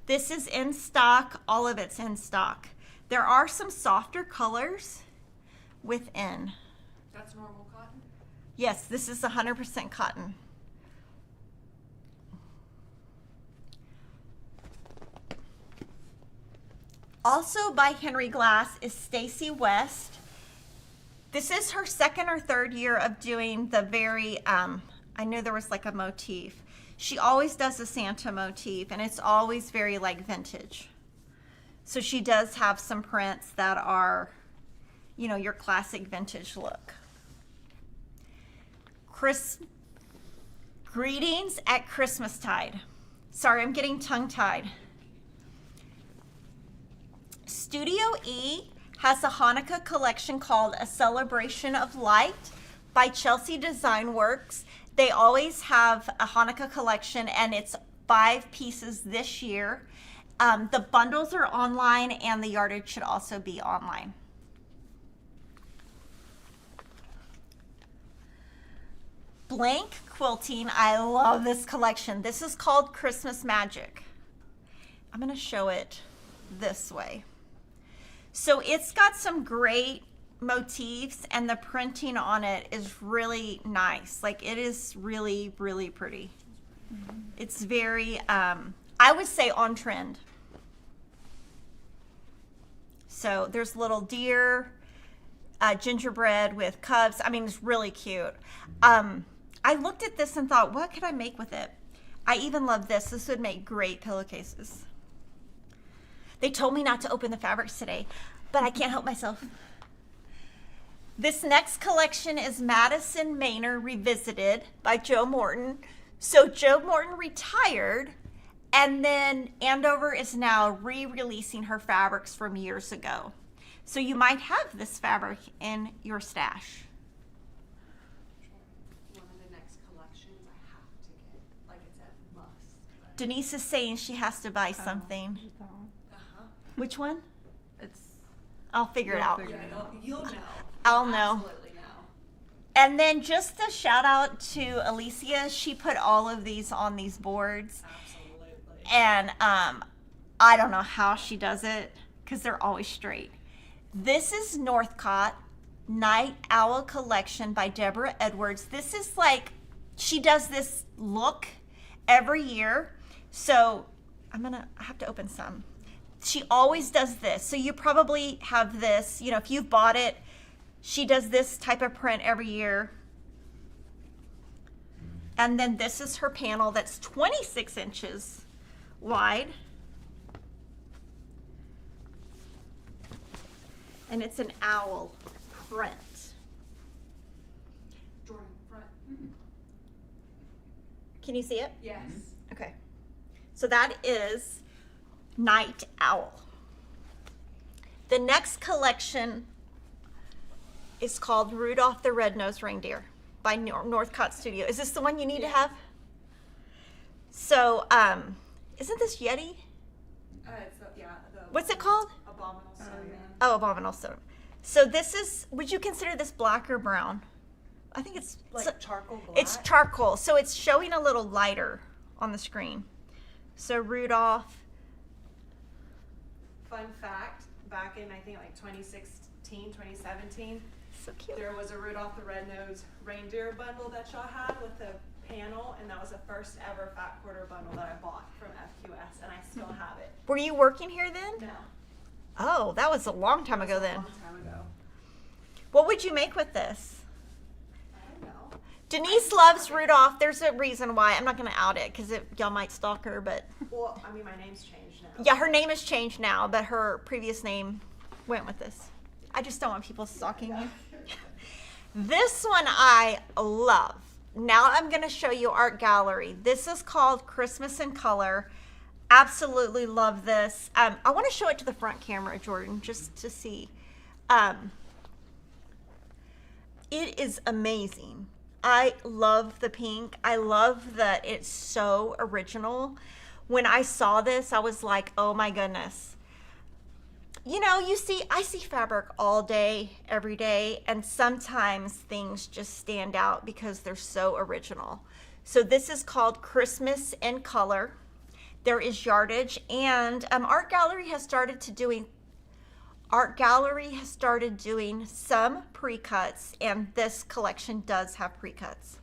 This is in stock. All of it's in stock. There are some softer colors within.
That's normal cotton?
Yes, this is 100% cotton. Also by Henry Glass is Stacy West. This is her 2nd or 3rd year of doing the very, I knew there was like a motif. She always does a Santa motif, and it's always very like vintage. So she does have some prints that are, you know, your classic vintage look. Greetings at Christmastide. Sorry, I'm getting tongue-tied. Studio E has a Hanukkah collection called A Celebration of Light by Chelsea Design Works. They always have a Hanukkah collection, and it's 5 pieces this year. The bundles are online, and the yardage should also be online. Blank Quilting, I love this collection. This is called Christmas Magic. I'm gonna show it this way. So it's got some great motifs, and the printing on it is really nice. Like, it is really, really pretty. It's very, I would say, on trend. So there's little deer, gingerbread with cups. I mean, it's really cute. I looked at this and thought, what could I make with it? I even love this. This would make great pillowcases. They told me not to open the fabrics today, but I can't help myself. This next collection is Madison Manor Revisited by Joe Morton. So Joe Morton retired, and then Andover is now re-releasing her fabrics from years ago. So you might have this fabric in your stash.
One of the next collections I have to get. Like, it's a must. But,
Denise is saying she has to buy something. Which one?
It's
I'll figure it out.
yeah, you'll know.
I'll know.
Absolutely know.
And then just a shout out to Alicia. She put all of these on these boards.
Absolutely.
And I don't know how she does it because they're always straight. This is Northcott Night Owl Collection by Deborah Edwards. This is like, she does this look every year. So I have to open some. She always does this. So you probably have this, you know, if you've bought it, she does this type of print every year. And then this is her panel that's 26 inches wide. And it's an owl print.
Jordan, front.
Can you see it?
Yes.
Okay. So that is Night Owl. The next collection is called Rudolph the Red-Nosed Reindeer by Northcott Studio. Is this the one you need to have? So, isn't this Yeti?
It's the
What's it called?
Abominable Snowman.
Oh, Abominable Stone. So this is, would you consider this black or brown? I think it's
Like charcoal black?
It's charcoal, so it's showing a little lighter on the screen. So Rudolph.
Fun fact, back in I think like 2016, 2017,
So cute.
there was a Rudolph the Red-Nosed Reindeer bundle that y'all had with the panel, and that was the first ever fat quarter bundle that I bought from FQS, and I still have it.
Were you working here then?
No.
Oh, that was a long time ago
It was a
then.
long time ago.
What would you make with this?
I don't know.
Denise loves Rudolph. There's a reason why. I'm not going to out it because y'all might stalk her, but
Well, I mean, my name's changed now.
yeah, her name has changed now, but her previous name went with this. I just don't want people stalking you. This one I love. Now I'm going to show you Art Gallery. This is called Christmas in Color. Absolutely love this. I want to show it to the front camera, Jordan, just to see. It is amazing. I love the pink. I love that it's so original. When I saw this, I was like, oh my goodness. You know, I see fabric all day, every day, and sometimes things just stand out because they're so original. So this is called Christmas in Color. There is yardage, and Art Gallery has started doing some pre-cuts, and this collection does have pre-cuts.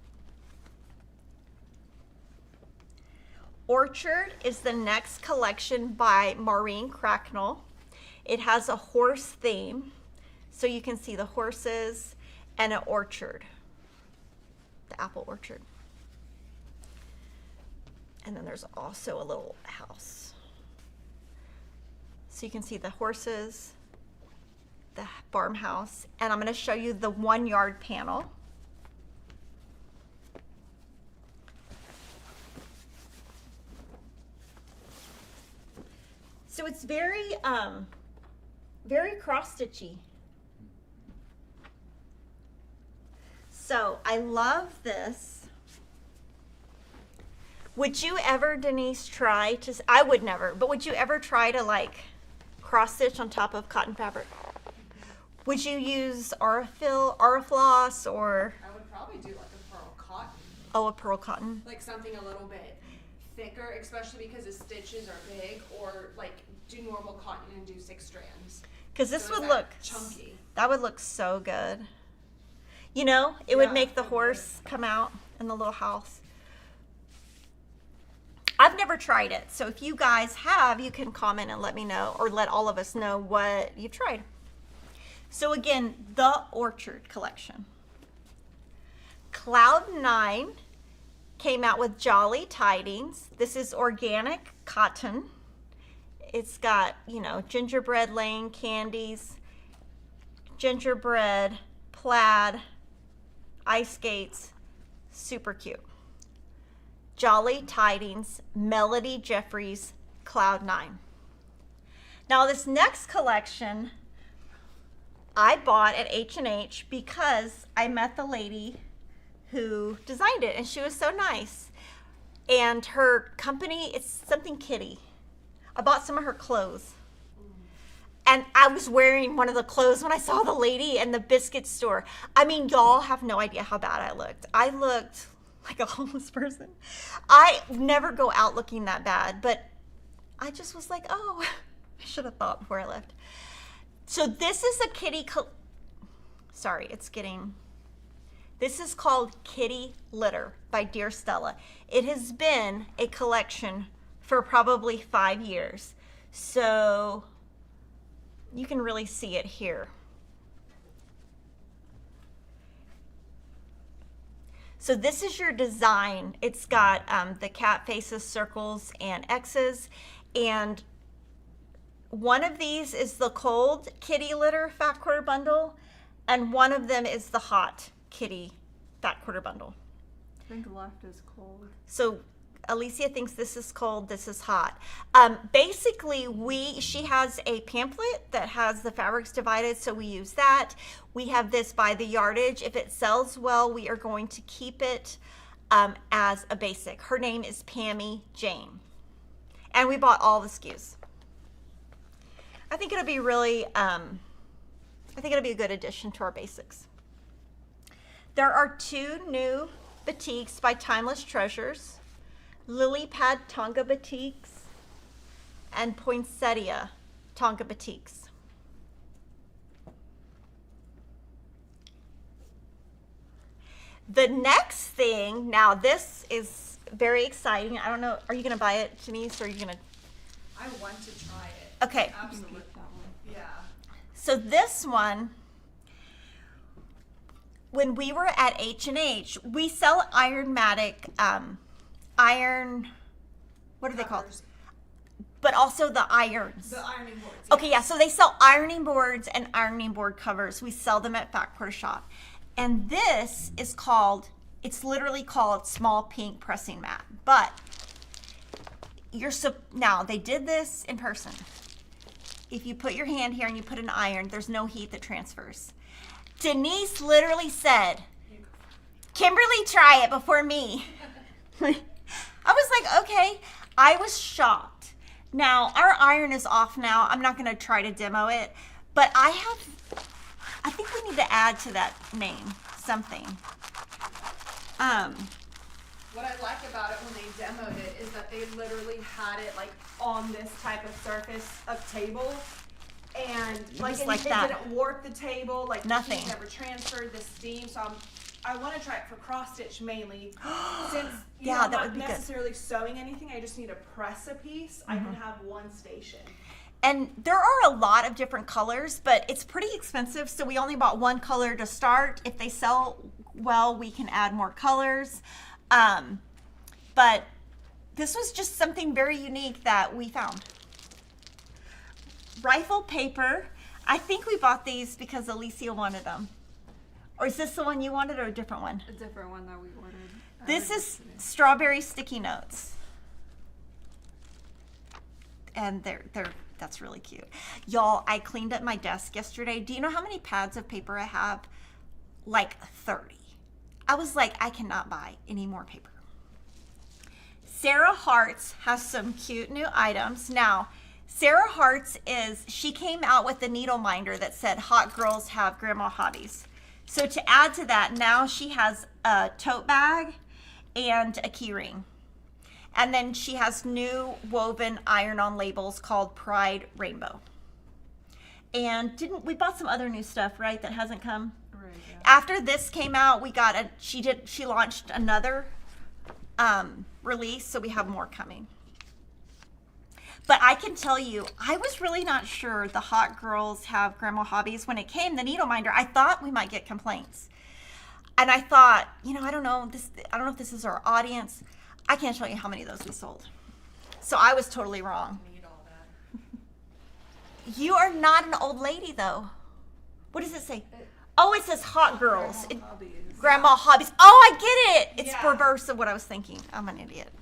Orchard is the next collection by Maureen Cracknell. It has a horse theme, so you can see the horses and an orchard, the apple orchard. And then there's also a little house. So you can see the horses, the farmhouse, and I'm going to show you the 1 yard panel. So it's very very cross-stitchy. So I love this. Would you ever, Denise, try to, I would never, but would you ever try to like cross stitch on top of cotton fabric? Would you use Aurifloss, or,
I would probably do like a pearl cotton.
oh, a pearl cotton?
Like something a little bit thicker, especially because the stitches are big, or like do normal cotton and do 6 strands.
Because this
So it's
would
that
look,
chunky.
that would look so good. You know, it would
Yeah,
make the
it would.
horse come out in the little house. I've never tried it, so if you guys have, you can comment and let me know, or let all of us know what you've tried. So again, the Orchard collection. Cloud 9 came out with Jolly Tidings. This is organic cotton. It's got, you know, gingerbread lane candies, gingerbread, plaid, ice skates, super cute. Jolly Tidings, Melody Jeffries, Cloud 9. Now this next collection I bought at H&H because I met the lady who designed it, and she was so nice. And her company, it's something kitty. I bought some of her clothes. And I was wearing one of the clothes when I saw the lady in the biscuit store. I mean, y'all have no idea how bad I looked. I looked like a homeless person. I never go out looking that bad, but I just was like, oh, I should have thought before I left. So this is a kitty, this is called Kitty Litter by Dear Stella. It has been a collection for probably 5 years. So you can really see it here. So this is your design. It's got the cat faces, circles, and X's. And one of these is the cold kitty litter fat quarter bundle, and one of them is the hot kitty fat quarter bundle.
I think left is cold.
So Alicia thinks this is cold, this is hot. Basically, she has a pamphlet that has the fabrics divided, so we use that. We have this by the yardage. If it sells well, we are going to keep it as a basic. Her name is Pammy Jane. And we bought all the SKUs. I think it'll be really, I think it'll be a good addition to our basics. There are 2 new batiks by Timeless Treasures. Lily Pad Tonga Batiks and Poinsettia Tonga Batiks. The next thing, now this is very exciting. I don't know, are you going to buy it, Denise, or are you going to?
I want to try it.
Okay.
Absolutely. Yeah.
So this one, when we were at H&H, we sell Ironmatic, what are they called?
Covers.
But also the irons.
The ironing boards.
Okay, yeah, so they sell ironing boards and ironing board covers. We sell them at Fat Quarter Shop. And this is called, it's literally called Small Pink Pressing Mat. But now they did this in person. If you put your hand here and you put an iron, there's no heat that transfers. Denise literally said, Kimberly, try it before me. I was like, okay. I was shocked. Now, our iron is off now. I'm not going to try to demo it, but I think we need to add to that name something.
What I like about it when they demoed it is that they literally had it like on this type of surface of table, and
Just
it
like that.
didn't warp the table, like
Nothing.
the heat never transferred the steam. So I want to try it for cross stitch mainly, since
Yeah,
I'm
that
not
would be good.
necessarily sewing anything. I just need to press a piece. I can have one station.
And there are a lot of different colors, but it's pretty expensive, so we only bought one color to start. If they sell well, we can add more colors. But this was just something very unique that we found. Rifle paper. I think we bought these because Alicia wanted them. Or is this the one you wanted or a different one?
A different one that we ordered.
This is strawberry sticky notes. And they're That's really cute. Y'all, I cleaned up my desk yesterday. Do you know how many pads of paper I have? Like 30. I was like, I cannot buy any more paper. Sarah Hart's has some cute new items. Now, Sarah Hart's she came out with a needle minder that said hot girls have grandma hobbies. So to add to that, now she has a tote bag and a key ring. And then she has new woven iron-on labels called Pride Rainbow. And we bought some other new stuff, right, that hasn't come?
Right, yeah.
After this came out, she launched another release, so we have more coming. But I can tell you, I was really not sure the hot girls have grandma hobbies when it came, the needle minder. I thought we might get complaints. And I thought, I don't know if this is our audience. I can't tell you how many of those we sold. So I was totally wrong.
Need all that.
You are not an old lady, though. What does it say? Oh, it says hot girls. Grandma hobbies. Oh, I get it. It's
Yeah.
reverse of what I was thinking. I'm an idiot.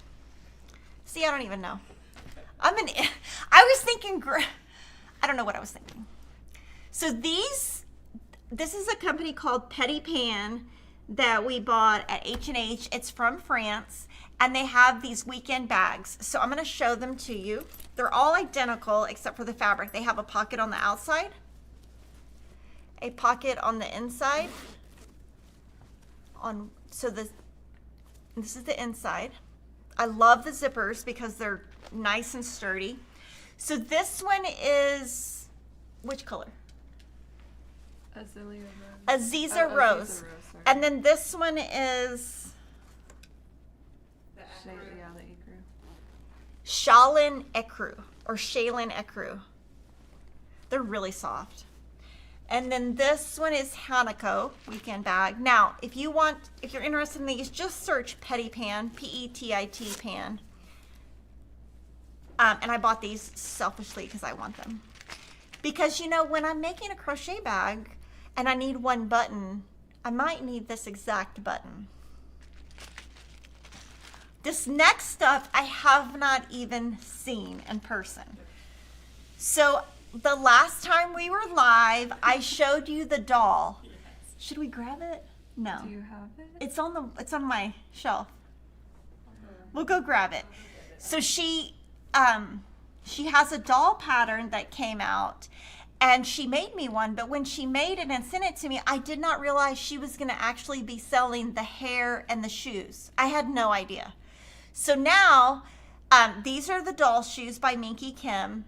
See, I don't even know. I was thinking, I don't know what I was thinking. So this is a company called Petit Pan that we bought at H&H. It's from France, and they have these weekend bags. So I'm going to show them to you. They're all identical except for the fabric. They have a pocket on the outside, a pocket on the inside. So this is the inside. I love the zippers because they're nice and sturdy. So this one is, which color?
Azalea rose.
Aziza Rose.
Sorry.
And then this one is
The
Shade,
ecru.
yeah, the ecru.
Shalin Ecru or Shalin Ecru. They're really soft. And then this one is Hanako weekend bag. Now, if you're interested in these, just search Petit Pan, P-E-T-I-T Pan. And I bought these selfishly because I want them. Because, when I'm making a crochet bag and I need one button, I might need this exact button. This next stuff I have not even seen in person. So the last time we were live, I showed you the doll. Should we grab it? No.
Do you have it?
It's on my shelf. We'll go grab it. So she has a doll pattern that came out, and she made me one, but when she made it and sent it to me, I did not realize she was going to actually be selling the hair and the shoes. I had no idea. So now, these are the doll shoes by Minky Kim,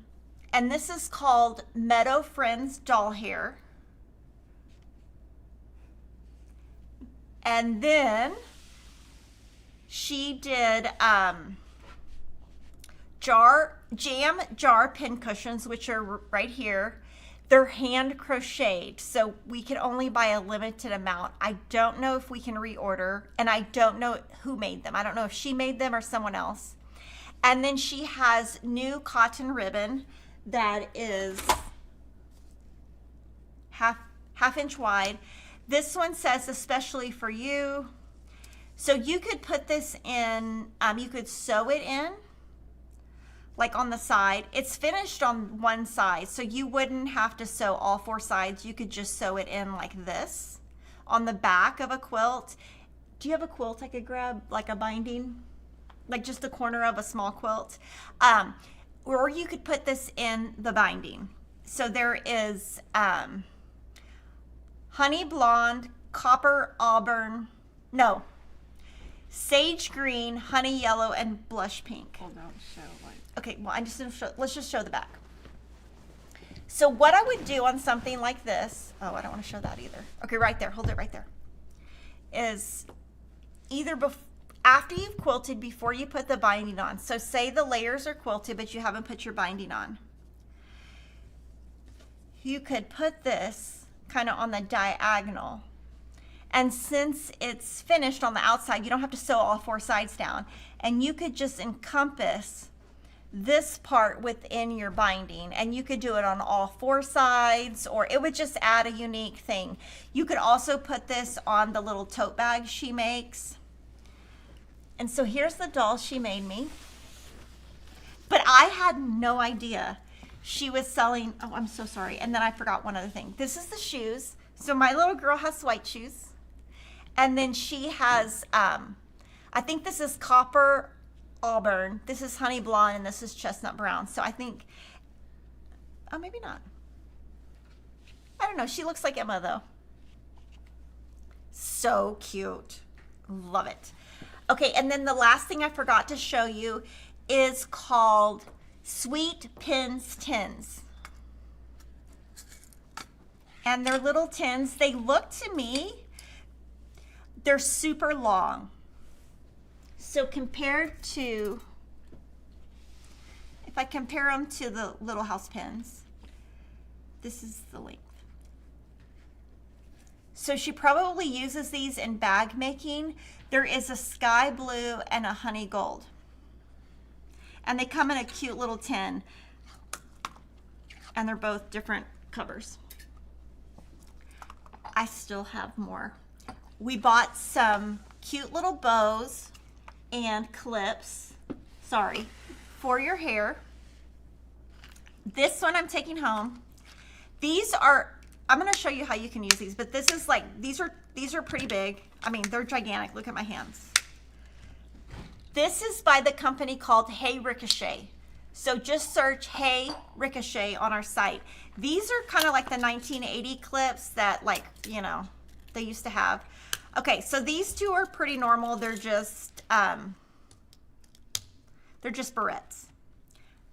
and this is called Meadow Friends Doll Hair. And then she did jam jar pin cushions, which are right here. They're hand crocheted, so we can only buy a limited amount. I don't know if we can reorder, and I don't know who made them. I don't know if she made them or someone else. And then she has new cotton ribbon that is half inch wide. This one says especially for you. So you could put this in, you could sew it in, like on the side. It's finished on one side, so you wouldn't have to sew all four sides. You could just sew it in like this on the back of a quilt. Do you have a quilt I could grab, like a binding? Like just the corner of a small quilt? Or you could put this in the binding. So there is honey blonde, copper auburn, no, sage green, honey yellow, and blush pink.
Hold on, show like.
Okay, well, let's just show the back. So what I would do on something like this, oh, I don't want to show that either. Okay, right there, hold it right there. Is either after you've quilted, before you put the binding on. So say the layers are quilted, but you haven't put your binding on. You could put this kind of on the diagonal. And since it's finished on the outside, you don't have to sew all four sides down. And you could just encompass this part within your binding, and you could do it on all four sides, or it would just add a unique thing. You could also put this on the little tote bag she makes. And so here's the doll she made me. But I had no idea she was selling, oh, I'm so sorry. And then I forgot one other thing. This is the shoes. So my little girl has white shoes. And then she has, I think this is copper auburn. This is honey blonde, and this is chestnut brown. So I think, oh, maybe not. I don't know. She looks like Emma, though. So cute. Love it. Okay, and then the last thing I forgot to show you is called Sweet Pins Tins. And they're little tins. They look to me, they're super long. So compared to, if I compare them to the Little House pins, this is the length. So she probably uses these in bag making. There is a sky blue and a honey gold. And they come in a cute little tin. And they're both different covers. I still have more. We bought some cute little bows and clips, for your hair. This one I'm taking home. These are, I'm gonna show you how you can use these, but this is like, these are pretty big. I mean, they're gigantic. Look at my hands. This is by the company called Hey Ricochet. So just search Hey Ricochet on our site. These are kind of like the 1980 clips that, like, you know, they used to have. Okay, so these two are pretty normal. They're just barrettes.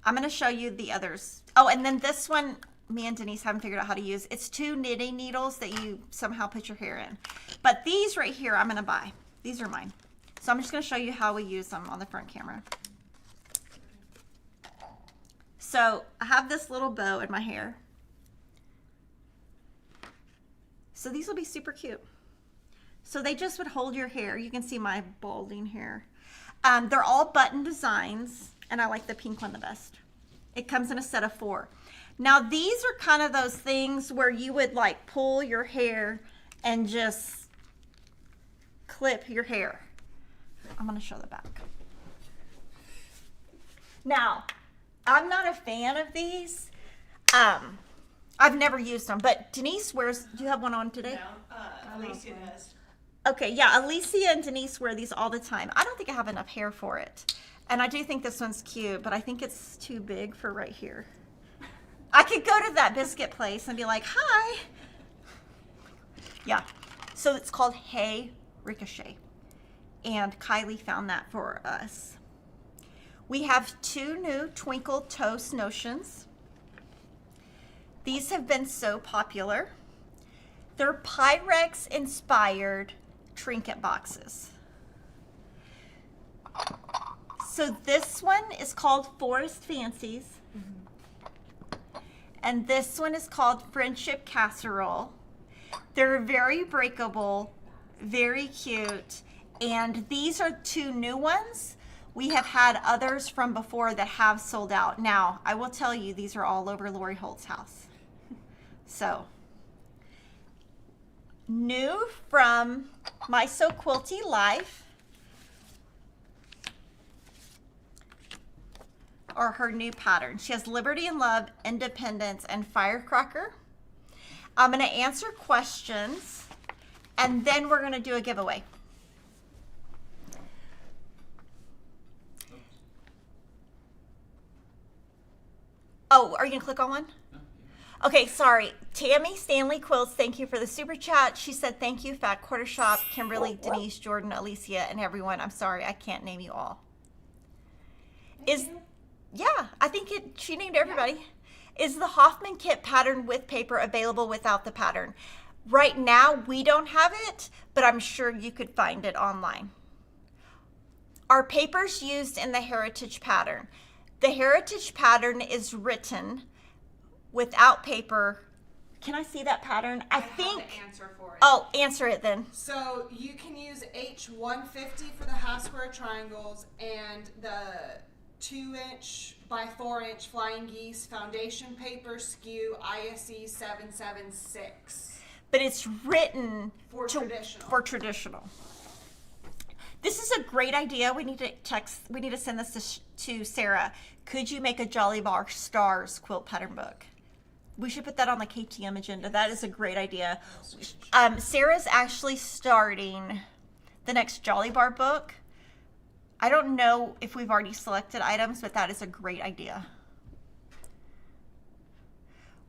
I'm gonna show you the others. Oh, and then this one, me and Denise haven't figured out how to use. It's 2 knitting needles that you somehow put your hair in. But these right here, I'm gonna buy. These are mine. So I'm just gonna show you how we use them on the front camera. So I have this little bow in my hair. So these will be super cute. So they just would hold your hair. You can see my balding hair. They're all button designs, and I like the pink one the best. It comes in a set of 4. Now these are kind of those things where you would like pull your hair and just clip your hair. I'm gonna show the back. Now, I'm not a fan of these. I've never used them, but Denise wears, do you have one on today?
No, Alicia does.
Okay, yeah, Alicia and Denise wear these all the time. I don't think I have enough hair for it. And I do think this one's cute, but I think it's too big for right here. I could go to that biscuit place and be like, hi. Yeah, so it's called Hey Ricochet. And Kylie found that for us. We have 2 new Twinkle Toast Notions. These have been so popular. They're Pyrex inspired trinket boxes. So this one is called Forest Fancies. And this one is called Friendship Casserole. They're very breakable, very cute. And these are 2 new ones. We have had others from before that have sold out. Now, I will tell you, these are all over Lori Holt's house. So, new from My So Quilty Life are her new patterns. She has Liberty and Love, Independence, and Firecracker. I'm going to answer questions, and then we're going to do a giveaway. Oh, are you going to click on one?
No,
Okay, sorry. Tammy Stanley Quilts, thank you for the super chat. She said thank you, Fat Quarter Shop, Kimberly, Denise, Jordan, Alicia, and everyone. I'm sorry, I can't name you all. Yeah, I think she named everybody. Yeah. Is the Hoffman kit pattern with paper available without the pattern? Right now, we don't have it, but I'm sure you could find it online. Are papers used in the heritage pattern? The heritage pattern is written without paper. Can I see that pattern? I think.
Have the answer for it.
Oh, answer it then.
So you can use H150 for the half square triangles and the 2-inch by 4-inch flying geese foundation paper skew ISE 776.
But it's written
For traditional.
For traditional. This is a great idea. We need to send this to Sarah. Could you make a Jolly Bar Stars quilt pattern book? We should put that on the KTM agenda. That is a great idea. Sarah's actually starting the next Jolly Bar book. I don't know if we've already selected items, but that is a great idea.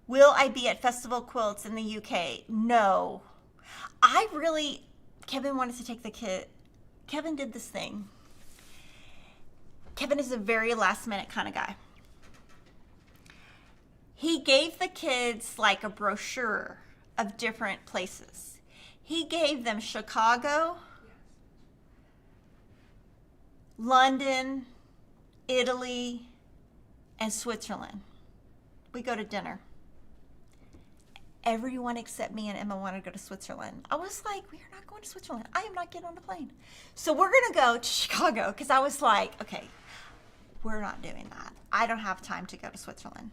Will I be at Festival Quilts in the UK? No. Kevin wanted to take the kid. Kevin did this thing. Kevin is a very last minute kind of guy. He gave the kids like a brochure of different places. He gave them Chicago, London, Italy, and Switzerland. We go to dinner. Everyone except me and Emma wanted to go to Switzerland. I was like, we are not going to Switzerland. I am not getting on the plane. So we're going to go to Chicago because I was like, okay, we're not doing that. I don't have time to go to Switzerland.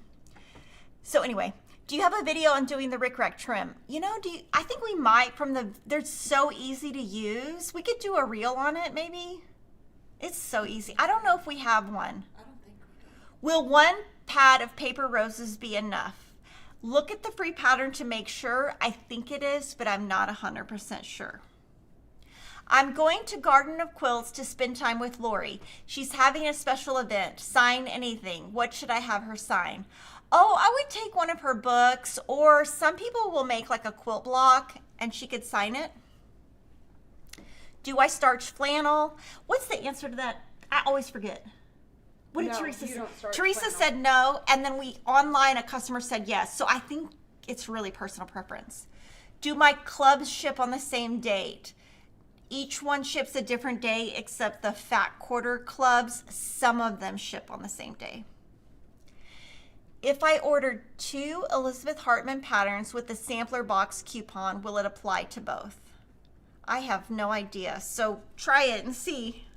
So anyway, do you have a video on doing the rickrack trim? You know, I think we might they're so easy to use. We could do a reel on it maybe. It's so easy. I don't know if we have one.
I don't think we do.
Will one pad of paper roses be enough? Look at the free pattern to make sure. I think it is, but I'm not 100% sure. I'm going to Garden of Quilts to spend time with Lori. She's having a special event. Sign anything. What should I have her sign? Oh, I would take one of her books, or some people will make like a quilt block and she could sign it. Do I starch flannel? What's the answer to that? I always forget. What did
No,
Teresa
you
say?
don't starch
Teresa
flannel.
said no, and then online a customer said yes. So I think it's really personal preference. Do my clubs ship on the same date? Each one ships a different day except the fat quarter clubs. Some of them ship on the same day. If I ordered 2 Elizabeth Hartman patterns with the sampler box coupon, will it apply to both? I have no idea. So try it and see.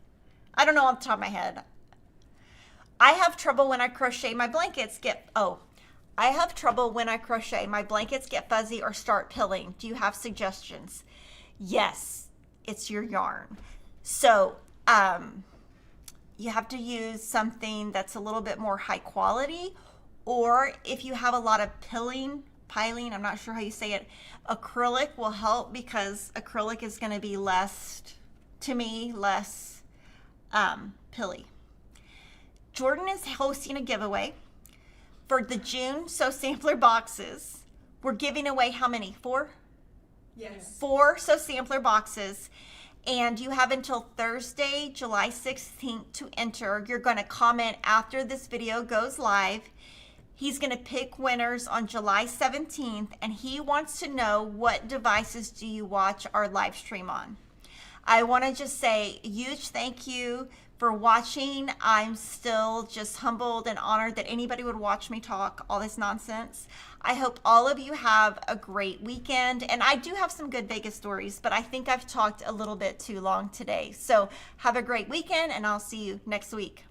I don't know off the top of my head. I have trouble when I crochet my blankets get fuzzy or start pilling. Do you have suggestions? Yes, it's your yarn. So you have to use something that's a little bit more high quality, or if you have a lot of piling, I'm not sure how you say it, acrylic will help because acrylic is going to be less pilly. Jordan is hosting a giveaway for the June Sew Sampler boxes. We're giving away how many? 4?
Yes.
4 Sew Sampler boxes. And you have until Thursday, July 16th to enter. You're going to comment after this video goes live. He's going to pick winners on July 17th, and he wants to know what devices do you watch our live stream on. I want to just say a huge thank you for watching. I'm still just humbled and honored that anybody would watch me talk all this nonsense. I hope all of you have a great weekend, and I do have some good Vegas stories, but I think I've talked a little bit too long today. So have a great weekend, and I'll see you next week.